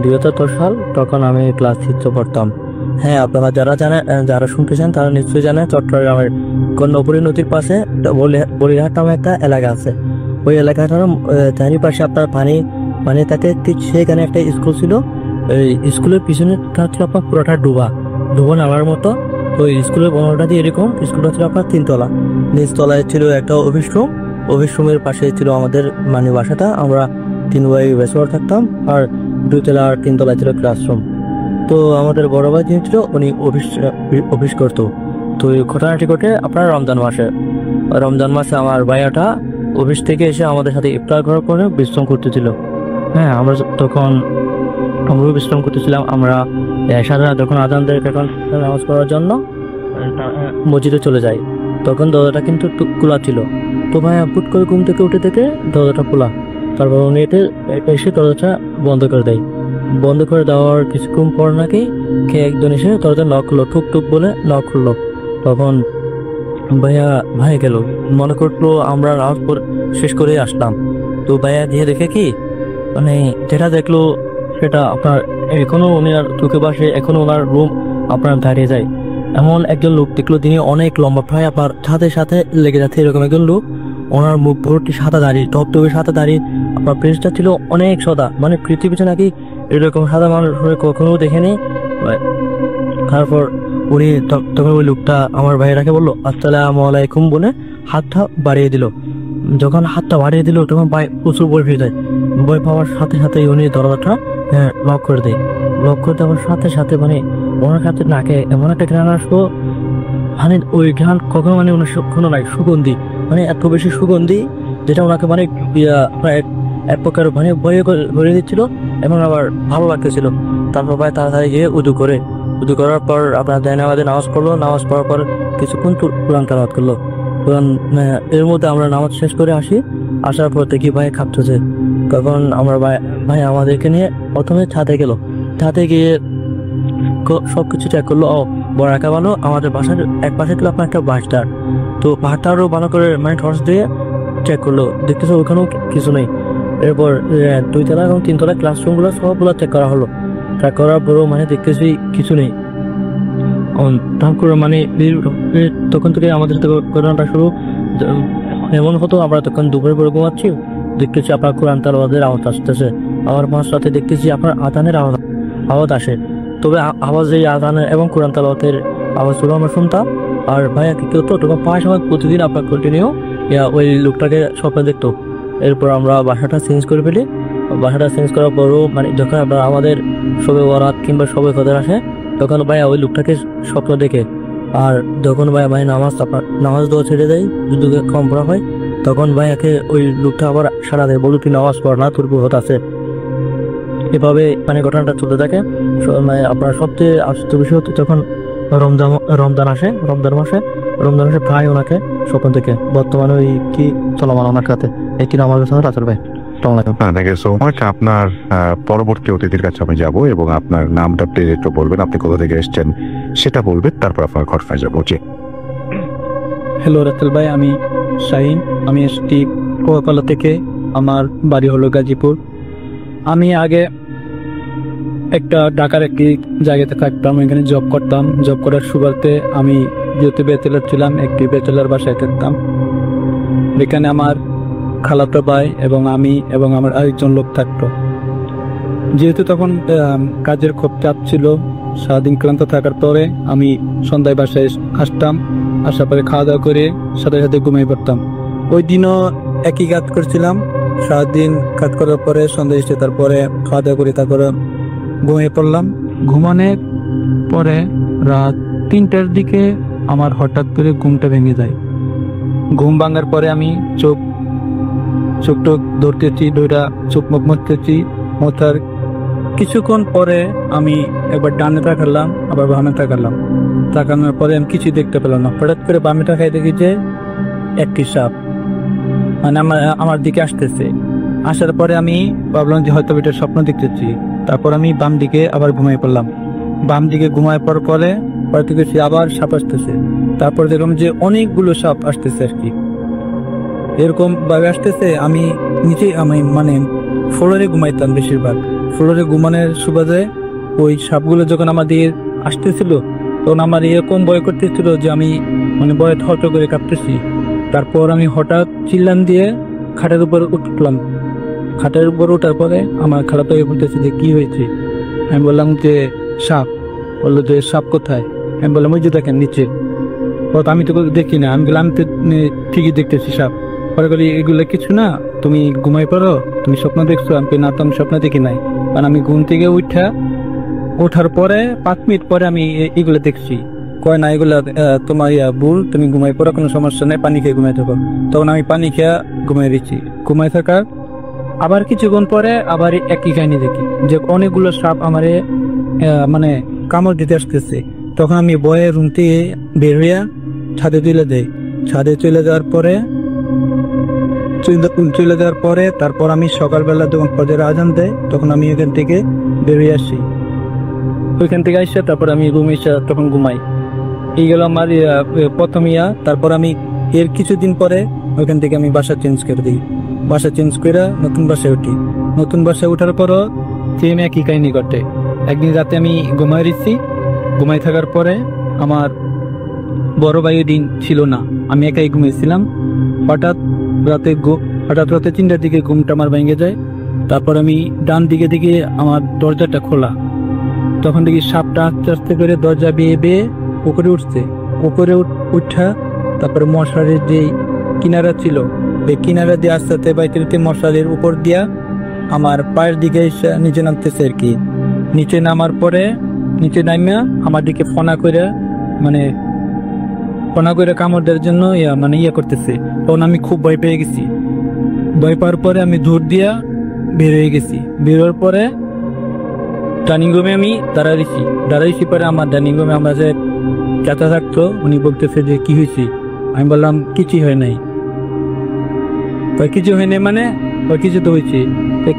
2010 সাল, তখন আমি ক্লাস 6 পড়তাম। হ্যাঁ, আপনারা যারা শুনতেছেন তারা নিশ্চয়ই জানেন, চট্টগ্রামের কর্ণপুরী নদীর পাশে বলিরহাট নামে একটা এলাকা আছে। ওই এলাকাটার চারিপাশে আপনার পানি থাকে। ঠিক সেখানে একটা স্কুল ছিল। এই স্কুলের পিছনে ছিল আপনার পুরোটা ডুবা নামার মতো। তো স্কুলের বর্ণনাটা দিয়ে এরকম, স্কুলটা ছিল আপনার 3 তলা। নিচতলায় ছিল একটা অফিস রুমের পাশে ছিল আমাদের মানে বাসাটা। আমরা 3 ভাই ব্যাচেলর থাকতাম, আর 2 তলা আর 3 তলায় ছিল ক্লাসরুম। তো আমাদের বড় ভাই যিনি ছিল উনি অফিস করতো। তো এই ঘটনাটি ঘটে আপনার রমজান মাসে আমার ভাইয়াটা অফিস থেকে এসে আমাদের সাথে ইফতার করার পরে বিশ্রাম করতেছিল। হ্যাঁ, আমরাও বিশ্রাম করতেছিলাম। আমরা সারা যখন আজান দেয় তখন নামাজ পড়ার জন্য মসজিদে চলে যাই। তখন দরজাটা কিন্তু খোলা ছিল। তো ভাইয়া পুট করে ঘুম থেকে উঠে থেকে দরজাটা খোলা। তারপর উনি এসে দরজাটা বন্ধ করে দেয়। বন্ধ করে দেওয়ার কিছুক্ষণ পর নাকি একজন এসে দরজা নক করলো, ঠুক ঠুক বলে নক করলো। তখন ভাইয়া গেল, মনে করলো আমরা নামাজ শেষ করে আসলাম। তো ভাইয়া গিয়ে দেখে কি মানে যেটা দেখলো সেটা আপনার এখনো ওনার চোখে বাসে, এখনো ওনার রুম আপনার দাঁড়িয়ে যায়। এমন একজন লোক দেখলো, তিনি অনেক লম্বা, প্রায় আপনার সাথে লেগে যাচ্ছে এরকম একজন লোক। ওনার মুখ ভর্তি সাদা দাড়ি, টপটপে সাদা দাড়ি। আপনার প্রেসটা ছিল অনেক সাদা, মানে পৃথিবীতে নাকি এরকম সাদা মানুষ কখনো দেখেনি। তারপর উনি তখন ওই লোকটা আমার ভাইয়েরাকে বললো আসসালামু আলাইকুম বলে হাতটা বাড়িয়ে দিল। যখন হাতটা বাড়িয়ে দিল তখন ভাই প্রচুর ভয় পেয়ে যায়। ভয় পাওয়ার সাথে সাথে উনি দরজাটা লক করে দেয়। লক করে দেওয়ার সাথে সাথে মানে ওনার কাছে নাকে এমন একটা ঘ্রাণ আসলো, মানে ওই ঘ্রাণ কখনো মানে উনি কখনো নাই, সুগন্ধি, মানে এত বেশি সুগন্ধি যেটা ওনাকে মানে এক প্রকার মানে ভয়ে ভরে দিচ্ছিল এবং আবার ভালো লাগতেছিল। তারপর ভাই তাড়াতাড়ি গিয়ে উদু করার পর আপনার আমাদের নামাজ পড়লো। নামাজ পড়ার পর কিছুক্ষণ কোরআন তেলাওয়াত করলো। কারণ এর মধ্যে আমরা নামাজ শেষ করে আসার পর দেখি ভাই কাঁপতেছে। তখন আমরা ভাই আমাদেরকে নিয়ে প্রথমে ছাদে গেল, ছাদে গিয়ে সবকিছু চেক করলো। বড় একা বানো আমাদের বাসার এক পাশে ছিল আপনার একটা বাসটার, তো বাসটারও ভালো করে মানে টর্চ দিয়ে চেক করলো, দেখতেছে ওখানেও কিছু নেই। এরপর 2 তলা এবং 3 তলা ক্লাসরুমগুলো সবগুলো চেক করা হলো। চেক করার পরও মানে দেখতেছি কিছু নেই। তারপর মানে তখন থেকে আমাদের করোনাটা শুরু এমন হতো, আমরা তখন দুপুরে পরে ঘুমাচ্ছি, দেখতেছি আপনার কোরআন তেলাওয়াতের আওয়াজ আসতেছে, আমার মার সাথে দেখতেছি আপনার আজানের আওয়াজ আসে। তবে আওয়াজ এই আজানের এবং কোরআন তেলাওয়াতের আওয়াজগুলো আমরা শুনতাম। আর ভাইয়া কি করতো, তখন 5 সময় প্রতিদিন আপনার কন্টিনিউ ওই লোকটাকে স্বপ্নে দেখতো। এরপর আমরা বাসাটা চেঞ্জ করে ফেলি। বাসাটা চেঞ্জ করার পরও মানে যখন আপনার আমাদের সবে বরাত কিংবা সবে কদর আসে, তখন ভাইয়া ওই লোকটাকে স্বপ্ন দেখে। আর যখন ভাই নামাজ দেওয়া ছেড়ে দেয়, যদি কম পড়া হয়, তখন ভাইয়াকে ওই লোকটা আবার সারা দেয়, বলুন তুই নামাজ পড় না, তোর বিপদ আছে। এভাবে মানে ঘটনাটা চলতে থাকে। মানে আপনার সবচেয়ে আশ্চর্য বিষয় হচ্ছে যখন রমজান আসে, রমজান মাসে প্রায় ওনাকে স্বপ্ন থেকে বর্তমানে ওই কি চলমান ওনার কাছে এই কি নামাজ রাসেল ভাই। Thank you so much. আপনার পরবর্তী অতিথির কাছে আমি যাব এবং আপনার নামটা প্লিজ একটু বলবেন, আপনি কোথা থেকে এসেছেন সেটা বলবেন, তারপর আপনার ঘটনায় যাবো। জি। হ্যালো রাসেল ভাই, আমি শাহিন, আমি এসছি কোয়াকলা থেকে, আমার বাড়ি হলো গাজীপুর। আমি আগে একটা ঢাকার একটি জায়গাতে থাকতাম, এখানে জব করতাম। জব করার সুবাদে আমি যেহেতু ব্যাচেলার ছিলাম, একটি ব্যাচেলার বাসায় থাকতাম। এখানে আমার খালাতো ভাই এবং আমি এবং আমার আরেকজন লোক থাকতো। যেহেতু তখন কাজের খুব চাপ ছিল, সারাদিন ক্লান্ত থাকার পরে আমি সন্ধ্যায় বাসায় আসতাম, আসার পরে খাওয়া দাওয়া করে সাথে সাথে ঘুমিয়ে পড়তাম। ওই দিনও একই কাজ করছিলাম, সারাদিন কাজ করার পরে সন্ধ্যায় এসে তারপরে খাওয়া দাওয়া করে তারপরে ঘুমিয়ে পড়লাম। ঘুমানোর পরে রাত 3টার দিকে আমার হঠাৎ করে ঘুমটা ভেঙে যায়। ঘুম ভাঙার পরে আমি চোখ ধরতেছি, চোখ মুখ মুছতেছি। মোছার কিছুক্ষণ পরে আমি একবার ডানে তাকালাম, আবার বামে তাকানোর পরে আমি কিছু দেখতে পেলাম না। হঠাৎ করে বামে তাকাই দেখি যে একটি সাপ মানে আমার দিকে আসতেছে। আসার পরে আমি ভাবলাম যে হয়তো এটা স্বপ্ন দেখতেছি। তারপর আমি বাম দিকে আবার ঘুমাই পড়লাম। বাম দিকে ঘুমায় পড়ার পরে দেখেছি আবার সাপ আসতেছে। তারপর দেখলাম যে অনেকগুলো সাপ আসতেছে আর কি, এরকম ভাবে আসতেছে। আমি মানে ফ্লোরে ঘুমাইতাম, বেশিরভাগ ফ্লোরে ঘুমানোর সুবাদে ওই সাপগুলো যখন আমার দিকে আসতেছিল তখন আমার এরকম ভয় করতেছিল যে আমি মানে ভয়ে থর করে কাঁপতেছি। তারপর আমি হঠাৎ চিল্লান দিয়ে খাটের উপর উঠলাম। খাটের উপর ওঠার পরে আমার খালাতো ভাই বলতেছে যে কি হয়েছে। আমি বললাম যে সাপ। বললো যে সাপ কোথায়? আমি বললাম ওই যে দেখেন নিচে। আমি তো দেখি না। আমি বললাম ঠিকই দেখতেছি সাপ। পরে বলি এগুলো কিছু না, তুমি ঘুমাই পড়ো, তুমি স্বপ্ন দেখছো? আমি না, তো আমি স্বপ্ন দেখি নাই, কারণ আমি ঘুম থেকে ওঠার পরে 5 মিনিট পরে আমি এগুলো দেখছি। কয় না এগুলা তোমার ভুল, তুমি ঘুমাই পড়ো, কোনো সমস্যা নেই, পানি খেয়ে ঘুমাই থাকো। তখন আমি পানি খেয়ে ঘুমাই দিচ্ছি। ঘুমাই থাকার আবার কিছুক্ষণ পরে আবার একই কাহিনী দেখি যে অনেকগুলো সাপ আমারে মানে কামড় দিতে আসতেছে। তখন আমি ভয়ে রুম থেকে বের হইয়া ছাদে চলে যাই। ছাদে চলে যাওয়ার পরে তারপর আমি সকালবেলা যখন ফজরের আজান দেয় তখন আমি ওইখান থেকে বেরিয়ে আসি। ওইখান থেকে আসে তারপর আমি রুমে এসে তখন ঘুমাই। এই গেল আমার প্রথম তারপর আমি এর কিছুদিন পরে ওইখান থেকে আমি বাসা চেঞ্জ করে দিই। বাসা চেঞ্জ করে নতুন বাসায় উঠি। নতুন বাসায় উঠার পরও সেম একই কাহিনী ঘটে। একদিন রাতে আমি ঘুমাই থাকার পরে আমার বড় ভাই দিন ছিল না, আমি একাই ঘুমিয়েছিলাম। হঠাৎ রাতে 3টার দিকে ঘুমটা আমার ভেঙে যায়। তারপর আমি ডান দিকে আমার দরজাটা খোলা। তখন দেখি সাপটা আস্তে আস্তে করে দরজা বেয়ে উপরে উঠছে। উপরে উঠা তারপরে মশারির যে কিনারা ছিল এই কিনারা দিয়ে আস্তে আস্তে বাইতে মশারির উপর দিয়া আমার পায়ের দিকে নিচে নামতেছে আর কি। নিচে নামার পরে নিচে নামিয়া আমার দিকে ফোনা করে কামড় দেওয়ার জন্য ইয়ে করতেছে। তখন আমি খুব ভয় পেয়ে গেছি। ভয় পাওয়ার পরে আমি দৌড় দিয়া বের হয়ে গেছি। বেরোর পরে ডাইনিং রুমে আমি দাঁড়াইছি পরে আমার ডাইনিং রুমে আমার যে চাচা থাকতো উনি বলতেছে যে কি হয়েছে। আমি বললাম কিছুই হয় নাই। কিছু হয়নি মানে কিছু তো হয়েছে,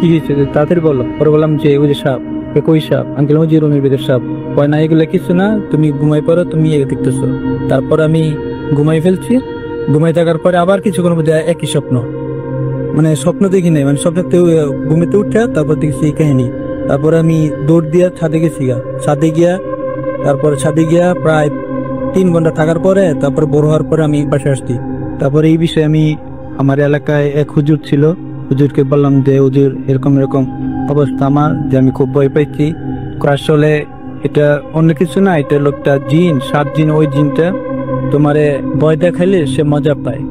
কি হয়েছে তাড়াতাড়ি বলো। পরে বললাম যে ওই যে সাপ। কই সাপ? আঙ্কেল ওই যে রুমের ভিতরে সাপ। কয় না এগুলো কিছু না, তুমি ঘুমাই পড়ো, তুমি দেখতেছো। তারপর আমি ঘুমাই ফেলছি। ঘুমাই থাকার পরে আবার কিছুক্ষণ মধ্যে একই স্বপ্ন, মানে স্বপ্ন দেখি নাই, মানে স্বপ্নতে ঘুমিতে উঠে তারপর দেখছি এই কাহিনী। তারপরে আমি দৌড় দিয়া ছাদে গেছি ছাদে গিয়া প্রায় 3 ঘন্টা থাকার পরে তারপরে বড় হওয়ার পরে আমি বাসায় আসছি। তারপরে এই বিষয়ে আমি আমার এলাকায় এক হুজুর ছিল, হুজুরকে বললাম যে হুজুর এরকম অবস্থা আমার, যে আমি খুব ভয় পাইছি। আসলে এটা অন্য কিছু না, এটা লোকটা জিন, 7 জিন, ওই জিনটা তোমারে ভয় দেখাইলে সে মজা পায়।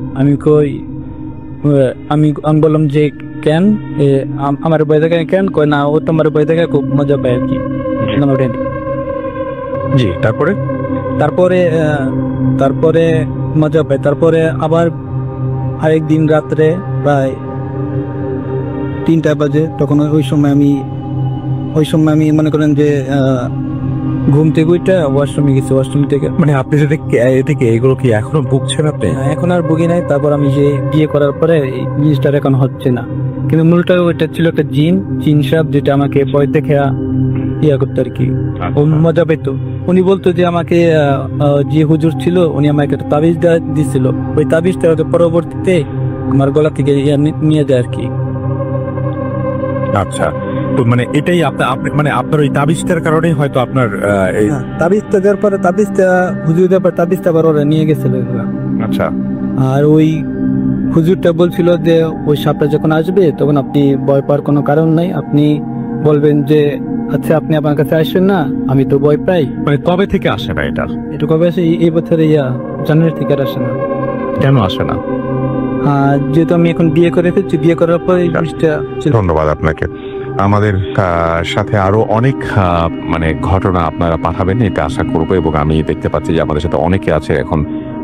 আমি বললাম যে কেন আমার ভয় দেখায় কেন? কয় না ও তোমার ভয় দেখায় খুব মজা পায় আর কি। জি, তারপরে মজা পায়। তারপরে আবার আরেকদিন রাত্রে প্রায় 3টা বাজে, তখন ওই সময় আমি মনে করেন যে ঘুম থেকে ওইটা ওয়াশরুমে গেছি। ওয়াশরুম থেকে মানে আপনি এদিকে এগুলো কি এখনো ভুগছেন আপনি? এখন আর ভুগি নাই। তারপর আমি যে বিয়ে করার পরে এই জিনিসটার এখন হচ্ছে না, কিন্তু মূলটা ওইটা ছিল একটা জিন সাপ, যেটা আমাকে ভয় দেখে ইয়া করতো আর কি। ও মজা পেত। উনি বলতো যে আমাকে যে হুজুর ছিল উনি আমাকে একটা তাবিজ দিছিল, ওই তাবিজটা পরবর্তীতে আমার গলা থেকে নিয়ে যায় আর কি। আচ্ছা, তো মানে এটাই মানে আপনার ওই তাবিজটার কারণে হয়তো আপনার তাবিজটা দেওয়ার পরে হুজুর দেওয়ার পর তাবিজটা আবার ওরা নিয়ে গেছিল। আচ্ছা, আর ওই হুজুরটা বলছিল যে ওই সাপটা যখন আসবে তখন আপনি ভয় পাওয়ার কোনো কারণ নাই, আপনি বলবেন যে আচ্ছা আপনি আমার কাছে আসবেন না, আমি তো ভয় পাই। মানে কবে থেকে আসে না এটা কবে আসে? এই বছরে জানুয়ারি থেকে আসে না। কেন আসে না? যেহেতু আমি এখন বিয়ে করে ফেলছি, বিয়ে করার পর এই জিনিসটা। ধন্যবাদ আপনাকে। আমাদের সাথে আরো অনেক মানে ঘটনা আপনারা পাঠাবেন, এটা আশা করবো। এবং আমি দেখতে পাচ্ছি যে আমাদের সাথে অনেকে আছে এখন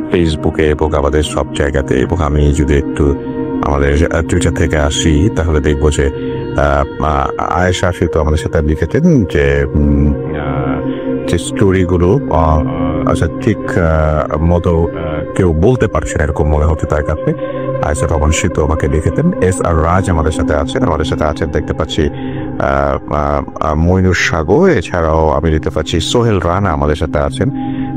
ফেসবুকে এবং আমাদের সব জায়গাতে। এবং আমি যদি একটু আমাদের টুইটার থেকে আসি তাহলে দেখবো যে আয়েশা আশিক তো আমাদের সাথে লিখেছেন যে স্টোরিগুলো আচ্ছা ঠিক মতো কেউ বলতে পারছে না এরকম মনে হচ্ছে তার কাছে। আয়েশা রহমান শীত আমাকে লিখেছেন। SR রাজ আমাদের সাথে আছেন দেখতে পাচ্ছি মইনুর সাগর। এছাড়াও আমি দেখতে পাচ্ছি সোহেল রানা আমাদের সাথে আছেন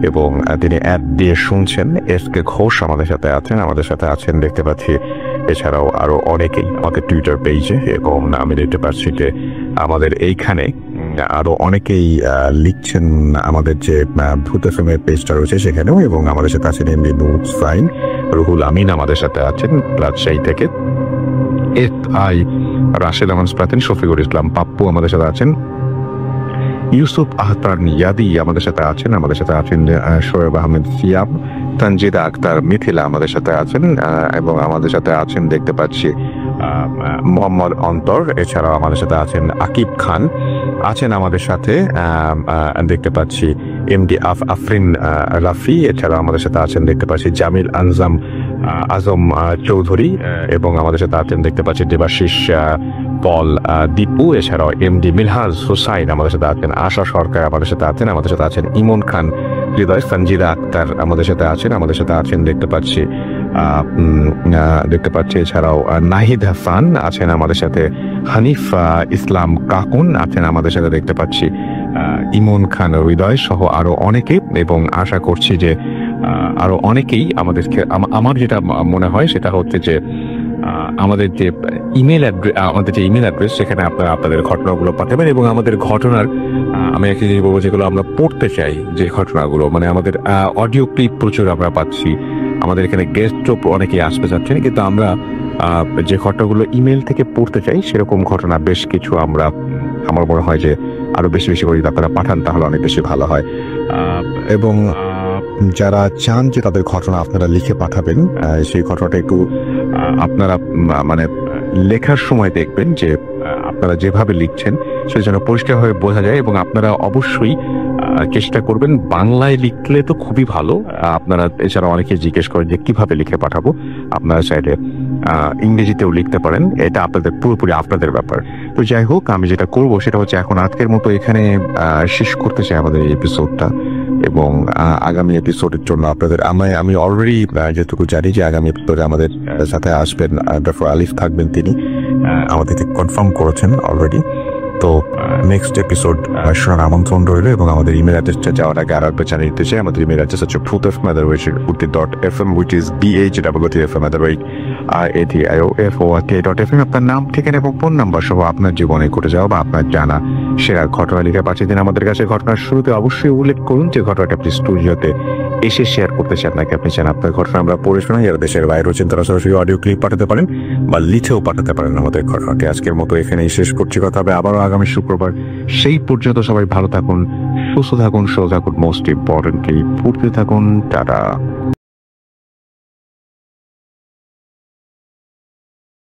এবং তিনি অ্যাড দিয়ে শুনছেন। SK ঘোষ আমাদের সাথে আছেন দেখতে পাচ্ছি। এছাড়াও আরো অনেকেই আমাদের টুইটার পেজে, এবং আমি দেখতে পাচ্ছি যে আমাদের এইখানে আরো অনেকেই লিখছেন আমাদের যে ভূত এফএমের পেজটা রয়েছে সেখানেও। এবং আমাদের সাথে আছেন এমডি নুজ ফাইন, রুহুল আমিন আমাদের সাথে আছেন রাজশাহী থেকে, SI রাশেদ আহমেদ প্রাতেন, শফিকুল ইসলাম পাপ্পু আমাদের সাথে আছেন, ইউসুফ আহতার নিয়াদি আমাদের সাথে আছেন শোয়েব আহমেদ সিয়াব, তানজিদা আক্তার মিথিলা আমাদের সাথে আছেন এবং আমাদের সাথে আছেন দেখতে পাচ্ছি মোহাম্মদ অন্তর। এছাড়াও আমাদের সাথে আছেন আকিব খান আছেন আমাদের সাথে দেখতে পাচ্ছি MD আফরিন রাফি। এছাড়াও আমাদের সাথে আছেন দেখতে পাচ্ছি জামিল আজম চৌধুরী এবং আমাদের সাথে আছেন দেখতে পাচ্ছি দেবাশিস পল দীপু। এছাড়াও MD মিলহাজ হুসাইন আমাদের সাথে আছেন, আশা সরকার আমাদের সাথে আছেন ইমন খান হৃদয়, সঞ্জিদা আক্তার আমাদের সাথে আছেন দেখতে পাচ্ছি। এছাড়াও নাহিদ হাসান আছেন আমাদের সাথে, হানিফ ইসলাম কাকুন আছেন আমাদের সাথে দেখতে পাচ্ছি, ইমন খান হৃদয় সহ আরো অনেকে। এবং আশা করছি যে আরো অনেকেই আমাদেরকে, আমার যেটা মনে হয় সেটা হচ্ছে যে আমাদের যে ইমেল অ্যাড্রেস সেখানে আপনারা আপনাদের ঘটনাগুলো পাঠাবেন। এবং আমাদের ঘটনার আমি একটা জিনিস বলবো, যেগুলো আমরা পড়তে চাই, যে ঘটনাগুলো মানে আমাদের অডিও ক্লিপ প্রচুর আমরা পাচ্ছি, আমাদের এখানে গেস্টও অনেকেই আসতে চাচ্ছেন, কিন্তু আমরা যে ঘটনাগুলো ইমেল থেকে পড়তে চাই সেরকম ঘটনা বেশ কিছু আমার মনে হয় যে আরো বেশি করে যদি আপনারা পাঠান তাহলে অনেক বেশি ভালো হয়। এবং যারা চান যে তাদের ঘটনা আপনারা লিখে পাঠাবেন, সেই ঘটনাটা একটু আপনারা মানে লেখার সময় দেখবেন যে আপনারা যেভাবে লিখছেন সেটা যেন পরিষ্কারভাবে বোঝা যায়। এবং আপনারা অবশ্যই চেষ্টা করবেন বাংলায় লিখলে তো খুবই ভালো। আপনারা এছাড়া অনেকে জিজ্ঞেস করেন যে কিভাবে লিখে পাঠাবো, আপনারা চাইলে ইংরেজিতেও লিখতে পারেন, এটা আপনাদের পুরোপুরি আপনাদের ব্যাপার। তো যাই হোক, আমি যেটা করবো সেটা হচ্ছে এখন আজকের মতো এখানে শেষ করতে চাই আমাদের এই এপিসোডটা। এবং আগামী এপিসোডের জন্য আপনাদের আমি অলরেডি যেটুকু জানি যে আগামী এপিসোডে আমাদের সাথে আসবেন ডক্টর আলিফ থাকবেন, তিনি আমাদের কনফার্ম করেছেন অলরেডি। তো নেক্সট এপিসোড শোনার আমন্ত্রণ রইল এবং আমাদের ইমেল অ্যাড্রেসটা যাওয়ার আগে আর একবার জানিয়ে দিতে চাই, আমাদের ইমেল অ্যাড্রেস হচ্ছে fruitfm@fm which is BHFM@radioFORK.FM। আপনার নাম, ঠিকানা এবং ফোন নাম্বার সহ আপনার জীবনে ঘটে যাওয়া বা আপনার জানা সেরা ঘটনা লিখে পাঠিয়ে দিন আমাদের কাছে। ঘটনার শুরুতে অবশ্যই উল্লেখ করুন যে ঘটনাটা আপনি স্টুডিওতে এসে শেয়ার করতে চান, নাকি আপনি চান আপনার ঘটনা আমরা পড়ে শোনাই। যারা দেশের বাইরে রয়েছেন তারা সরাসরি অডিও ক্লিপ পাঠাতে পারেন বা লিখেও পাঠাতে পারেন আমাদের ঘটনাটি। আজকের মতো এখানেই শেষ করছি, কথা হবে আবারও আগামী শুক্রবার। সেই পর্যন্ত সবাই ভালো থাকুন, সুস্থ থাকুন, সুস্থ থাকুন, মোস্ট ইম্পর্টেন্টলি ফুটতে থাকুন। টাটা।